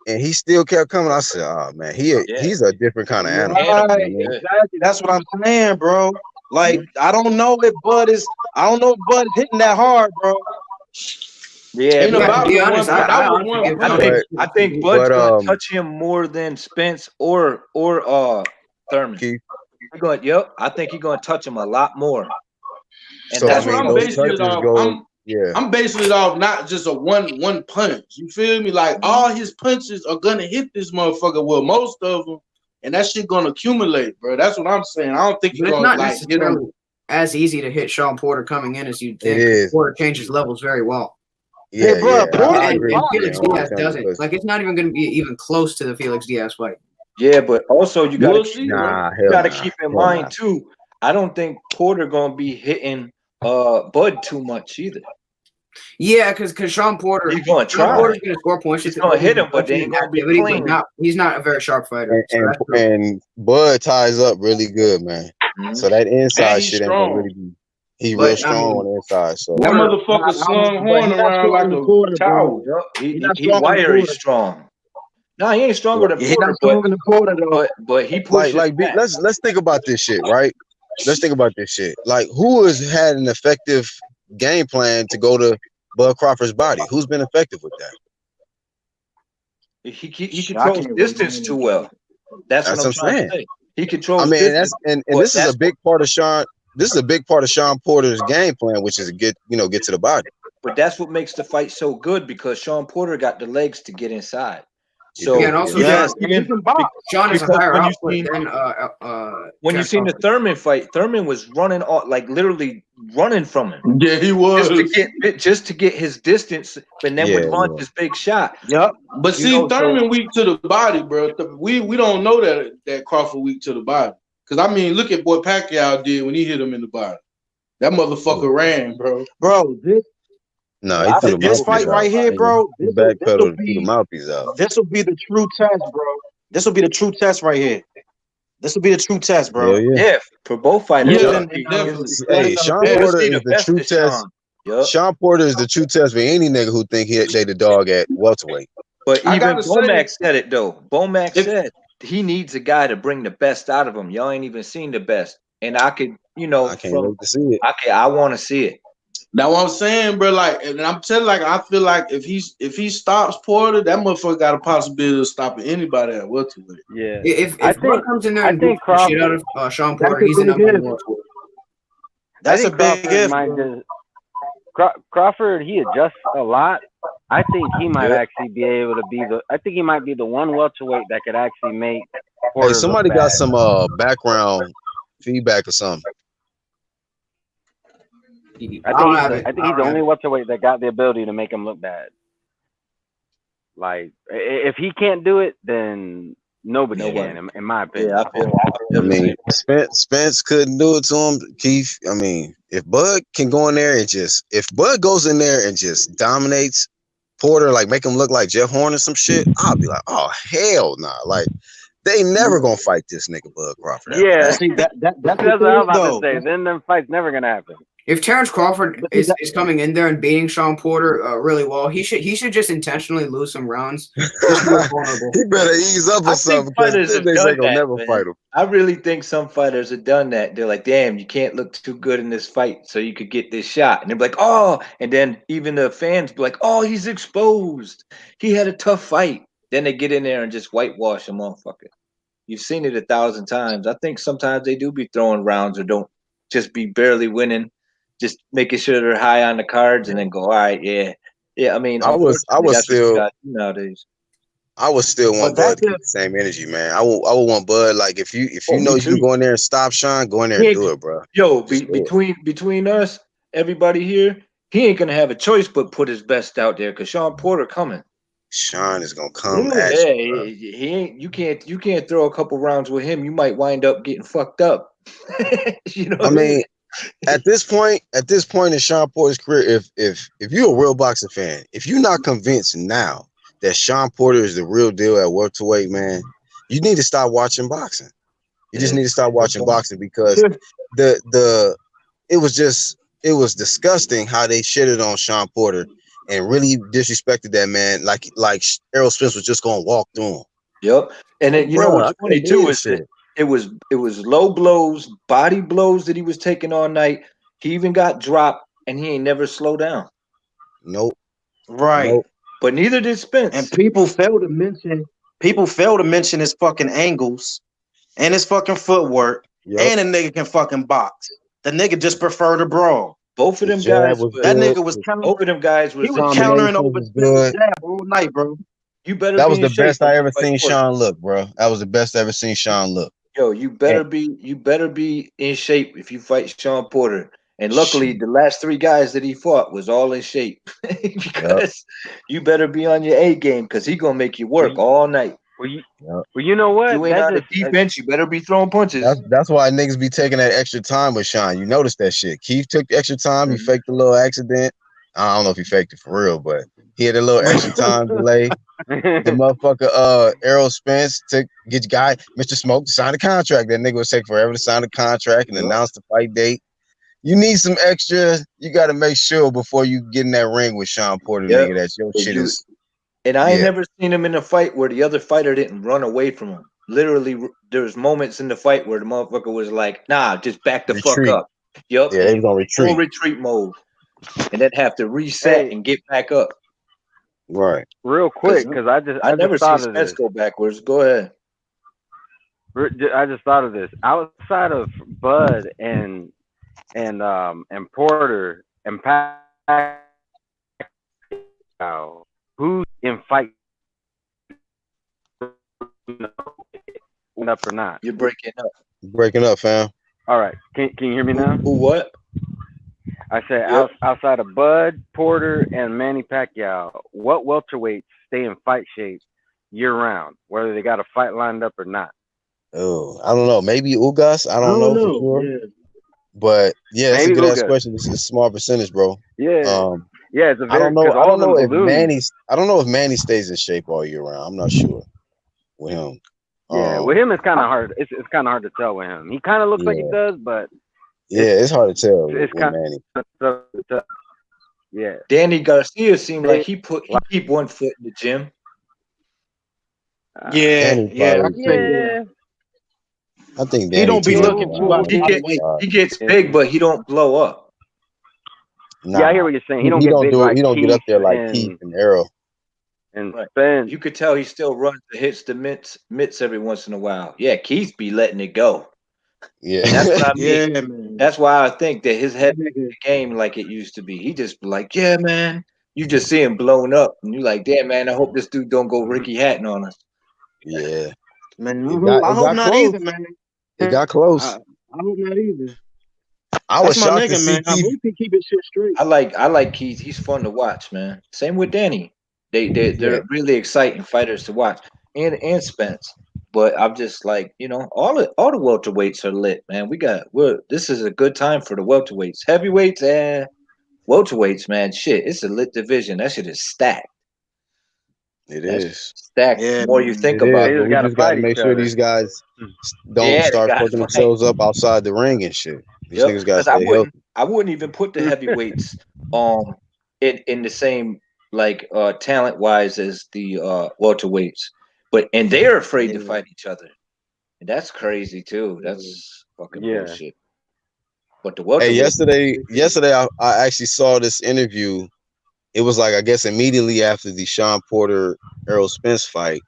and he still kept coming, I said, "Oh man, he's a different kind of animal." Exactly. That's what I'm saying, bro. Like I don't know if Bud is hitting that hard, bro. Yeah, to be honest, I think Bud's gonna touch him more than Spence or Thurman. Keith. I think he's gonna touch him a lot more. And so that's what I'm basing it off. I'm basing it off not just a one punch. You feel me? Like all his punches are gonna hit this motherfucker. Well, most of them, and that shit gonna accumulate, bro. That's what I'm saying. I don't think he's gonna get him as easy to hit Sean Porter coming in as you think. Porter changes levels very well. Yeah, Felix Diaz doesn't. Like it's not even going to be even close to the Felix Diaz fight. Yeah, but also you got to keep in mind too. I don't think Porter going to be hitting Bud too much either. Yeah, because Sean Porter, he's going to try. Sean Porter's going to score points. He's going to hit him, but they ain't going to be clean. He's not a very sharp fighter. And Bud ties up really good, man. Mm-hmm. So that inside shit ain't gonna really be. He's real strong on the inside. So that motherfucker slung horn around like a towel. He wiry strong. No, he ain't stronger than Porter, but he pushes. Let's think about this shit, right? Let's think about this shit. Like, who has had an effective game plan to go to Bud Crawford's body? Who's been effective with that? He controls distance too well. That's what I'm trying to say. He controls. I mean, and this is a big part of Sean. This is a big part of Sean Porter's game plan, which is to get to the body. But that's what makes the fight so good because Sean Porter got the legs to get inside. So and also Sean is a higher output than when you seen the Thurman fight, Thurman was running literally running from him. Yeah, he was just to get his distance, and then would launch his big shot. Yep. But Thurman weak to the body, bro. We don't know that Crawford weak to the body. Because, I mean, look at what Pacquiao did when he hit him in the body. That motherfucker ran, bro. Bro, this fight right here, bro. This backpedal to the mouthpiece out. This will be the true test, bro. This will be the true test right here. This will be the true test, bro. Yeah, for both fighters. Hey, Sean Porter is the true test. Sean Porter is the true test for any nigga who think they the dog at welterweight. But even Bomac said it though. Bomac said he needs a guy to bring the best out of him. Y'all ain't even seen the best, and I could, I can't wait to see it. I want to see it. That's what I'm saying, bro. Like, and I'm telling, like, I feel like if he stops Porter, that motherfucker got a possibility of stopping anybody at welterweight. Yeah. If Bud comes in there and beats the shit out of Sean Porter, he's the number one welterweight. That's a big if. Crawford, he adjusts a lot. I think he might actually be able to be I think he might be the one welterweight that could actually make Porter. Hey, somebody got some background feedback or something. I think he's the only welterweight that got the ability to make him look bad. Like, if he can't do it, then nobody can, in my opinion. I mean, Spence couldn't do it to him. Keith, I mean, if Bud can go in there and if Bud goes in there and just dominates Porter, like make him look like Jeff Horn or some shit, I'll be like, oh hell nah. Like, they never gonna fight this nigga Bud Crawford. Yeah, See, that's what I was about to say. Then them fights never gonna happen. If Terrence Crawford is coming in there and beating Sean Porter really well, he should just intentionally lose some rounds. Just be vulnerable. He better ease up or something because they ain't gonna never fight him. I really think some fighters have done that. They're like, damn, you can't look too good in this fight, so you could get this shot. And they're like, oh, and then even the fans be like, oh, he's exposed. He had a tough fight. Then they get in there and just whitewash a motherfucker. You've seen it 1,000 times. I think sometimes they do be throwing rounds or don't just be barely winning. Just making sure they're high on the cards and then go, all right, yeah. I mean, I was still nowadays. I would still want Bud to get the same energy, man. I would want Bud, like, if you know you can go in there and stop Sean, go in there and do it, bro. Yo, between us, everybody here, he ain't gonna have a choice but put his best out there because Sean Porter coming. Sean is gonna come at you, bro. He ain't. You can't throw a couple rounds with him. You might wind up getting fucked up. You know. I mean, at this point in Sean Porter's career, if you're a real boxing fan, if you're not convinced now that Sean Porter is the real deal at welterweight, man, you need to stop watching boxing. You just need to stop watching boxing because it was disgusting how they shitted on Sean Porter and really disrespected that man, like Errol Spence was just gonna walk through him. Yep, and then you know what's funny too is that it was low blows, body blows that he was taking all night. He even got dropped, and he ain't never slowed down. Nope. Right. Nope. But neither did Spence. And people fail to mention his fucking angles and his fucking footwork. Yep. And a nigga can fucking box. The nigga just prefer to brawl. Both of them guys. That nigga was countering. Both of them guys was. He was countering over the jab all night, bro. You better. That was the best I ever seen Sean look, bro. That was the best I ever seen Sean look. Yo, you better be in shape if you fight Sean Porter. And luckily, the last 3 guys that he fought was all in shape because you better be on your A game because he gonna make you work all night. Well, you know what? You ain't on the defense. You better be throwing punches. That's why niggas be taking that extra time with Sean. You notice that shit. Keith took extra time. He faked a little accident. I don't know if he faked it for real, but he had a little extra time delay. The motherfucker Errol Spence get your guy Mr. Smoke to sign a contract. That nigga would take forever to sign a contract and announce the fight date. You need some extra. You got to make sure before you get in that ring with Sean Porter, nigga, that your shit is. And I ain't never seen him in a fight where the other fighter didn't run away from him. Literally, there's moments in the fight where the motherfucker was like, "Nah, just back the fuck up." Yup. Yeah, he's gonna retreat. Full retreat mode, and then have to reset and get back up. Right. Real quick, because I never thought seen of this. Spence go backwards. Go ahead. I just thought of this. Outside of Bud and Porter and Pacquiao, who's in fight up or not? You're breaking up. Breaking up, fam. All right. Can you hear me now? Who what? I said outside of Bud, Porter, and Manny Pacquiao, what welterweights stay in fight shape year round, whether they got a fight lined up or not? Oh, I don't know. Maybe Ugas. I don't know for sure. Yeah. But yeah, that's a good ass question. It's a small percentage, bro. Yeah. Yeah, it's a very, I don't know if Manny stays in shape all year round. I'm not sure with him. Yeah, with him it's kind of hard. It's kind of hard to tell with him. He kind of looks like he does, but yeah, it's hard to tell. It's kind Manny. of tough to tell. Yeah. Danny Garcia seemed like he keep one foot in the gym. Yeah, I can say yeah. I think He Danny don't be too looking too out He of gets weight. he gets big, but he don't blow up. Nah, Yeah, I hear what you're saying. He don't he get don't big do it. like He don't get Keith up there like Keith and Errol. and Right. Spence. You could tell he still runs the hits the mitts every once in a while. Yeah, Keith be letting it go. Yeah. And that's what I mean. Yeah, man. That's why I think that his head ain't the game like it used to be. He just be like, yeah, man. You just see him blown up, and you like, damn, man. I hope this dude don't go Ricky Hatton on us. Yeah. Man, It I hope got not close. either, man. It got close. I hope not either. I was That's my shocked to nigga, see man. I Keith. hope he keep his shit straight. I like Keith. He's fun to watch, man. Same with Danny. They're Yeah. really exciting fighters to watch, and Spence. But I'm just like, all the welterweights are lit, man. This is a good time for the welterweights, heavyweights, and welterweights, man. Shit, it's a lit division. That shit is stacked. It That's is. stacked. Yeah, The more you man. think It about is. it. But we just got to make sure these guys don't Yeah, they start got fucking fight. themselves up outside the ring and shit. These Yep. niggas got to Because stay healthy. I wouldn't even put the heavyweights in the same like talent wise as the welterweights, and they're afraid to fight each other, and that's crazy too. That's fucking bullshit. But the Hey, welterweights. yesterday I actually saw this interview. It was like, I guess, immediately after the Sean Porter Errol Spence fight,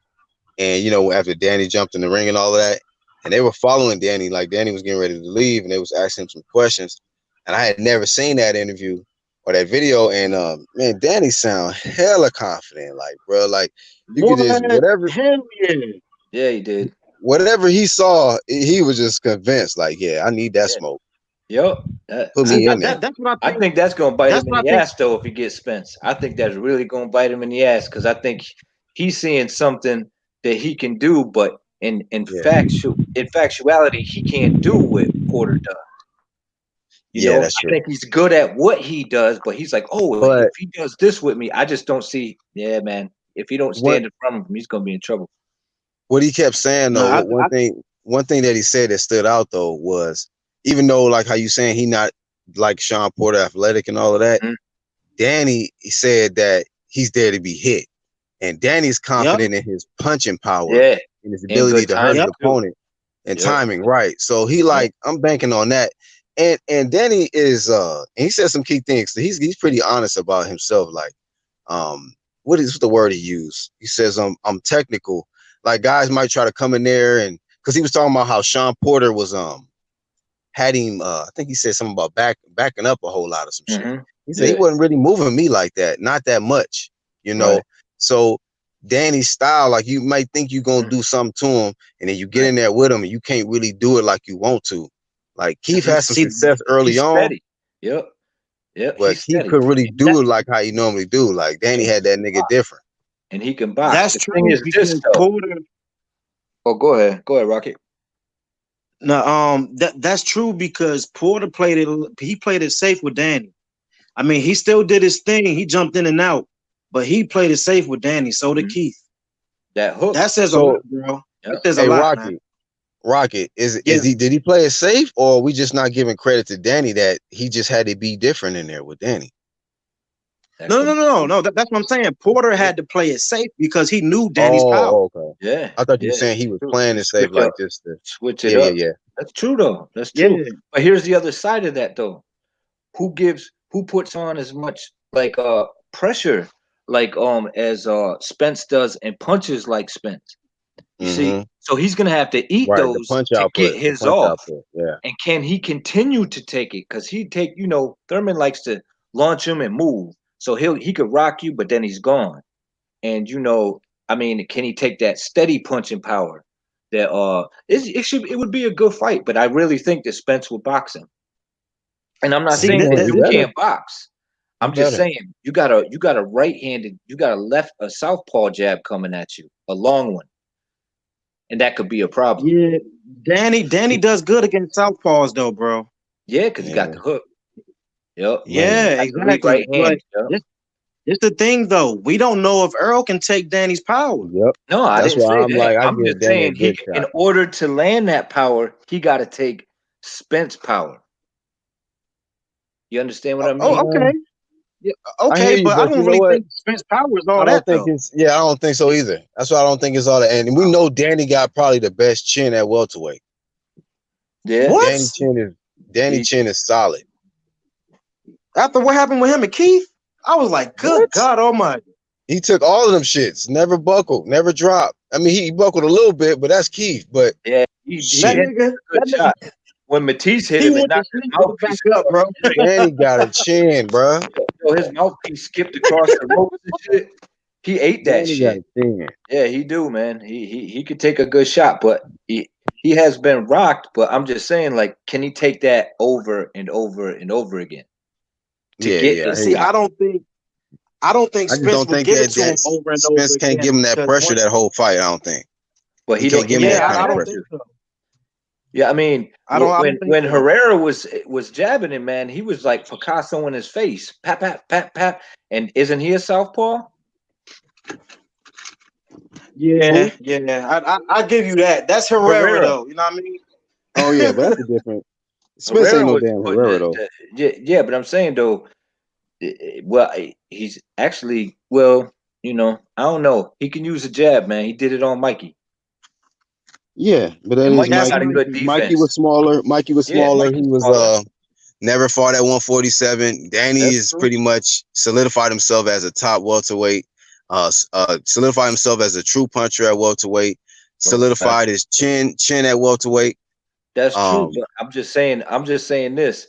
and after Danny jumped in the ring and all of that, and they were following Danny, like Danny was getting ready to leave, and they was asking him some questions, and I had never seen that interview or that video, and man, Danny sound hella confident, like, bro, like you could just whatever. Hell yeah. Yeah, he did. Whatever he saw, he was just convinced, like, yeah, I need that smoke. Yep. Put me in there. That's what I think that's gonna bite him in the ass though if he gets Spence. I think that's really gonna bite him in the ass because I think he's seeing something that he can do, but in factuality, he can't do what Porter does. That's I true. think he's good at what he does, but he's like, if he does this with me, I just don't see. Yeah, man. If he don't stand in front of him, he's gonna be in trouble. What he kept saying though, one thing that he said that stood out though was, even though like how you saying he not like Sean Porter athletic and all of that, Danny, he said that he's there to be hit, and Danny's confident in his punching power and his ability to hurt his opponent and timing, right? So he like, I'm banking on that. And Danny is and he said some key things. He's pretty honest about himself. Like, what's the word he used? He says, I'm technical. Like, guys might try to come in there, and because he was talking about how Sean Porter was had him, I think he said something about backing up a whole lot of some shit. He said he wasn't really moving me like that, not that much, Right. So Danny's style, like, you might think you're gonna do something to him, and then you get in there with him and you can't really do it like you want to. Like, Keith had some success early on. Steady. Yep. But Keith couldn't really do it like how he normally do. Like, Danny had that nigga different. And he can box. That's the true. Thing is this, Porter. Oh, go ahead, Rocket. No, that's true because Porter played it. He played it safe with Danny. I mean, he still did his thing. He jumped in and out, but he played it safe with Danny. So did Keith. That hook. That says a lot, bro. That says a lot, man. Rocket, did he play it safe, or are we just not giving credit to Danny that he just had to be different in there with Danny? No. That's what I'm saying. Porter had to play it safe because he knew Danny's power. Okay. Yeah. I thought you were saying he was playing it safe, like just to switch it up. Yeah. That's true though. That's true. Yeah. But here's the other side of that though. Who puts on as much like pressure like as Spence does and punches like Spence? You see, so he's gonna have to eat those to get his off. Yeah. And can he continue to take it? Because Thurman likes to launch him and move. So he could rock you, but then he's gone. And can he take that steady punching power? That it would be a good fight, but I really think that Spence will box him. And I'm not saying that you can't box. I'm just saying you got a right-handed, you got a southpaw jab coming at you, a long one. And that could be a problem. Yeah, Danny does good against southpaws though, bro. Yeah, because he got the hook. Yep. Yeah, exactly. Right It's the thing though. We don't know if Earl can take Danny's power. Yep. No, I didn't say that. I'm just saying in order to land that power, he got to take Spence power. You understand what I mean? Oh, okay. Yeah, I hear okay, you, but I but you don't know really what? think Spence Power is all I don't that think though. it's I don't think so either. That's why I don't think it's all that. And we know Danny got probably the best chin at welterweight. Yeah. What? Danny Chin is solid. After what happened with him and Keith, I was like, good What? God Almighty. He took all of them shits, never buckled, never dropped. I mean, he buckled a little bit, but that's Keith. But Yeah, he That shit, nigga, had a good shot. When Matisse hit he him, it went to knocked his sleep right back mouthpiece up, across bro. the ring. Danny got a chin, bro. Yo, his mouthpiece skipped across the ropes and shit. He ate that Danny got shit. a chin. Yeah, he do, man. He could take a good shot, but he has been rocked. But I'm just saying, like, can he take that over and over and over again to Yeah, get yeah. I this hear See, you. shot? I don't think I just Spence don't would think give it that to him over and over Spence can't give again him that because pressure that whole fight. I don't think But he he can't don't. give him that yeah, kind I of don't pressure. think so. Yeah, I mean, I don't when think so. Herrera was jabbing him, man, he was like Picasso in his face, pat pat pat pat. And isn't he a southpaw? Yeah, yeah. I give you that. That's Herrera Herrera. though. You know what I mean? Oh yeah, but that's a different. Spence Herrera ain't no was damn putting Herrera though. yeah, but I'm saying though, well, he's actually well, I don't know. He can use a jab, man. He did it on Mikey, Yeah, but that and is Mikey That's got a Mikey. good Mikey. Mikey was defense. smaller. Mikey was Yeah, smaller. He Mikey's was smaller. never fought at 147. Danny That's is true. pretty much solidified himself as a top welterweight. Solidified himself as a true puncher at welterweight. Solidified his chin at welterweight. That's true, but I'm just saying this.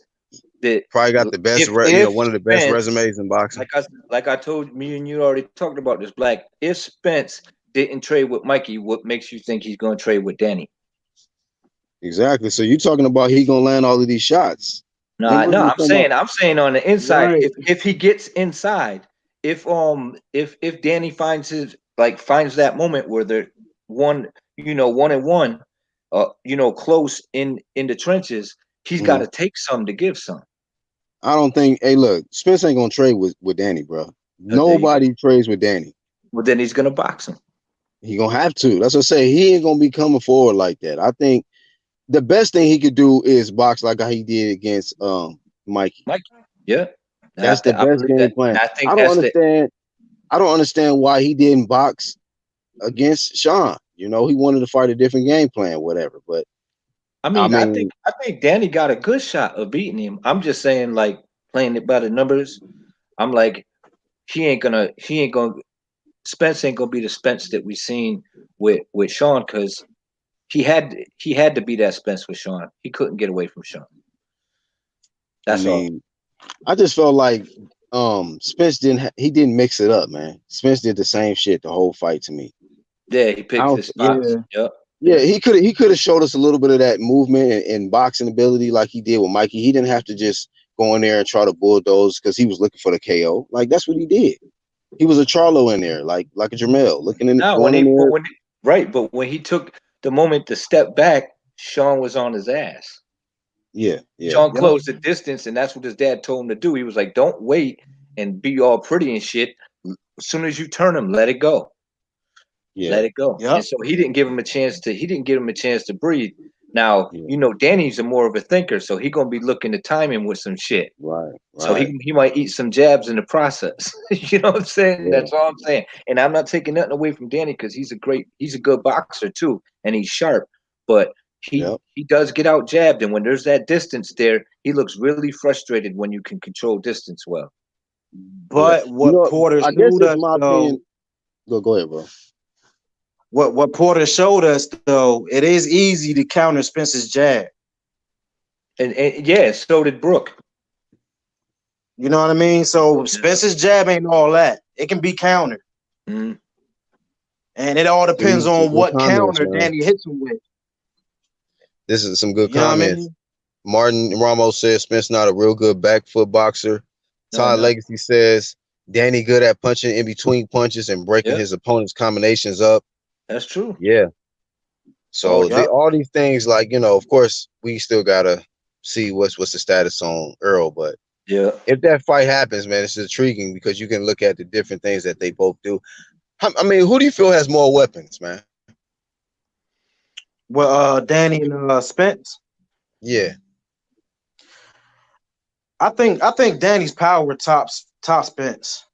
That Probably got the best, if one of the best Spence, resumes in boxing. like I told me and you already talked about this, Black. If Spence didn't trade with Mikey, what makes you think he's going to trade with Danny? Exactly. So you're talking about he gonna land all of these shots? No, And we're I'm talking about, saying on the inside. Right. If he gets inside, if Danny finds that moment where they're one and one, close in the trenches, he's got to take some to give some. I don't think. Hey, look, Spence ain't gonna trade with Danny, bro. Nobody trades with Danny. Well, then he's gonna box him. He gonna have to. That's what I say. He ain't gonna be coming forward like that. I think the best thing he could do is box like how he did against Mikey. Yeah, That's the best game plan. I don't understand. I don't understand why he didn't box against Sean. He wanted to fight a different game plan, whatever. But I think Danny got a good shot of beating him. I'm just saying, like, playing it by the numbers. I'm like, Spence ain't gonna be the Spence that we seen with Sean, because he had to be that Spence with Sean. He couldn't get away from Sean. That's all. I just felt like Spence didn't mix it up, man. Spence did the same shit the whole fight to me. Yeah, he picked his spots. Yep. Yeah, he could have showed us a little bit of that movement and boxing ability like he did with Mikey. He didn't have to just go in there and try to bulldoze because he was looking for the KO. Like that's what he did. He was a Charlo in there, like a Jamel, looking in, going in there. But when he took the moment to step back, Sean was on his ass. Yeah. Sean closed the distance, and that's what his dad told him to do. He was like, "Don't wait and be all pretty and shit. As soon as you turn him, let it go." Yeah. Let it go. Yep. And so he didn't give him a chance to breathe. Now, Danny's more of a thinker, so he's gonna be looking to time him with some shit. Right. So he might eat some jabs in the process. You know what I'm saying? Yeah. That's all I'm saying. And I'm not taking nothing away from Danny because he's a good boxer too, and he's sharp. But he does get out jabbed, and when there's that distance there, he looks really frustrated when you can control distance well. But what Porter showed us, though. Go ahead, bro. What Porter showed us, though, it is easy to counter Spence's jab. And yeah, so did Brooke. You know what I mean? So Spence's jab ain't all that. It can be countered. Mm-hmm. And it all depends on what counter Danny hits him with. This is some good comments. I mean? Martin Ramos says Spence not a real good back foot boxer. Todd Legacy says Danny good at punching in between punches and breaking his opponent's combinations up. That's true. Yeah. So all these things, like, of course, we still gotta see what's the status on Earl, but if that fight happens, man, it's intriguing because you can look at the different things that they both do. I mean, who do you feel has more weapons, man? Well, Danny and Spence. Yeah. I think Danny's power tops Top Spence.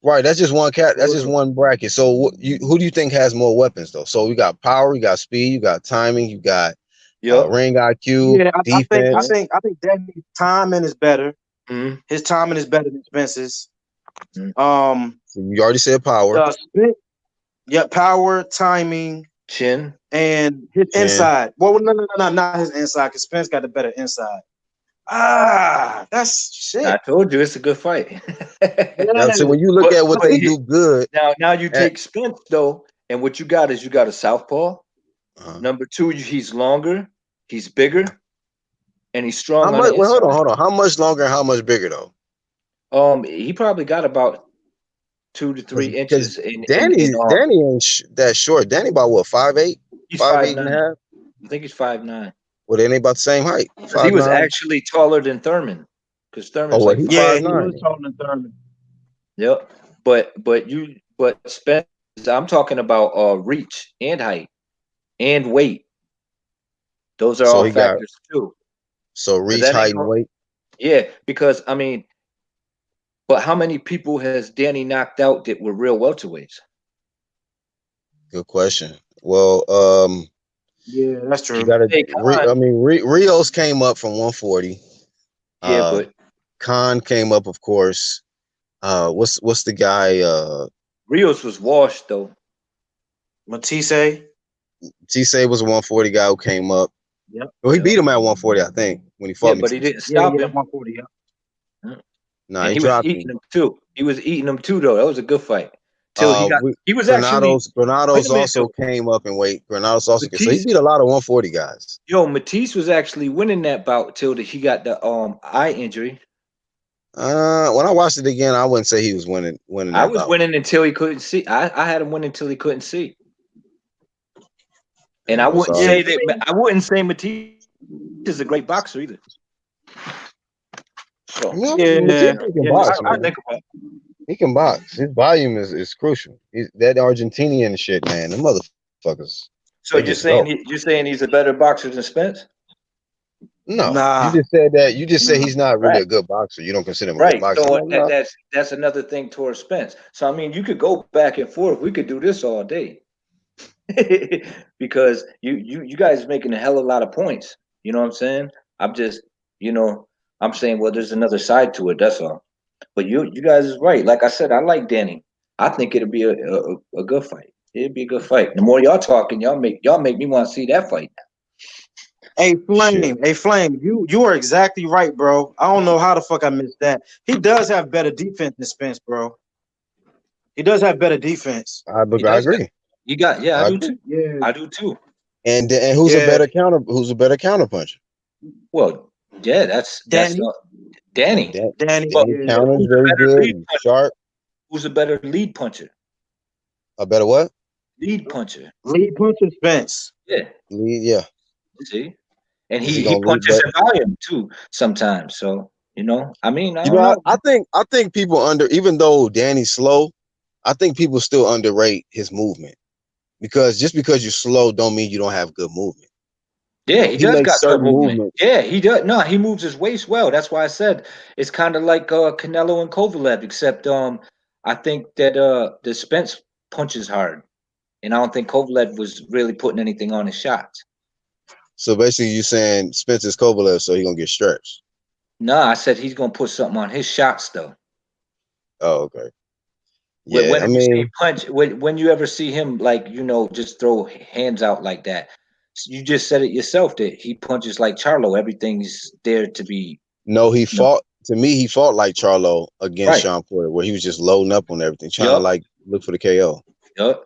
Right, that's just one cat. That's just one bracket. So, who do you think has more weapons though? So we got power, you got speed, you got timing, you got ring IQ, Yeah, I defense. think Danny's timing is better. Mm-hmm. His timing is better than Spence's. So you already said power. Power, timing, chin, and his inside. Well, no, not his inside, because Spence got the better inside. That's shit. I told you it's a good fight. So when you look at what they do good, now you take Spence though, and what you got is you got a southpaw. Number two, he's longer, he's bigger, and he's strong. How much? Wait, hold on. How much longer and how much bigger though? He probably got about 2 to 3 inches. Danny ain't that short. Danny about what, 5'8"? He's 5'8" and a half. I think he's 5'9". Well, they ain't about the same height. He was actually taller than Thurman, because Thurman's he was taller than Thurman. Yep, but Spence, I'm talking about reach and height and weight. Those are all factors too. So reach, height, and weight. Yeah, because I mean, but how many people has Danny knocked out that were real welterweights? Good question. Well, yeah, that's true. You gotta, Rios came up from 140. Yeah, but Khan came up, of course. What's the guy? Rios was washed though. Matisse was a 140 guy who came up. Yep. Well, he beat him at 140, I think, when he fought. Yeah, but he didn't stop him. 140. Yeah. Nah, he was eating him too. He was eating him too, though. That was a good fight. Till he was Granados also came up in weight. Granados also so he beat a lot of 140 guys. Yo, Matisse was actually winning that bout till he got the eye injury. When I watched it again, I wouldn't say he was winning. I was winning until he couldn't see. I had him winning until he couldn't see. And I wouldn't say that. I wouldn't say Matisse is a great boxer either. So he can box. His volume is crucial. That Argentinian shit, man. The motherfuckers. So you're saying he's a better boxer than Spence? No, you just said that. You just said he's not really a good boxer. You don't consider him a good boxer. So that's another thing towards Spence. So I mean, you could go back and forth. We could do this all day. Because you guys making a hell of a lot of points. You know what I'm saying? I'm just, I'm saying, well, there's another side to it. That's all. But you guys is right. Like I said, I like Danny. I think it'll be a good fight. It'll be a good fight. The more y'all talking, y'all make me want to see that fight now. Hey Flame, you are exactly right, bro. I don't know how the fuck I missed that. He does have better defense than Spence, bro. He does have better defense. I agree. You got I do too. Yeah, I do too. And who's a better counter puncher? Well, yeah, that's Danny. Danny counters very good, sharp. Who's a better lead puncher? A better what? Lead puncher. Lead puncher Spence. Yeah. Yeah. See, and he punches in volume too sometimes. So I mean, I don't know. I think people even though Danny's slow, I think people still underrate his movement. Because just because you're slow don't mean you don't have good movement. Yeah, he does got good movement. Yeah, he does. No, he moves his waist well. That's why I said it's kind of like Canelo and Kovalev, except I think that the Spence punches hard, and I don't think Kovalev was really putting anything on his shots. So basically, you're saying Spence is Kovalev, so he's gonna get stretched. No, I said he's gonna put something on his shots, though. Oh, okay. Yeah, when you ever see him just throw hands out like that, you just said it yourself that he punches like Charlo. Everything's there to be. No, he fought. To me, he fought like Charlo against Sean Porter, where he was just loading up on everything, trying to look for the KO. Yep.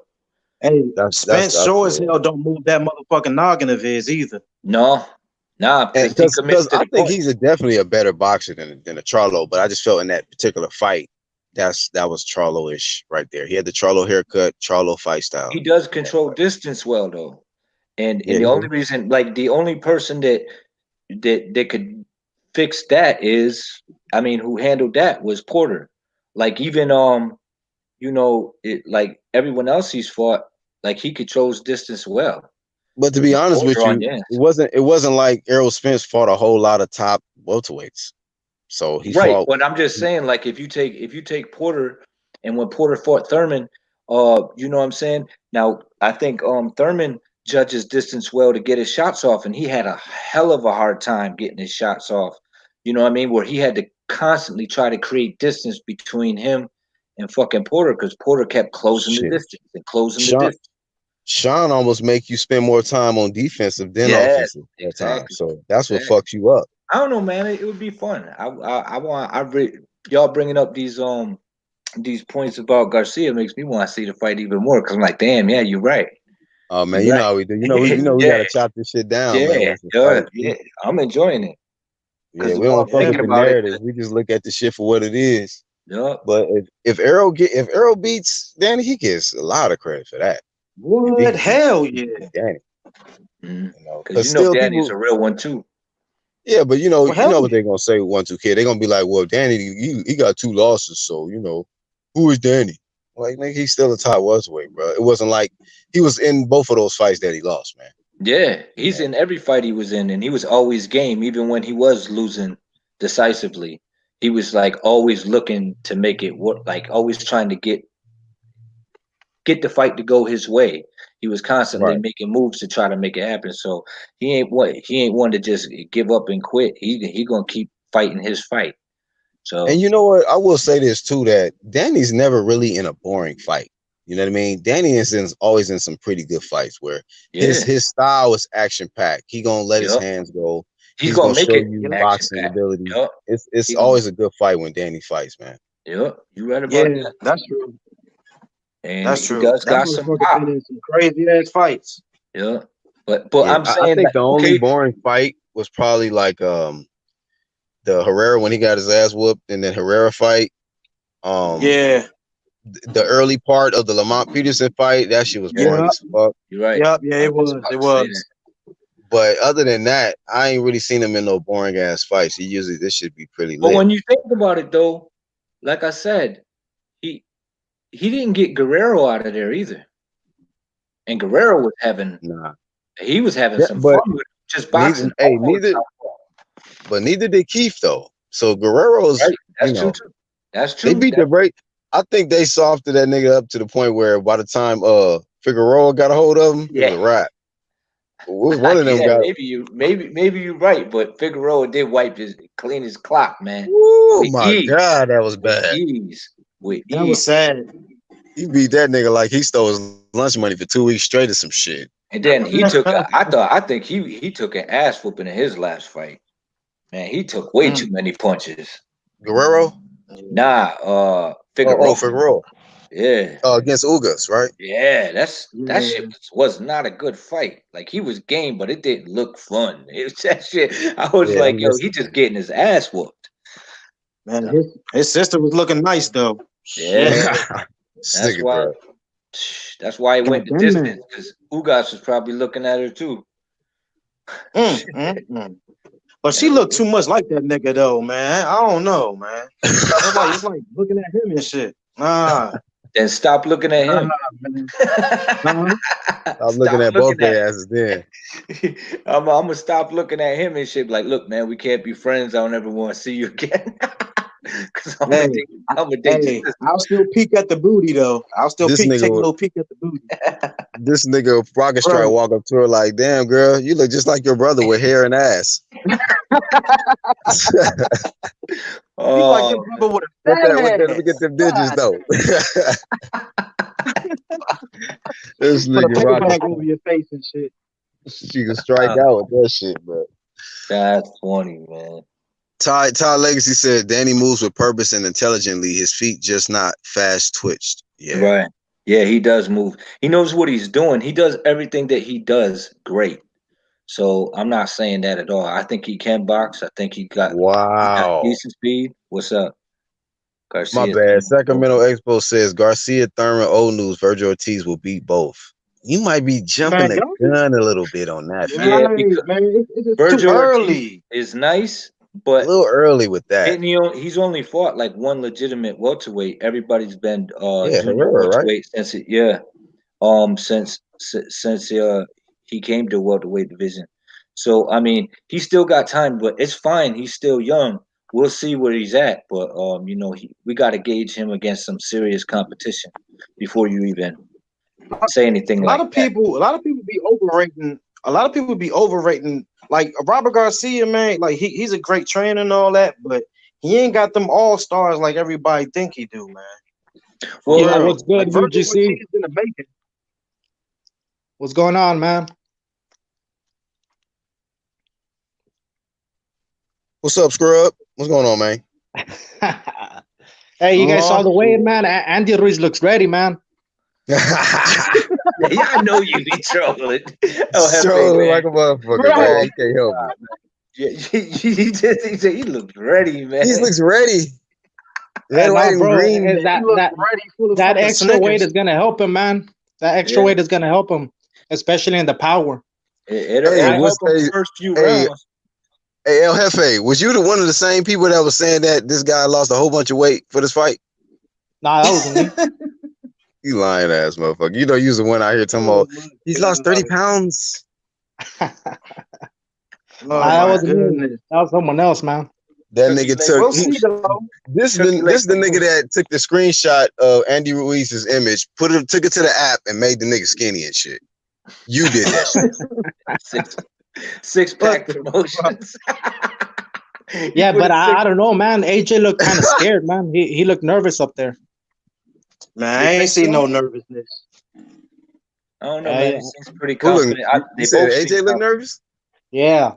Hey, Spence sure as hell don't move that motherfucking noggin of his either. No, because I think he's definitely a better boxer than a Charlo, but I just felt in that particular fight. That was Charlo-ish right there. He had the Charlo haircut, Charlo fight style. He does control distance well though, and the only reason, the only person that could fix that is, who handled that was Porter. Even everyone else he's fought, he controls distance well. But to be honest with you, it wasn't like Errol Spence fought a whole lot of top welterweights. So he Right, fought. but I'm just saying, like, if you take Porter, and when Porter fought Thurman, you know what I'm saying? Now, I think Thurman judges distance well to get his shots off, and he had a hell of a hard time getting his shots off. You know what I mean? Where he had to constantly try to create distance between him and fucking Porter, because Porter kept closing the Shit. distance and closing the Sean, distance. Sean almost make you spend more time on defensive than Yeah, offensive at times. exactly. So that's what Exactly. fucks you up. I don't know, man. It would be fun. Y'all bringing up these points about Garcia makes me want to see the fight even more, because I'm like, damn, yeah, you're right. Oh man, You're you know right. how we do. We Yeah, gotta chop this shit down, man. yeah, Once the yeah, fight. yeah. I'm enjoying it. Yeah, The we more don't I'm fuck with thinking the about it, narrative. We just look at the shit for what it is. yeah. But if Errol beats Danny, he gets a lot of credit for that. What? Hell yeah. Danny. Mm-hmm. You know, Because still Danny's people. a real one too. Yeah, but you Well, know hell what they're gonna say 1-2 kid. They're gonna be like, well, Danny, he got 2 losses, so you know, who is Danny? Like, nigga, he's still a top welterweight, bro. It wasn't like he was in both of those fights that he lost, man. Yeah, he's in every fight he was in, and he was always game, even when he was losing decisively. He was like always looking to make it work, like always trying to get the fight to go his way. He was constantly Right. making moves to try to make it happen. So he ain't one to just give up and quit. He gonna keep fighting his fight. So, And you know what? I will say this too, that Danny's never really in a boring fight. You know what I mean? Danny is always in some pretty good fights where his style is action packed. He gonna let his hands go. He's gonna make show it you action boxing packed. ability. Yep. It's always a good fight when Danny fights, man. Yep, you right about Yeah, that. that's true. And That's he true. does That got some motherfucker pop. been in some crazy ass fights. Yeah, but Yeah, I'm I saying think that the only boring fight was probably like the Herrera when he got his ass whooped, and then Herrera fight. Yeah. The early part of the Lamont Peterson fight, that shit was boring as fuck. You're right. Yep. Yeah, it was. It was. But other than that, I ain't really seen him in no boring ass fights. This should be pretty But lit. when you think about it, though, like I said, he didn't get Guerrero out of there either, and Guerrero was having some but fun with him, just boxing. Neither did Keith though. So Guerrero's, Right. That's true too. That's true. They beat the break. I think they softened that nigga up to the point where by the time Figueroa got a hold of him, it was a wrap. One of them got. Maybe you're right, but Figueroa did clean his clock, man. Oh my god, that was bad. That was sad. He beat that nigga like he stole his lunch money for 2 weeks straight or some shit. And then he took. I think he took an ass whooping in his last fight. Man, he took way too many punches. Guerrero? Nah, Figueroa. Oh, Figueroa. Yeah. Against Ugas, right? Yeah, that shit was not a good fight. Like he was game, but it didn't look fun. It was that shit. I was like, yo, he just getting his ass whooped. Man, his sister was looking nice though. Yeah. That's why he went the distance, because Ugas was probably looking at her too. But she looked too much like that nigga though, man. I don't know, man. It's like looking at him and shit. Then stop looking at him. I'm looking at both their asses then. I'm gonna stop looking at him and shit. Like, look, man, we can't be friends. I don't ever want to see you again. Cause I'm addicted. I'll still peek at the booty though. I'll still take a little peek at the booty. This nigga Rocket Strike walk up to her like, damn girl, you look just like your brother with hair and ass. Like your brother with a let me get them digits though. This put a nigga paper Rocket bag over your face and shit. She can strike out with that shit, bro. That's funny, man. Ty Legacy said Danny moves with purpose and intelligently. His feet just not fast twitched. Yeah. Right. Yeah, he does move. He knows what he's doing. He does everything that he does great. So I'm not saying that at all. I think he can box. I think he got decent speed. What's up? Garcia. My bad. Sacramento Expo says Garcia, Thurman, Old News, Virgil Ortiz will beat both. You might be jumping the gun a little bit on that. Yeah, because Virgil Ortiz is nice, but a little early with that. He's only fought like one legitimate welterweight. Everybody's been junior Herrera, welterweight since since he came to welterweight division. So I mean, he still got time, but it's fine. He's still young. we'll see where he's at. But you know, we got to gauge him against some serious competition before you even say anything A like lot of that. people, be overrating. A lot of people be overrating. Like Robert Garcia, man. Like he's a great trainer and all that, but he ain't got them all stars like everybody think he do, man. For Yeah, real. what's good, Like Virgil UGC? Ortiz in the making. What's going on, man? What's up, Scrub? What's going on, man? Hey, you guys saw Oh, the weigh-in, man? Andy Ruiz looks ready, man. Yeah, I know you be trolling. Oh, Hefe, Trolling man. like a motherfucker, Bro. man. He can't help it. Yeah, he said he looks ready, man. He looks ready. Hey, Red, white, and bro, green. is that fucking extra weight Snickers. is gonna help him, man. That extra Yeah. weight is gonna help him, especially in the power. It'll Hey, help what's him hey, first few hey, rounds. hey, El Jefe, was you the one of the same people that was saying that this guy lost a whole bunch of weight for this fight? Nah, that wasn't me. You lying ass motherfucker. You know you was the one out here talking about he's lost 30 pounds. Nah, that wasn't me. That was someone else, man. That nigga We'll took see though. this the nigga that took the screenshot of Andy Ruiz's image, took it to the app and made the nigga skinny and shit. You did that shit. Six pack promotions. Yeah, but I don't know, man. AJ looked kind of scared, man. He looked nervous up there. Man, I ain't seen no nervousness. I don't know, Yeah, man. yeah. He seems pretty Who look- confident. you said AJ looked nervous? Yeah.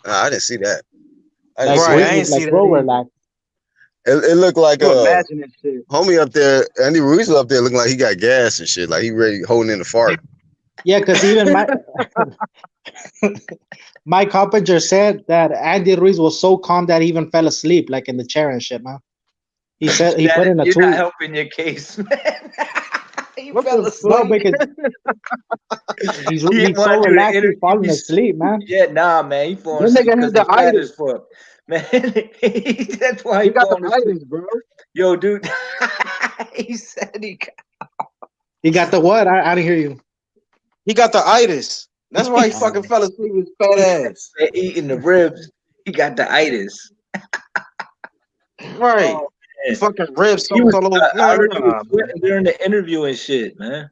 Nah, I didn't see that. I Like, didn't see Ruiz that. was like, bro, relax. It looked like You imagine this shit. homie up there, Andy Ruiz up there looking like he got gas and shit, like he ready holding in the fart. Yeah, because even Mike Coppinger said that Andy Ruiz was so calm that he even fell asleep, like in the chair and shit, man. He said he put in a You're tweet. not helping your case, man. He What fell the asleep. fuck? Because he's He so wanted you to relaxed, enter- he's falling asleep, man. Yeah, nah, man. He falling That asleep nigga because had he's the fat itis. as fuck. Man, that's why He he got the falling asleep. itis, bro. Yo, dude. He said he He got the what? I didn't hear you. He got the itis. That's why he fucking fell asleep with his fat ass. eating the ribs. He got the itis. Right. Oh, man. Fucking ribs He was, all over. I heard he Nah, was sweating during the interview and shit, man.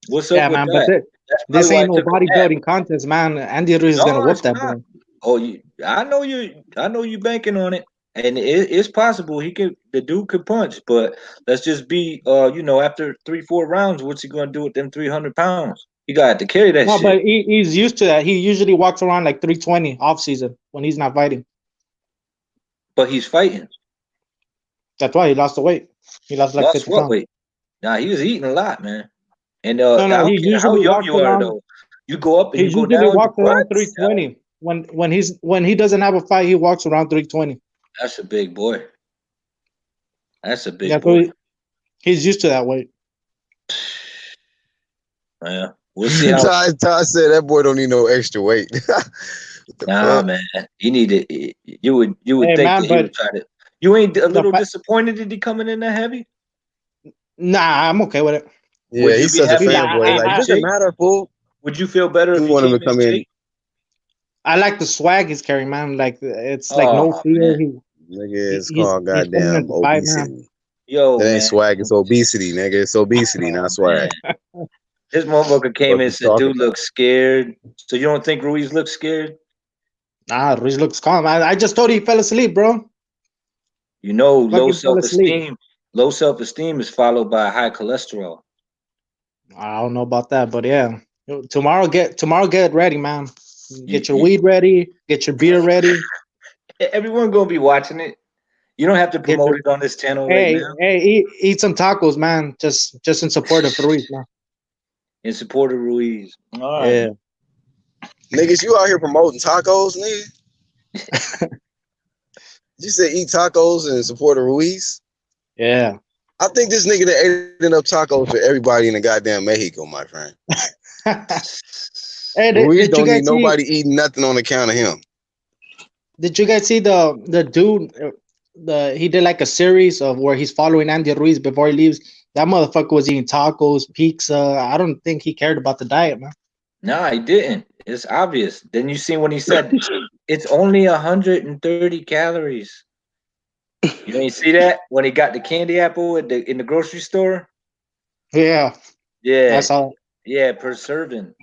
What's up Yeah, with man, that? but That's this probably why ain't I no took a nap. bodybuilding contest, man. Andy Ruiz is gonna No, whoop it's that not. boy. Oh, I know you banking on it, and it's possible the dude could punch, but let's just be, after 3-4 rounds, what's he gonna do with them 300 pounds? He got to carry that No, shit. but he's used to that. He usually walks around like 320 off season when he's not fighting. But he's fighting. That's why he lost the weight. He lost like Lost 50 what pounds. weight? Nah, he was eating a lot, man. And No, I don't he care how usually young walks you are, around. though. You go up and He you go usually down. walks What? around 320. When he doesn't have a fight, he walks around 320. That's a big boy. That's a big Yeah, boy. so he's used to that weight. Yeah, we'll see how. Todd said that boy don't need no extra weight. Nah, fuck? man, he needed. You would Hey, think man, that he would but try to. You ain't a little fight- disappointed that he coming in that heavy? Nah, I'm okay with it. Yeah, Would you he's be such a happy if fanboy. he came Like, as doesn't Jake? matter, fool. Would you feel better You if he want him came to as come in. Jake? I like the swag he's carrying, man. Like it's like no Oh fear. man, Nigga, it's He's called putting goddamn in the fight, man. obesity. yo, That ain't man, swag, it's obesity, nigga. It's obesity, not swag. man. This motherfucker came What in you and said, talking "Dude about? looks scared." So you don't think Ruiz looks scared? Nah, Ruiz looks calm. I just told you he fell asleep, bro. You know, low Fucking fell asleep. self-esteem is followed by high cholesterol. I don't know about that, but yeah. Tomorrow get ready, man. Get your You- weed ready, get your beer ready. Everyone gonna be watching it. You don't have to Get promote your, it on this channel right now. eat some tacos, man. Just in support of Ruiz, man. In support of Ruiz. All right. Yeah. Niggas, you out here promoting tacos, nigga? You said eat tacos and support of Ruiz? Yeah. I think this nigga that ate enough tacos for everybody in the goddamn Mexico, my friend. Hey, Ruiz did you don't need guys see? nobody eating nothing on account of him. Did you guys see the dude? He did like a series of where he's following Andy Ruiz before he leaves. That motherfucker was eating tacos, pizza. I don't think he cared about the diet, man. No, he didn't. It's obvious. Then you see when he said it's only 130 calories. You ain't see that when he got the candy apple in the grocery store? Yeah. Yeah. That's all. Yeah, per serving,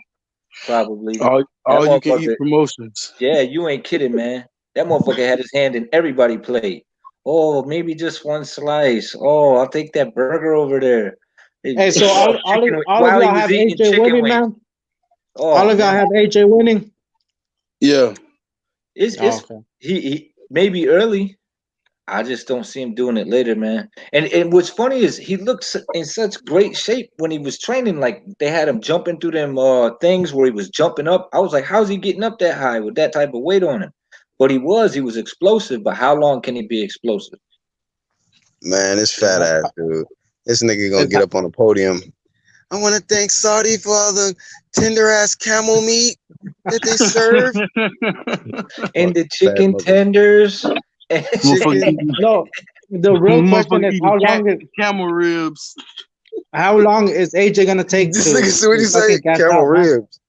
probably. All you can eat motherfucker- promotions. Yeah, you ain't kidding, man. That motherfucker had his hand in everybody plate. Oh, maybe just one slice. Oh, I'll take that burger over there. Hey, so all of while he y'all was have eating AJ chicken winning, wings. man. Oh, All of y'all man. have AJ winning. Yeah. It's okay. he maybe early. I just don't see him doing it later, man. And what's funny is he looks in such great shape when he was training. Like they had him jumping through them things where he was jumping up. I was like, how's he getting up that high with that type of weight on him? But he was explosive. But how long can he be explosive? Man, this fat ass dude. This nigga gonna get up on the podium. I want to thank Saudi for all the tender ass camel meat that they serve. And the chicken tenders. No, the real question is camel ribs. How long is AJ gonna take This to? nigga said, what you say? fucking gas Camel out, man? ribs.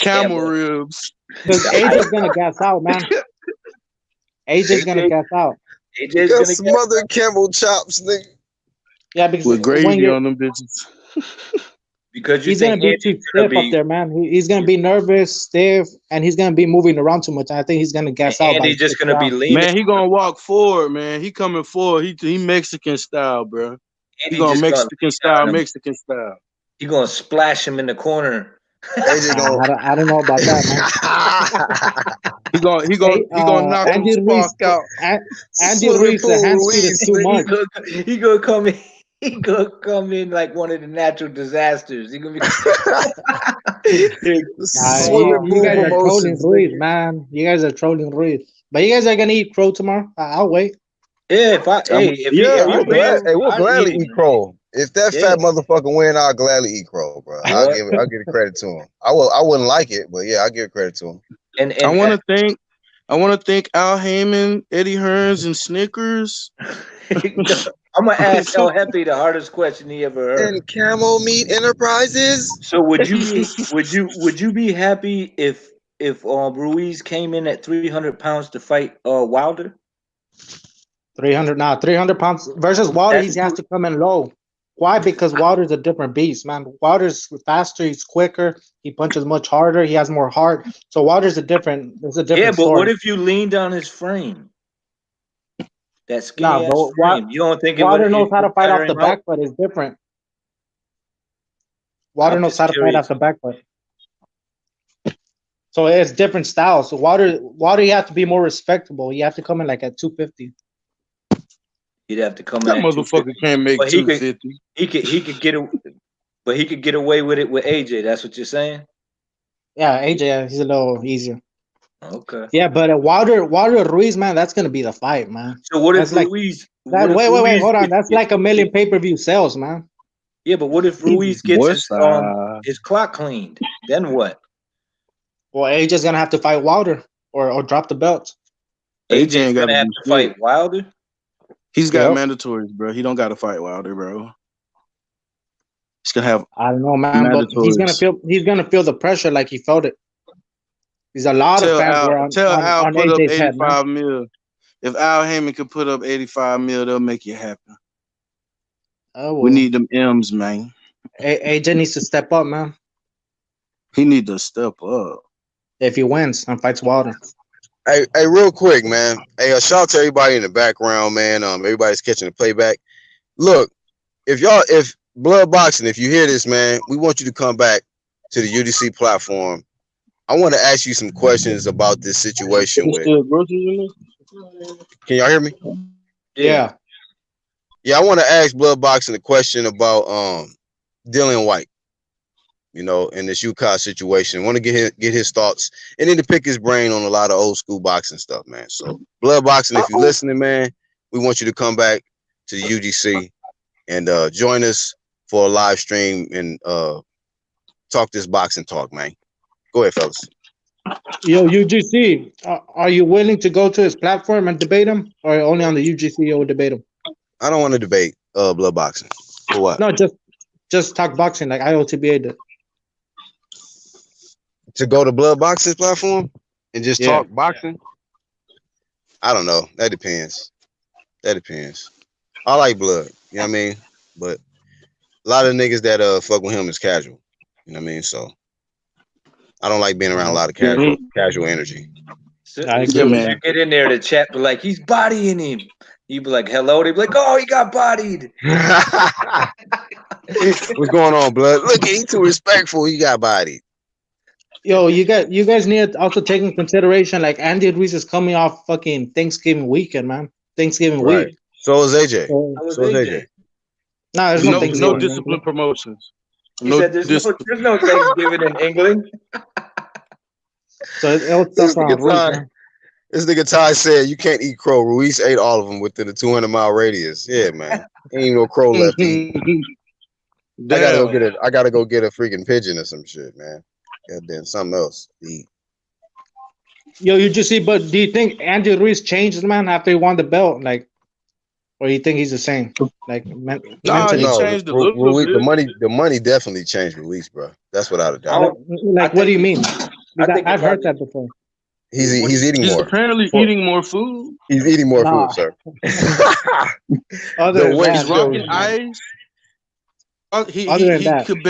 Camel ribs. Because AJ's gonna gas out, man. AJ's gonna gas out. AJ's Got gonna smothered camel chops, nigga. Yeah, because With when gravy you're, on them bitches. Because you he's gonna think be Andy's too gonna stiff up be there, man. He's gonna be nervous, stiff, and he's gonna be moving around too much. I think he's gonna gas out. Andy's just gonna be leaning. Man, he gonna walk forward, man. He coming forward. He Mexican style, bro. He gonna Mexican style. He gonna splash him in the corner. AJ gonna. I don't know about that, man. He gonna knock Andy him Ruiz, spark out. Andy Ruiz, the hand speed is too much. He gonna come in. He gonna come in like one of the natural disasters. He gonna be. You guys are trolling Ruiz, man. You guys are trolling Ruiz. But you guys are gonna eat crow tomorrow. I'll wait. Yeah, we'll gladly eat crow. If that fat motherfucker win, I'll gladly eat crow, bro. I'll give it credit to him. I wouldn't like it, but yeah, I'll give credit to him. And I want to thank Al Heyman, Eddie Hearns, and Snickers. I'm gonna ask El Jefe the hardest question he ever heard. And Camel Meat Enterprises. So would you be happy if Ruiz came in at 300 pounds to fight Wilder? 300 pounds versus Wilder. He has to come in low. Why? Because Wilder's a different beast, man. Wilder's faster. He's quicker. He punches much harder. He has more heart. So Wilder's a different. It's a different. Yeah, but story. what if you leaned on his frame? That skinny ass but frame. You don't think Wilder knows how to fight off the back foot? It's different. Wilder knows how to fight off the back foot. So it's different styles. So Wilder, you have to be more respectable. You have to come in like at 250. He'd have to come that in. That motherfucker can't make 250. He could get but he could get away with it with AJ. That's what you're saying? Yeah, AJ, he's a little easier. Okay. Yeah, but Wilder Ruiz, man, that's gonna be the fight, man. So what that's if Ruiz? Wait, hold on. That's like 1 million pay-per-view sales, man. Yeah, but what if Ruiz gets his clock cleaned? Then what? Well, AJ's gonna have to fight Wilder or drop the belt. AJ's gonna have to fight Wilder. He's got mandatories, bro. He don't got to fight Wilder, bro. He's gonna have. I don't know, man. But he's gonna feel the pressure like he felt it. There's a lot of fans were on put AJ's up head, 85 mil. If Al Heyman could put up 85 mil, they'll make it happen. Oh, well. We need them M's, man. AJ needs to step up, man. He need to step up. If he wins and fights Wilder. Hey, real quick, man. Hey, a shout out to everybody in the background, man. Everybody's catching the playback. Look, if Blood Boxing, if you hear this, man, we want you to come back to the UDC platform. I want to ask you some questions about this situation. Can y'all hear me? Yeah. Yeah, I want to ask Blood Boxing a question about Dillian White. You know, in this UCOS situation. I want to get his thoughts and then to pick his brain on a lot of old school boxing stuff, man. So Blood Boxing, if you're listening, man, we want you to come back to the UGC and join us for a live stream and talk this boxing talk, man. Go ahead, fellas. Yo, UGC, are you willing to go to his platform and debate him, or only on the UGC you'll debate him? I don't want to debate Blood Boxing. For what? No, just talk boxing like IOTBA did. To go to Blood Boxing's platform and just talk boxing? I don't know. That depends. That depends. I like blood. You know what I mean? But a lot of niggas that fuck with him is casual. You know what I mean? So I don't like being around a lot of casual energy. So, if you get in there to chat, but like he's bodying him, you be like, "Hello." They be like, "Oh, he got bodied." What's going on, blood? Look, he too respectful. He got bodied. Yo, you guys need to also take in consideration like Andy Ruiz is coming off fucking Thanksgiving weekend, man. Thanksgiving week. So is AJ. So is AJ. Nah, there's no Thanksgiving. No discipline promotions. He said there's no Thanksgiving in England. So it this nigga Ty said you can't eat crow. Ruiz ate all of them within a 200-mile radius. Yeah, man. Ain't even no crow left to eat. I gotta go get a freaking pigeon or some shit, man. Goddamn, something else to eat. Yo, you just see, but do you think Andy Ruiz changed, man, after he won the belt? Like, or you think he's the same? Like, mentally? He changed a little bit. The money definitely changed Ruiz, bro. That's without a doubt. Like, what do you mean? I've heard that before. He's eating more. He's apparently eating more food. He's eating more food, sir. He's rocking ice. He could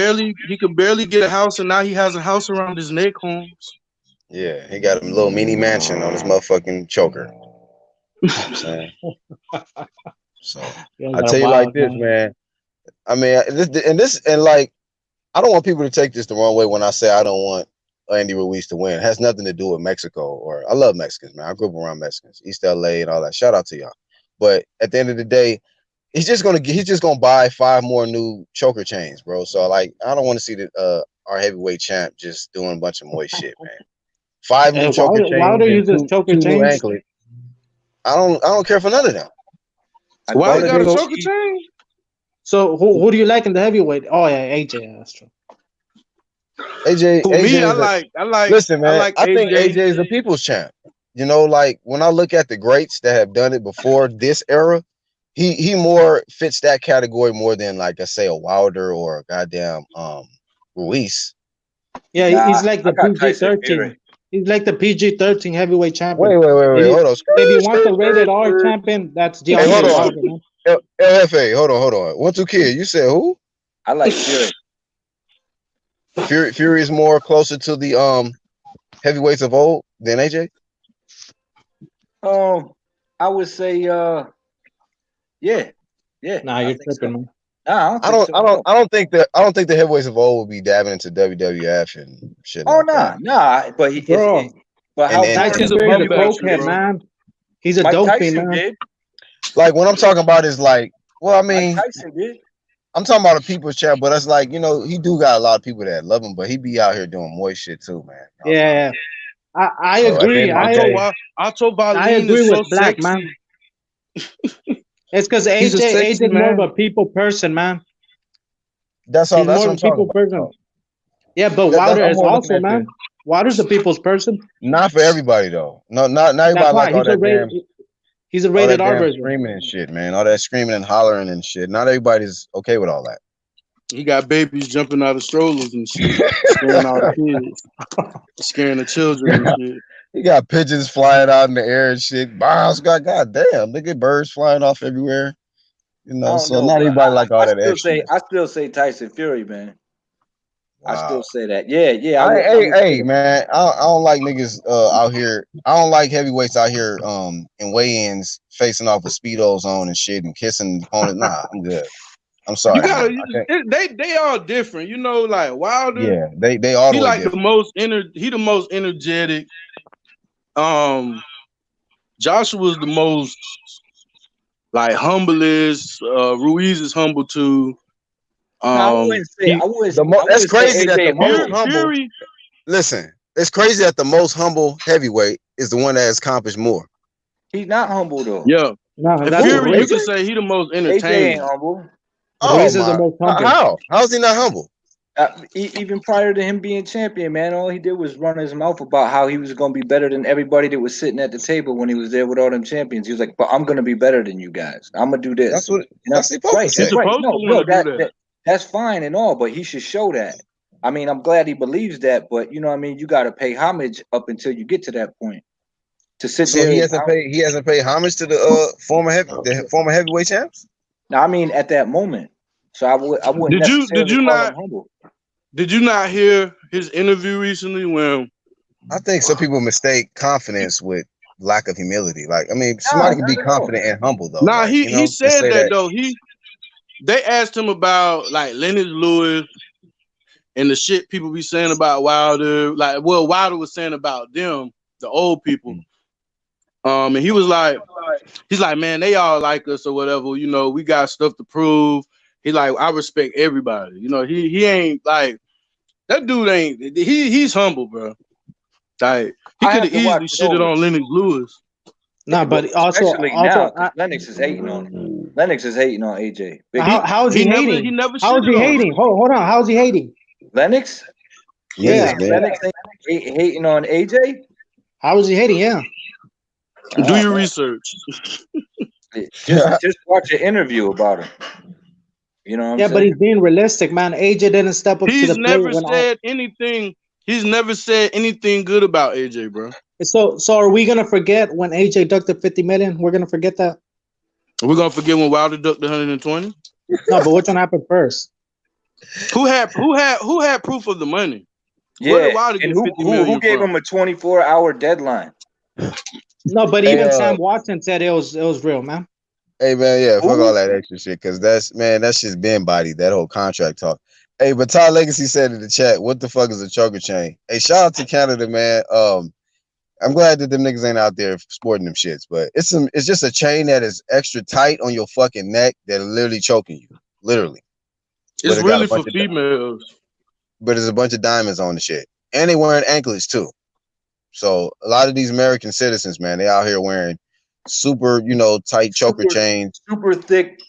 barely get a house, and now he has a house around his neck, Holmes. Yeah, he got a little mini mansion on his motherfucking choker. You know what I'm saying? So I tell you like this, man. I mean, like, I don't want people to take this the wrong way when I say I don't want Andy Ruiz to win. It has nothing to do with Mexico, or I love Mexicans, man. I grew up around Mexicans, East LA and all that. Shout out to y'all. But at the end of the day, he's just gonna buy 5 more new choker chains, bro. So like, I don't want to see our heavyweight champ just doing a bunch of moist shit, man. 5 new choker chains. Why do you use choker chains? I don't care for none of them. Why you got a choker chain? So who do you like in the heavyweight? Oh yeah, AJ. That's true. AJ. I like. Listen, man. I think AJ is a people's champ. You know, like when I look at the greats that have done it before this era, he more fits that category more than like I say a Wilder or a goddamn Ruiz. Yeah, he's like the PG-13. He's like the PG-13 heavyweight champion. Wait, hold on. If you want the rated R champion, that's the LFA. Hold on. 1 2 Kid, you said who? I like Fury. Fury is more closer to the heavyweights of old than AJ. I would say yeah. Nah, you're tripping, man. Nah, I don't think the heavyweights of old will be dabbing into WWF and shit. Oh nah. But Tyson's a cokehead, man. He's a dopey man. Did. Like what I'm talking about is like, well, I mean, Tyson did. I'm talking about a people's champ, but it's like, you know, he do got a lot of people that love him, but he be out here doing moist shit too, man. Yeah. I agree. I agree with Black, man. It's because AJ is more of a people person, man. That's all. That's what I'm talking about. Yeah, but Wilder is also, man. Wilder's a people's person. Not for everybody though. No, not everybody like all that. He's a rated R version. Screaming and shit, man. All that screaming and hollering and shit. Not everybody's okay with all that. He got babies jumping out of strollers and shit, scaring all the kids, scaring the children and shit. He got pigeons flying out in the air and shit. Goddamn, they get birds flying off everywhere. You know, so not everybody like all that extra. I still say Tyson Fury, man. Wow. I still say that. Yeah. Hey, man. I don't like niggas out here. I don't like heavyweights out here in weigh-ins facing off with speedos on and shit and kissing opponents. Nah, I'm good. I'm sorry. They all different. You know, like Wilder. Yeah, they all. He like different. He the most energetic. Joshua's the most like humblest. Ruiz is humble too. That's crazy that the most humble. Listen, it's crazy that the most humble heavyweight is the one that has accomplished more. He's not humble though. Yeah, Fury, you can say he the most entertaining. AJ ain't humble. How is he not humble? Even prior to him being champion, man, all he did was run his mouth about how he was going to be better than everybody that was sitting at the table when he was there with all them champions. He was like, "But I'm going to be better than you guys. I'm going to do this." That's what. That's supposed to say. Right. That's fine and all, but he should show that. I mean, I'm glad he believes that, but you know what I mean? You got to pay homage up until you get to that point. to sit So there. he hasn't paid homage to the former heavyweight champs. Now, I mean, at that moment, so I wouldn't Did necessarily you call not him humble. did you not hear his interview recently when I think some people mistake confidence with lack of humility. Like, I mean, Nah, somebody can be not at all. confident and humble though. Nah, Like, he they said say that that. though. They asked him about like Lennox Lewis and the shit people be saying about Wilder. Like, well, Wilder was saying about them, the old people. And he was like, he's like, man, they all like us or whatever. You know, we got stuff to prove. He's like, I respect everybody. You know, he ain't like that dude ain't he's humble, bro. Like he I could have have to watch easily it shitted over. on Lennox Lewis. No, but also Especially now, because Lennox is hating on it. Lennox is hating on AJ. how is he hating? He never How is he shitted on him. hating? Hold on. How is he hating? Lennox? Yeah. Lennox ain't hating on AJ? How is he hating? Yeah. Do your research. Just watch an interview about him. You know what I'm Yeah, saying? but he's being realistic, man. AJ didn't step up to He's the plate never when said anything. He's never said anything good about AJ, bro. So are we gonna forget when AJ ducked the 50 million? We're gonna forget that. We're gonna forget when Wilder ducked the 120. No, but which one happened first? Who had proof of the money? Where Yeah, did Wilder and get 50 million who gave from? him a 24-hour deadline? No, but Hey, even Sam Watson said it was real, man. Hey man, yeah, fuck Who? all that extra shit, cause that's just been bodied, that whole contract talk. Hey, but Todd Legacy said in the chat, what the fuck is a choker chain? Hey, shout out to Canada, man. I'm glad that them niggas ain't out there sporting them shits, but it's just a chain that is extra tight on your fucking neck that are literally choking you. Literally. It's But it got really a for bunch of females. but there's a bunch of diamonds on the shit. And they wearing anklets too. So a lot of these American citizens, man, they out here wearing super, tight choker chains. Super thick.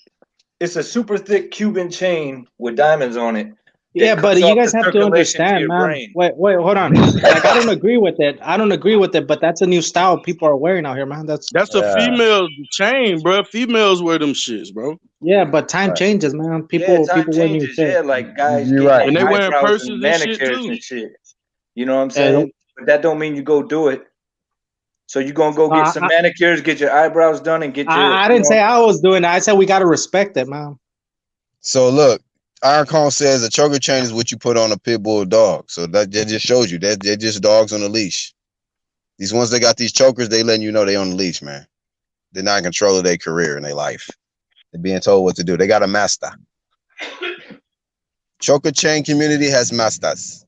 It's a super thick Cuban chain with diamonds on it. Yeah, but you guys have to understand, man. Brain. Wait, hold on. Like, I don't agree with it. But that's a new style people are wearing out here, man. That's a female chain, bro. Females wear them shits, bro. Yeah, but time changes, man. People wear new changes. shit. Yeah, like guys You're get right. And they wearing eyebrows purses and and shit, manicures too. and shit. You know what I'm saying? But that don't mean you go do it. So you gonna go get some manicures, get your eyebrows done, and get your. I didn't say I was doing that. I said we gotta respect it, man. So look, Iron Cone says a choker chain is what you put on a pit bull dog. So that just shows you that they're just dogs on a leash. These ones that got these chokers, they letting you know they on the leash, man. They're not in control of their career and their life. They're being told what to do. They got a master. Choker chain community has masters.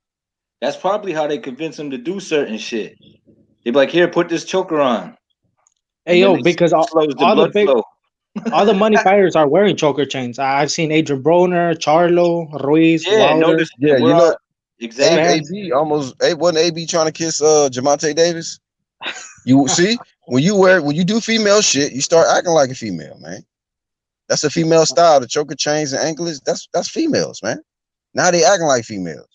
That's probably how they convince them to do certain shit. They be like, here, put this choker on. Hey, yo, because all the money fighters are wearing choker chains. I've seen Adrian Broner, Charlo, Ruiz, Wilder. Yeah, exactly. Wasn't AB trying to kiss Javante Davis? You see, when you do female shit, you start acting like a female, man. That's a female style. The choker chains and anklets, that's females, man. Now they acting like females.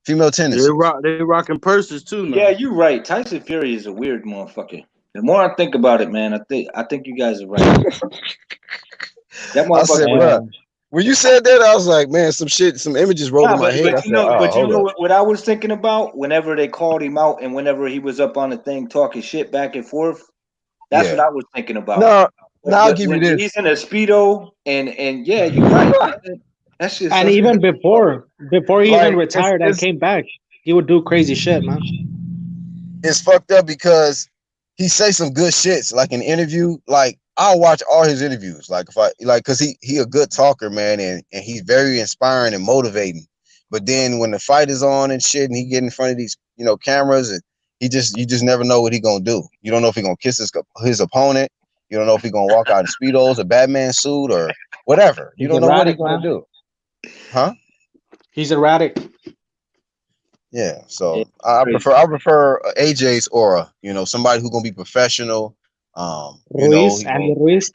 Female tennis. They rocking purses too now. Yeah, you're right. Tyson Fury is a weird motherfucker. The more I think about it, man, I think you guys are right. That motherfucker. I said, bro, when you said that, I was like, man, some images rolled in my head. But you know what I was thinking about? Whenever they called him out and whenever he was up on the thing talking shit back and forth, that's what I was thinking about. No, I'll give you this. He's in a Speedo and yeah, you're right. That's just and even before he even retired and it's, came back, he would do crazy shit, man. It's fucked up because he say some good shits, like an interview. Like I'll watch all his interviews, like cause he a good talker, man, and he's very inspiring and motivating. But then when the fight is on and shit, and he get in front of these cameras, and you just never know what he gonna do. You don't know if he gonna kiss his opponent. You don't know if he gonna walk out in Speedos, a Batman suit, or whatever. You don't know what he's gonna do. Huh? He's erratic. Yeah, so I prefer AJ's aura. Somebody who's gonna be professional. Ruiz, Andy Ruiz.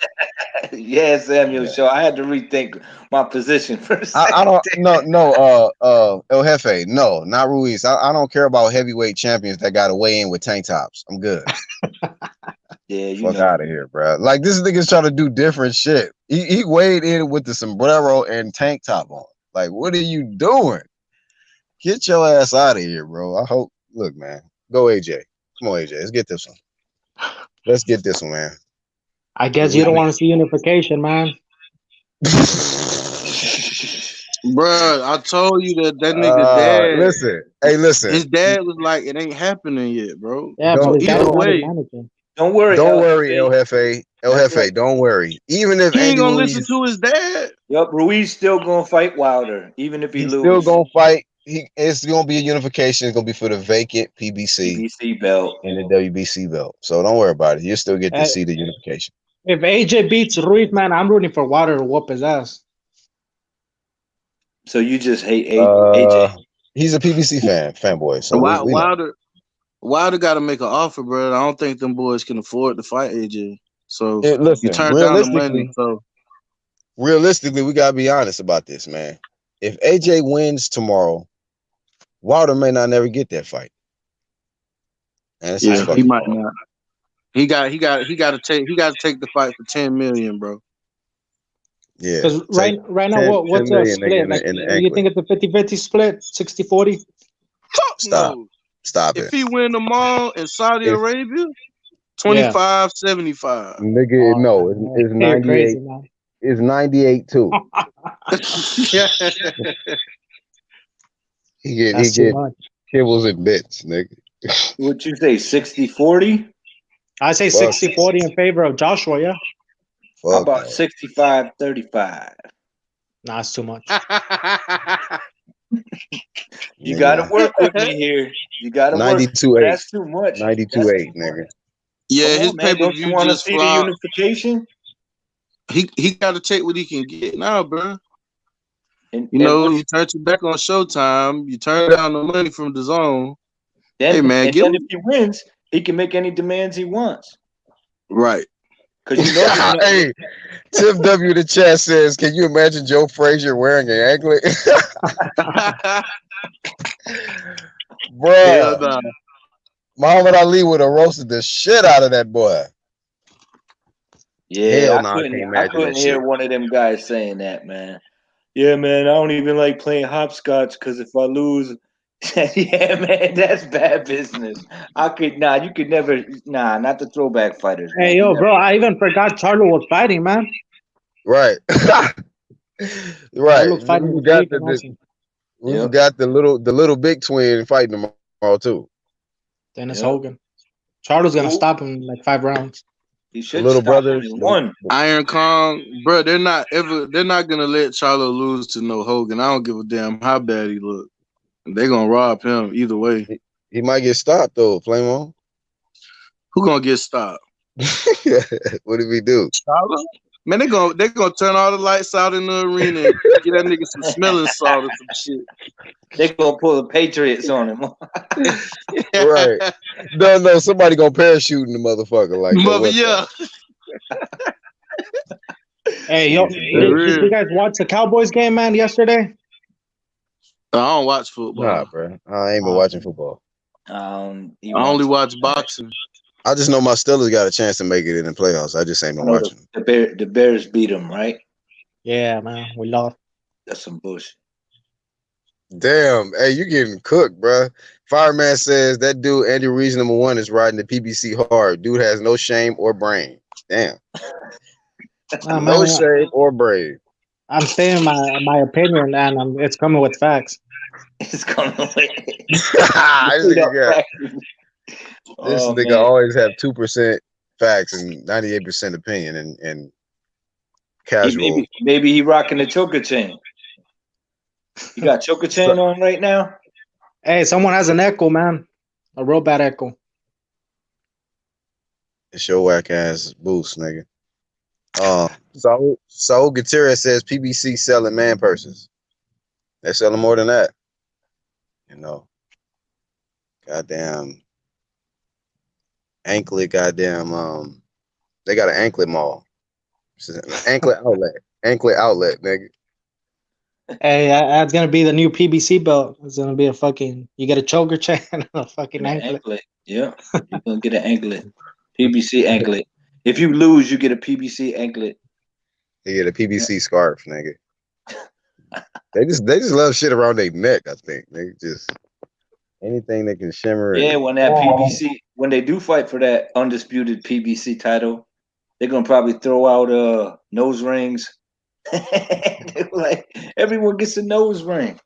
Yeah, Samuel. So I had to rethink my position for a second. I don't El Jefe. No, not Ruiz. I don't care about heavyweight champions that got to weigh in with tank tops. I'm good. Yeah, fuck out of here, bro. Like this nigga's trying to do different shit. He weighed in with the sombrero and tank top on. Like, what are you doing? Get your ass out of here, bro. Look, man. Go AJ. Come on, AJ. Let's get this one. Let's get this one, man. I guess you don't want to see unification, man. Bruh, I told you that nigga dad. Listen. Hey, listen. His dad was like, it ain't happening yet, bro. Yeah, Don't- but his dad's either not his way, manager. Don't worry, Don't El worry, Jefe. El Jefe. El That's Jefe, right. don't worry. Even if he ain't Andy gonna Ruiz, listen to his dad. Yep, Ruiz still gonna fight Wilder, even if he he's loses. still gonna fight. It's gonna be a unification. It's gonna be for the vacant PBC PBC belt. and the WBC belt. So don't worry about it. You still get to Hey. see the unification. If AJ beats Ruiz, man, I'm rooting for Wilder to whoop his ass. So you just hate AJ. He's a PBC fanboy. So we know. Wilder got to make an offer, bro. I don't think them boys can afford to fight AJ. So Listen, you turn down the money. So realistically, we gotta be honest about this, man. If AJ wins tomorrow, Wilder may not never get that fight. And it's his he fucking might fault. not. He got to take the fight for 10 million, bro. Yeah. Because right now, what's 10 a million split? Like, in the you anklet. think it's a 50-50 split, 60-40? Stop. No. Stop If it. he win them all in Saudi Arabia, 25-75. Nigga, no, it's You're 98. crazy, man. It's 98 too. He That's too get much. kibbles and bits, nigga. What you say, 60-40? I say Fuck. 60-40 in favor of Joshua, yeah? How Fuck about no. 65-35? Nah, it's too much. You Nigga. gotta work with me here. You gotta work. 92-8. That's too much. 92-8, nigga. Yeah, Come his on, man. Don't pay-per-view you want to just see the flopped. unification? He got to take what he can get now, bro. And you turn your back on Showtime. You turn down the money from DAZN. then, Hey, man, and then if he wins, he can make any demands he wants. Right. Because you know, Hey, Tim W. the chat says, can you imagine Joe Frazier wearing an anklet? Bruh. Nah. Muhammad Ali would have roasted the shit out of that boy. yeah, Hell I no, I can't couldn't imagine that hear shit. one of them guys saying that, man. Yeah, man, I don't even like playing hopscotch because if I lose, yeah, man, that's bad business. You could never, not the throwback fighters. Hey, yo, bro, I even forgot Charlo was fighting, man. Right. Right. Fighting We got the little big twin fighting tomorrow too. Dennis Hogan. Charlo's gonna stop him in like 5 rounds. He should The little stop brothers. him in one. Iron Kong, bro, they're not gonna let Charlo lose to no Hogan. I don't give a damn how bad he look. They're gonna rob him either way. He might get stopped though, Flame on. Who gonna get stopped? What did we do? Charlo? Man, they gonna turn all the lights out in the arena and get that nigga some smelling salt or some shit. They gonna pull the Patriots on him. Right. No, somebody gonna parachute in the motherfucker like yeah. Hey, yo, did you guys watch the Cowboys game, man, yesterday? I don't watch football. Nah, bro. I ain't been watching football. I only watch boxing. I just know my Steelers got a chance to make it in the playoffs. I just ain't been watching. The Bears beat them, right? Yeah, man, we lost. That's some bullshit. Damn, hey, you getting cooked, bro. Fireman says that dude Andy Ruiz #1 is riding the PBC hard. Dude has no shame or brain. Damn. No shame or brain. I'm saying my opinion, and it's coming with facts. It's coming with. This nigga always have 2% facts and 98% opinion and casual. Maybe he rocking the choker chain. You got choker chain on right now? Hey, someone has an echo, man. A real bad echo. It's your whack ass boost, nigga. Saul Gutierrez says PBC selling man purses. They're selling more than that. You know. Goddamn anklet, goddamn they got an anklet mall. Anklet outlet, nigga. Hey, that's gonna be the new PBC belt. It's gonna be you get a choker chain and a fucking anklet. Yeah, you're gonna get an anklet. PBC anklet. If you lose, you get a PBC anklet. You get a PBC scarf, nigga. They just love shit around their neck, I think. They just anything that can shimmer. Yeah, when that when they do fight for that undisputed PBC title, they're gonna probably throw out nose rings. Like everyone gets a nose ring.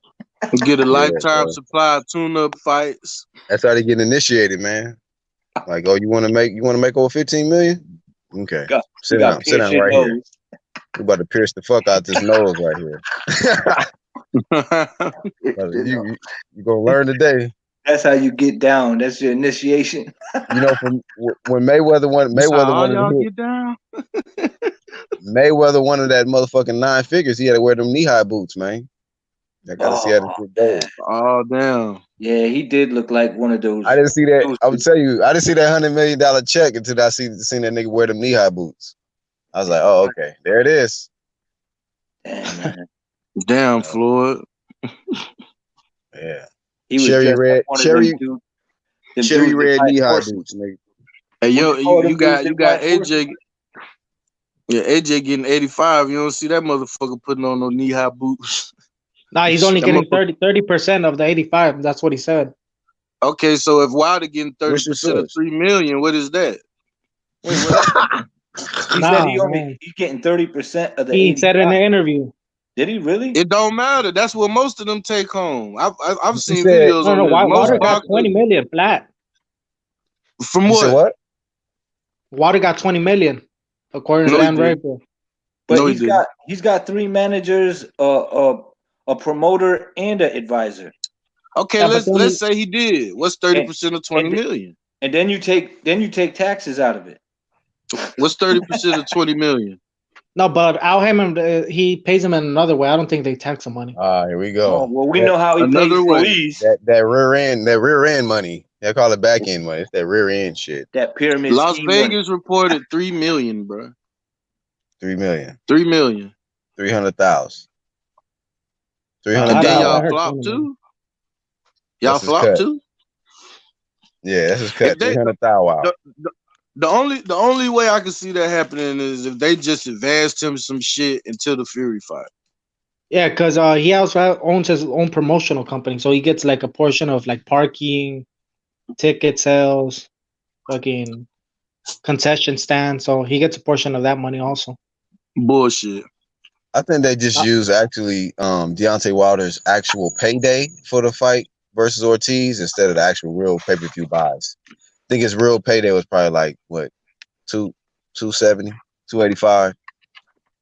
Get a Yeah, lifetime bro. supply of tune-up fights. That's how they get initiated, man. Like, oh, you want to make over 15 million? Okay, sit down right here. We about to pierce the fuck out this nose right here. you gonna learn today. That's how you get down. That's your initiation. You know, from when Mayweather wanted y'all to get down. Mayweather wanted that motherfucking 9 figures. He had to wear them knee-high boots, man. I gotta see how this shit goes. Oh damn. Yeah, he did look like one of those. I didn't see that. I would tell you, I didn't see that $100 million check until I seen that nigga wear them knee-high boots. I was like, oh, okay, there it is. Damn, Floyd. Yeah. He was cherry just red, like cherry red like knee-high horses. boots, nigga. Hey, yo, you got AJ. AJ. Yeah, AJ getting 85. You don't see that motherfucker putting on no knee-high boots. Nah, he's only getting 30% of the 85. That's what he said. Okay, so if Wilder getting 30% of 3 million, what is that? Wait, what? He said he's getting 30% of the. He 85. said in the interview. Did he really? It don't matter. That's what most of them take home. I've seen said, videos on this. Wilder got 20 million flat. From what? What? Wilder got 20 million, according to Dan Raper. But he's got 3 managers, a promoter, and an advisor. Okay, Yeah, let's say he did. What's 30% of 20 million? And then you take taxes out of it. What's 30% of 20 million? No, but Al Heyman, he pays him in another way. I don't think they tax him money. Here we go. Oh, well, we know how he pays Ruiz. That rear end money. They call it back end money. It's that rear end shit. That pyramid. Las Vegas reported 3 million, bro. 3 million. 3 million. 300,000. And then y'all flop too? Y'all flop too? Yeah, that's his cut. 300,000. The only way I can see that happening is if they just advanced him some shit until the Fury fight. Yeah, because he also owns his own promotional company, so he gets like a portion of like parking, ticket sales, fucking concession stand. So he gets a portion of that money also. Bullshit. I think they just use actually Deontay Wilder's actual payday for the fight versus Ortiz instead of the actual real pay-per-view buys. I think his real payday was probably like what, 270, 285,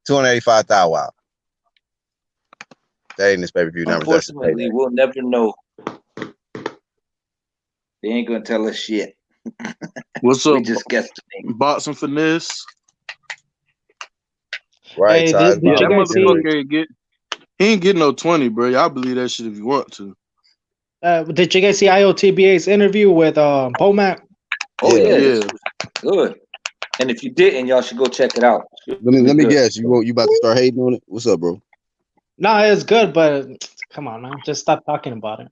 285,000. Wow. That ain't his pay-per-view numbers. Unfortunately, we'll never know. They ain't gonna tell us shit. What's up? We just guessed. Boxing finesse. Right, Hey, Ty. did you That guys see? motherfucker he ain't getting no 20, bro. Y'all believe that shit if you want to. Did you guys see IOTBA's interview with Pomac? Oh yeah. Good. And if you didn't, y'all should go check it out. Let me guess. You about to start hating on it? What's up, bro? No, it's good, but come on, man. Just stop talking about it.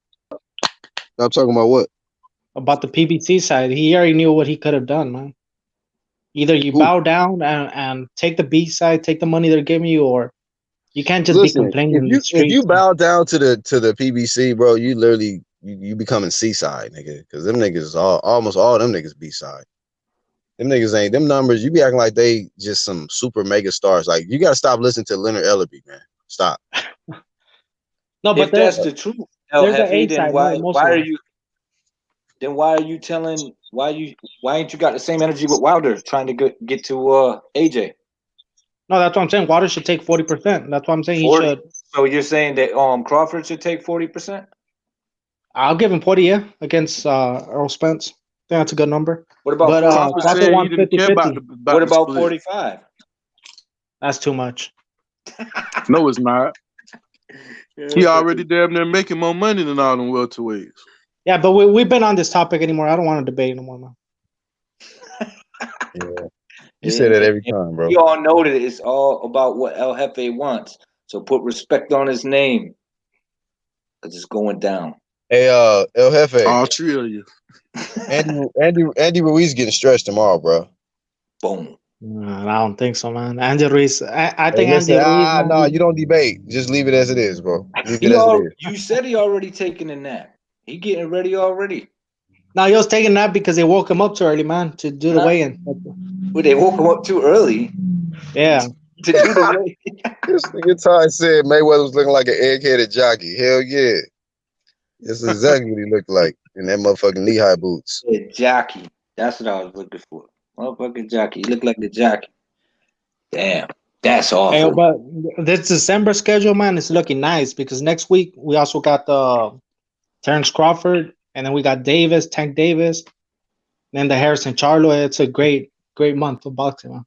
Stop talking about what? About the PBC side. He already knew what he could have done, man. Either you bow down and take the B side, take the money they're giving you, or you can't just be complaining in the streets. If you bow down to the PBC, bro, you literally you becoming C side, nigga. Because them niggas almost all them niggas B side. Them niggas ain't them numbers. You be acting like they just some super mega stars. Like you gotta stop listening to Leonard Ellerby, man. Stop. No, but if that's the truth, there's an A then side. why are you? Then why are you telling? Why ain't you got the same energy with Wilder trying to get to AJ? No, that's what I'm saying. Wilder should take 40%. That's what I'm saying. 40? He should. So you're saying that Crawford should take 40%? I'll give him 40, yeah, against Earl Spence. I think that's a good number. What about Crawford wants 50-50. What about 45? That's too much. No, it's not. He already damn near making more money than all them welterweights. Yeah, but we've been on this topic anymore. I don't want to debate anymore, man. Yeah. You say that every time, bro. We all know that it's all about what El Jefe wants. So put respect on his name. Because it's going down. Hey, El Jefe. All three of you. Andy Ruiz getting stretched tomorrow, bro. Boom. I don't think so, man. Andy Ruiz. I think Andy Ruiz. No, you don't debate. Just leave it as it is, bro. You said he already taking a nap. He getting ready already. No, he was taking that because they woke him up too early, man, to do the weigh-in. Well, they woke him up too early. Yeah. To do the weigh. This nigga Ty said Mayweather was looking like an egg-headed jockey. Hell yeah. This is exactly what he looked like in that motherfucking knee-high boots. Yeah, jockey. That's what I was looking for. Motherfucking jockey. He looked like the jockey. Damn. That's awful. Hey, but this December schedule, man, is looking nice because next week we also got the Terrence Crawford, and then we got Davis, Tank Davis, then the Harrison Charlo. It's a great month for boxing, man.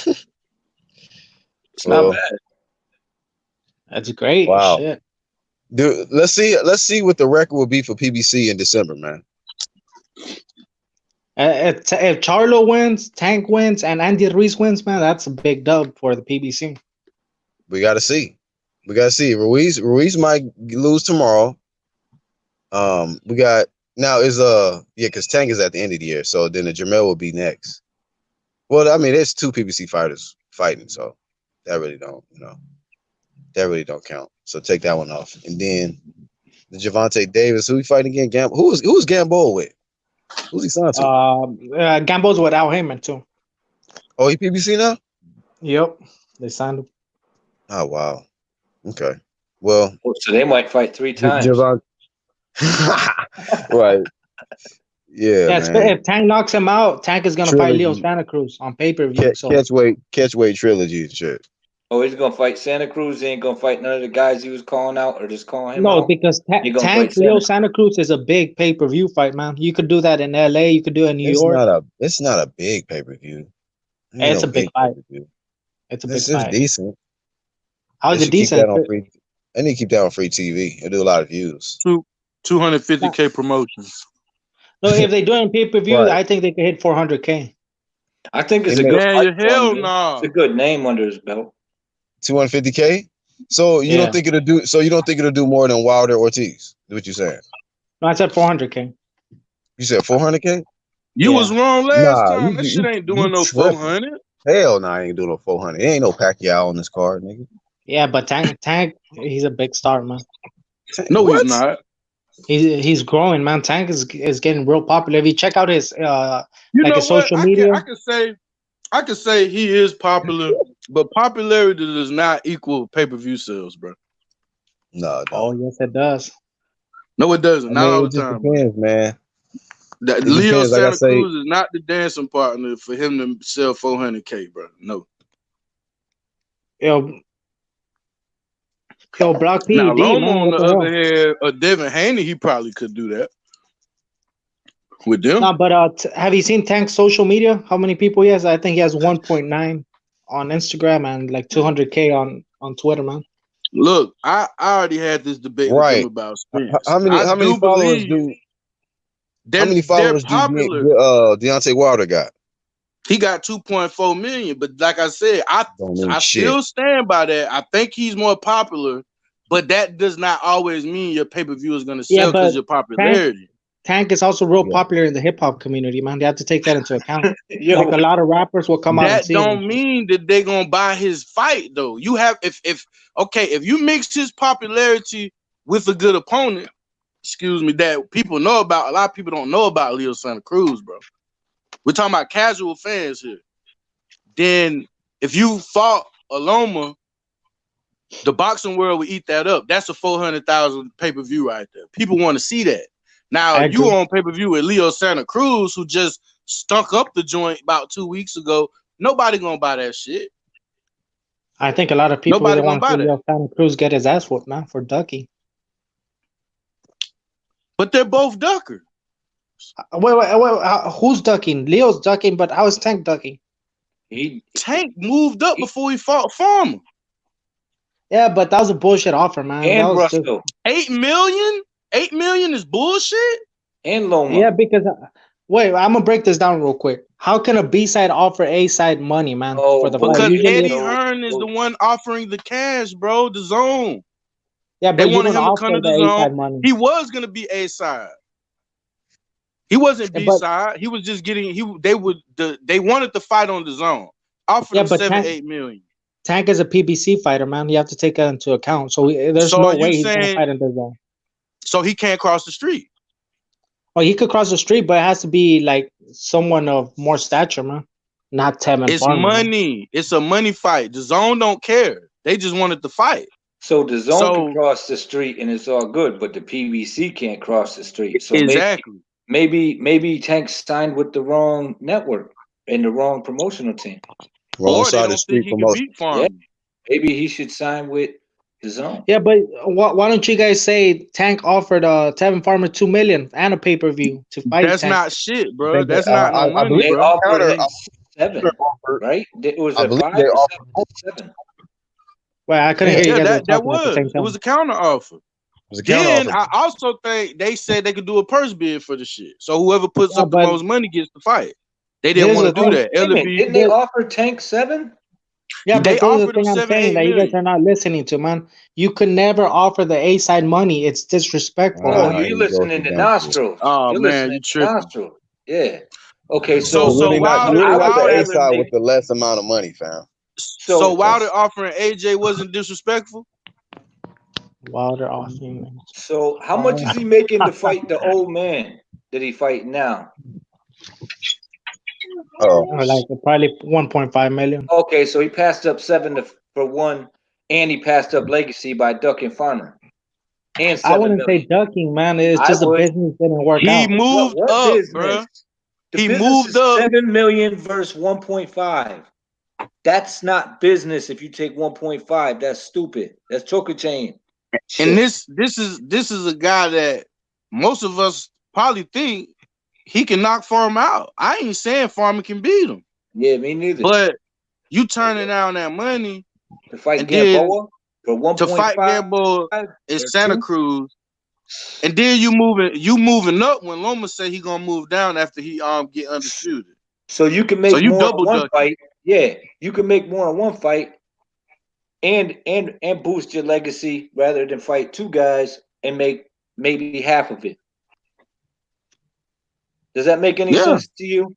It's not bad. That's great. Wow. Shit. Dude, let's see what the record will be for PBC in December, man. If Charlo wins, Tank wins, and Andy Ruiz wins, man, that's a big dub for the PBC. We got to see. Ruiz might lose tomorrow. We got now is because Tank is at the end of the year, so then the Jamel will be next. Well, I mean, there's two PBC fighters fighting, so that really don't count. So take that one off, and then the Javante Davis, who he fighting again? Who's Gamboa with? Who's he signed to? Gambo's with Al Heyman too. Oh, he PBC now? Yep, they signed him. Oh wow. Okay. Well, so they might fight 3 times. Right. Yeah. Man. If Tank knocks him out, Tank is gonna fight Leo Santa Cruz on pay-per-view. Catchweight trilogy and shit. Oh, he's gonna fight Santa Cruz. He ain't gonna fight none of the guys he was calling out, or just calling him No, out? because Tank Leo Santa Cruz is a big pay-per-view fight, man. You could do that in LA. You could do it in New York. It's not a big pay-per-view. It's a big fight. It's a big fight. It's decent. How is it decent? I need to keep that on free TV. It'll do a lot of views. 250K promotions. No, if they do it in pay-per-view, Right. I think they could hit 400K. I think it's a good good fight. hell no. It's a good name under his belt. 250K. So you don't think it'll do? So you don't think it'll do more than Wilder Ortiz? Is what you saying? No, I said 400K. You said 400K? You was wrong last time. You- That shit you- ain't doing you no tripping. 400. Hell no, I ain't doing no 400. There ain't no Pacquiao on this card, nigga. Yeah, but Tank, he's a big star, man. No, he's not. He's growing, man. Tank is getting real popular. If you check out his You know his what? social media, I could say he is popular, but popularity does not equal pay-per-view sales, bro. No. Oh yes, it does. No, it doesn't. Not all it the just time. depends, man. That It Leo depends, like I Santa say- Cruz is not the dancing partner for him to sell 400K, bro. No. Yo, Block PD, Now, Loma, man. on What the the other hand, Devin Haney, he probably could do that with them. No, but have you seen Tank's social media? How many people he has? I think he has 1.9 on Instagram and like 200K on Twitter, man. Look, I already had this debate with him about Spence. How many followers do popular. Deontay Wilder got? He got 2.4 million, but like I said, I still stand by that. I think he's more popular, but that does not always mean your pay-per-view is going to sell because your popularity. Tank is also real popular in the hip hop community, man. They have to take that into account. Like a lot of rappers will come out and That see don't him. mean that they're gonna buy his fight though. You have if you mix his popularity with a good opponent, that people know about. A lot of people don't know about Leo Santa Cruz, bro. We're talking about casual fans here. Then if you fought Aloma, the boxing world would eat that up. That's a 400,000 pay-per-view right there. People want to see that. Now you on pay-per-view with Leo Santa Cruz, who just stunk up the joint about 2 weeks ago. Nobody gonna buy that shit. I think a lot of people Nobody want gonna to buy see Santa Cruz get his ass whooped, man, for ducking. But they're both duckers. Wait, who's ducking? Leo's ducking, but how is Tank ducking? Tank moved up before he fought Farmer. Yeah, but that was a bullshit offer, man. And That was Russell. 8 million? 8 million is bullshit? And Loma. Yeah, because wait, I'm gonna break this down real quick. How can a B side offer A side money, man? For the fight? Because Usually Eddie Hearn is the one offering the cash, bro, the zone. Yeah, They but you wanted don't him to come offer to the the A side zone. money. He was gonna be A side. He wasn't B side. He was just getting. They wanted the fight on the zone. Offered Yeah, him but 7-8 million. Tank is a PBC fighter, man. You have to take that into account. So there's So no are you way he's gonna saying- fight in the zone. So he can't cross the street. Oh, he could cross the street, but it has to be like someone of more stature, man. Not Tevin It's Farmer. money. It's a money fight. The Zone don't care. They just wanted to fight. So the Zone can cross the street and it's all good, but the PBC can't cross the street. So exactly. Maybe Tank signed with the wrong network and the wrong promotional team. Wrong side of the street promotion. Yeah, maybe he should sign with the Zone. Yeah, but why don't you guys say Tank offered Tevin Farmer $2 million and a pay-per-view to fight? That's Tank? not shit, bro. That's not no money, They bro. offered him 7, right? It was a 5 or 7. Well, I couldn't hear you guys. That was. It was a counter offer. Then I also think they said they could do a purse bid for the shit. So whoever puts up the most money gets the fight. They didn't want to do that. Didn't they offer Tank 7? Yeah, but They this is the offered thing him I'm 7, saying 8 that you guys million. are not listening to, man. You could never offer the A side money. It's disrespectful. Oh, man. you're listening to Nostrils. Oh You're man, listening you to tripping. Nostrils. Yeah. Okay, So so really not I the A side with the less amount of money, fam. So Wilder offering AJ wasn't disrespectful? Wilder offering. So how much is he making to fight the old man that he fight now? Or like probably 1.5 million. Okay, so he passed up 7 for 1, and he passed up Legacy by ducking Farmer. And 7 I wouldn't million. say ducking, man. It's just the business didn't work He out. moved What up, business? bro. The He business moved is up. 7 million versus 1.5. That's not business. If you take 1.5, that's stupid. That's choker chain. And this is a guy that most of us probably think he can knock Farmer out. I ain't saying Farmer can beat him. Yeah, me neither. But you turning down that money to fight and then Gamboa for 1.5 to fight Gamboa in or Santa 2? Cruz, and then you moving up when Loma say he gonna move down after he get undisputed. So you can make you more double in one ducking. fight. Yeah, you can make more in one fight and boost your legacy rather than fight 2 guys and make maybe half of it. Does that make any sense to you?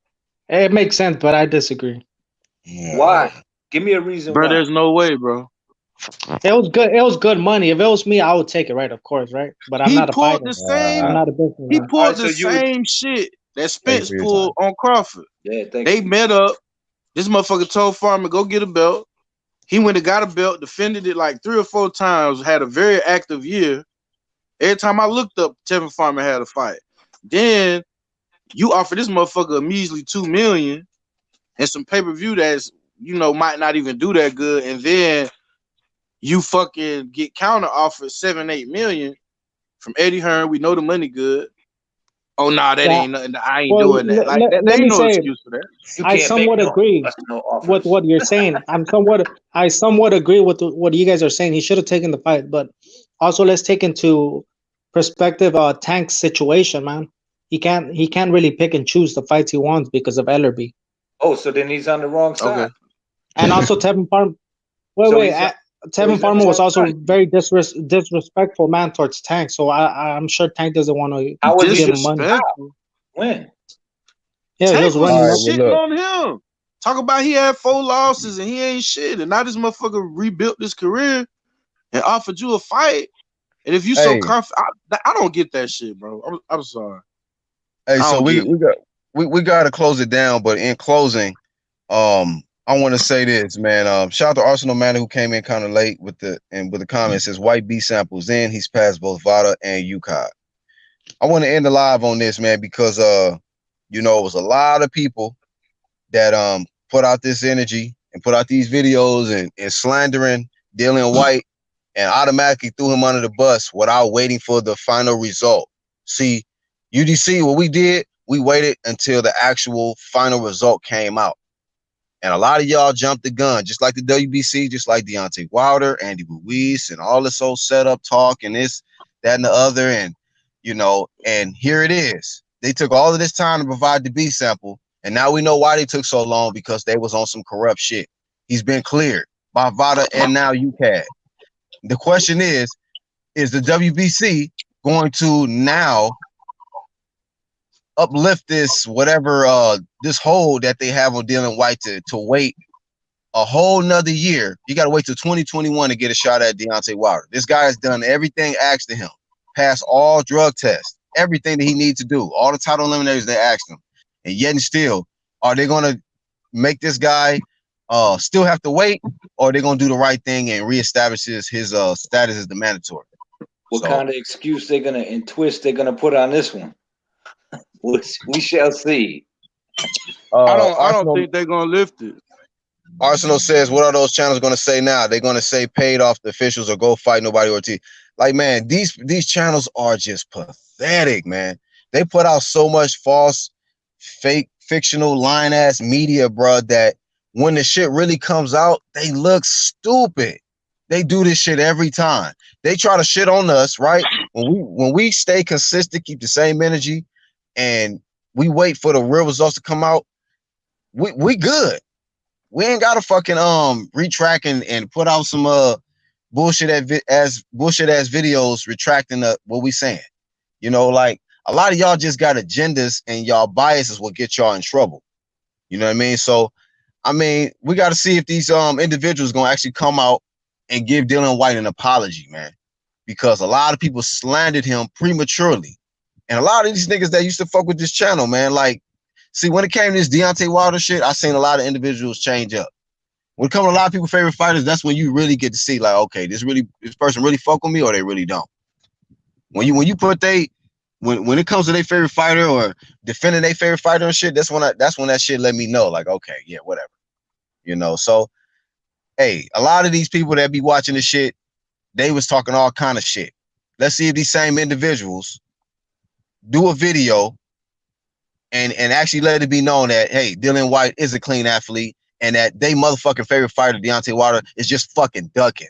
It makes sense, but I disagree. Why? Give me a reason Bro, why. there's no way, bro. It was good. It was good money. If it was me, I would take it, right? Of course, right? But I'm He not a pulled fighter. the same. I'm not a businessman. He pulled Alright, the so you would- same shit that Spence for your pulled on Crawford. Yeah, thank They you. met up. This motherfucker told Farmer go get a belt. He went and got a belt, defended it like 3 or 4 times, had a very active year. Every time I looked up, Tevin Farmer had a fight. Then you offer this motherfucker a measly $2 million and some pay-per-view that's, might not even do that good, and then you fucking get counter offered 7-8 million from Eddie Hearn. We know the money good. Oh nah, that ain't nothing. I ain't doing that. Like there let ain't me no say, excuse for that. I somewhat agree with what you're saying. I somewhat agree with what you guys are saying. He should have taken the fight, but also let's take into perspective Tank's situation, man. He can't really pick and choose the fights he wants because of Ellerby. Oh, so then he's on the wrong side. Okay. And also Tevin Farmer. Tevin Farmer was also very disrespectful, man, towards Tank. So I'm sure Tank doesn't want to give him money. When? Yeah, Tank he was was running up. shitting on him. Talk about he had 4 losses and he ain't shit. And now this motherfucker rebuilt his career and offered you a fight. And if you so confident, I don't get that shit, bro. I'm sorry. Hey, so we got to close it down. But in closing, I want to say this, man. Shout out to Arsenal man who came in kind of late with the comment. Says White B samples in. He's passed both Vada and UCOD. I want to end the live on this, man, because it was a lot of people that put out this energy and put out these videos and slandering Dylan White and automatically threw him under the bus without waiting for the final result. See, UDC, what we did, we waited until the actual final result came out. And a lot of y'all jumped the gun, just like the WBC, just like Deontay Wilder, Andy Ruiz, and all this old setup talk and this, that, and the other. And, and here it is. They took all of this time to provide the B sample. And now we know why they took so long, because they was on some corrupt shit. He's been cleared by VADA and now UCAD. The question is the WBC going to now uplift this this hold that they have on Dylan White to wait a whole nother year? You got to wait till 2021 to get a shot at Deontay Wilder. This guy has done everything asked of him, passed all drug tests. everything that he needs to do. All the title eliminators they asked him, and yet and still, are they gonna make this guy still have to wait, or are they gonna do the right thing and reestablish his status as the mandatory? What kind of excuse they're gonna and twist they're gonna put on this one? We shall see. I don't think they're gonna lift it. Arsenal says, what are those channels going to say now? They're going to say paid off the officials or go fight nobody Ortiz. Like, man, these channels are just pathetic, man. They put out so much false, fake, fictional, line-ass media, bro, that when the shit really comes out, they look stupid. They do this shit every time. They try to shit on us, right? When we stay consistent, keep the same energy, and we wait for the real results to come out, we good. We ain't gotta fucking retract and put out some bullshit ass videos retracting what we saying. You know, like a lot of y'all just got agendas and y'all biases will get y'all in trouble. You know what I mean? So I mean, we gotta see if these individuals gonna actually come out and give Dylan White an apology, man. Because a lot of people slandered him prematurely. And a lot of these niggas that used to fuck with this channel, man, like, see, when it came to this Deontay Wilder shit, I seen a lot of individuals change up. When it comes to a lot of people's favorite fighters, that's when you really get to see, like, okay, this person really fuck with me, or they really don't. When you put when it comes to their favorite fighter or defending their favorite fighter and shit, that's when that shit let me know, like, okay, yeah, whatever. You know, so hey, a lot of these people that be watching this shit, they was talking all kind of shit. Let's see if these same individuals do a video and actually let it be known that, hey, Dylan White is a clean athlete and that they motherfucking favorite fighter, Deontay Wilder, is just fucking ducking.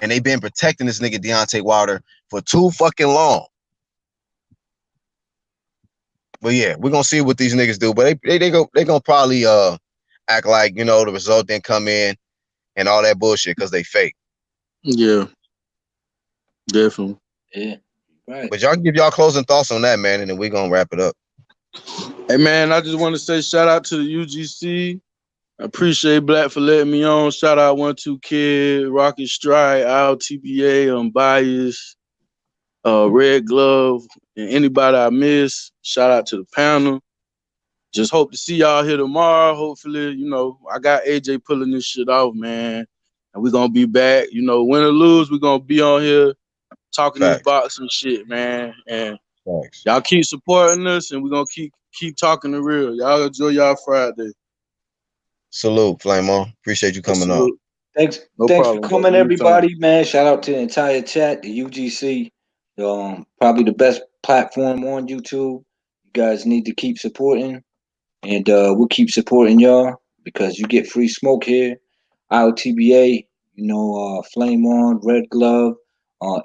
And they been protecting this nigga Deontay Wilder for too fucking long. But yeah, we're gonna see what these niggas do. But they gonna probably act like, you know, the result didn't come in and all that bullshit because they fake. Yeah. Definitely. Yeah. Right. But y'all can give y'all closing thoughts on that, man, and then we're gonna wrap it up. Hey man, I just want to say shout out to the UGC. I appreciate Black for letting me on. Shout out 1-2 Kid, Rocket Strike, TBA, Unbiased, Red Glove, and anybody I miss. Shout out to the panel. Just hope to see y'all here tomorrow. Hopefully, you know, I got AJ pulling this shit off, man. And we're gonna be back. You know, win or lose, we're gonna be on here talking this boxing shit, man. And y'all keep supporting us, and we're gonna keep talking the real. Y'all enjoy y'all Friday. Salute, Flame on. Appreciate you coming on. Thanks problem, for coming, everybody, man. Shout out to the entire chat, the UGC. Probably the best platform on YouTube. You guys need to keep supporting, and we'll keep supporting y'all because you get free smoke here. IOTBA, you know, Flame On, Red Glove,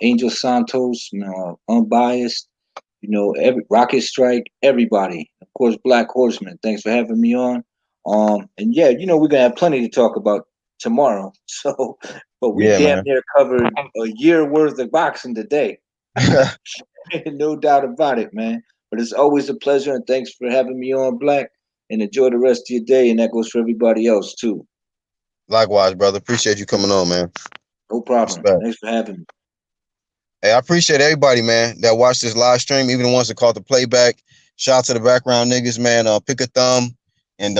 Angel Santos, you know, Unbiased, you know, Rocket Strike, everybody. Of course, Black Horseman. Thanks for having me on. And yeah, you know, we're gonna have plenty to talk about tomorrow. So, but we damn near covered a year worth of boxing today. No doubt about it, man. But it's always a pleasure, and thanks for having me on, Black. And enjoy the rest of your day, and that goes for everybody else too. Likewise, brother. Appreciate you coming on, man. No problem. Respect. Thanks for having me. Hey, I appreciate everybody, man, that watched this live stream, even the ones that caught the playback. Shout out to the background niggas, man. Pick a thumb, and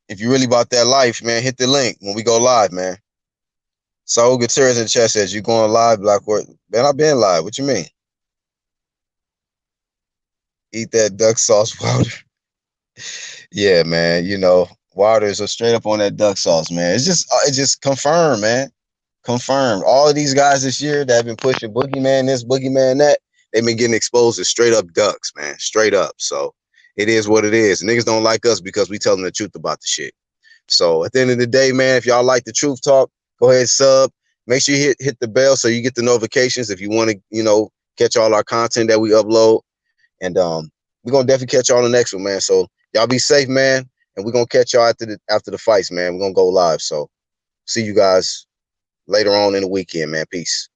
if you really about that life, man, hit the link when we go live, man. Saul Gutierrez in the chat says, you going live, Blackwood? Man, I've been live. What you mean? Eat that duck sauce, Wilder. Yeah, man. You know, Wilder's are straight up on that duck sauce, man. It's just confirmed, man. Confirmed. All of these guys this year that have been pushing Boogeyman this, Boogeyman that, they've been getting exposed as straight up ducks, man. Straight up. So it is what it is. Niggas don't like us because we tell them the truth about the shit. So at the end of the day, man, if y'all like the truth talk, go ahead, sub. Make sure you hit the bell so you get the notifications if you want to, you know, catch all our content that we upload. And we're gonna definitely catch y'all on the next one, man. So y'all be safe, man. And we're gonna catch y'all after the fights, man. We're gonna go live. So see you guys later on in the weekend, man. Peace.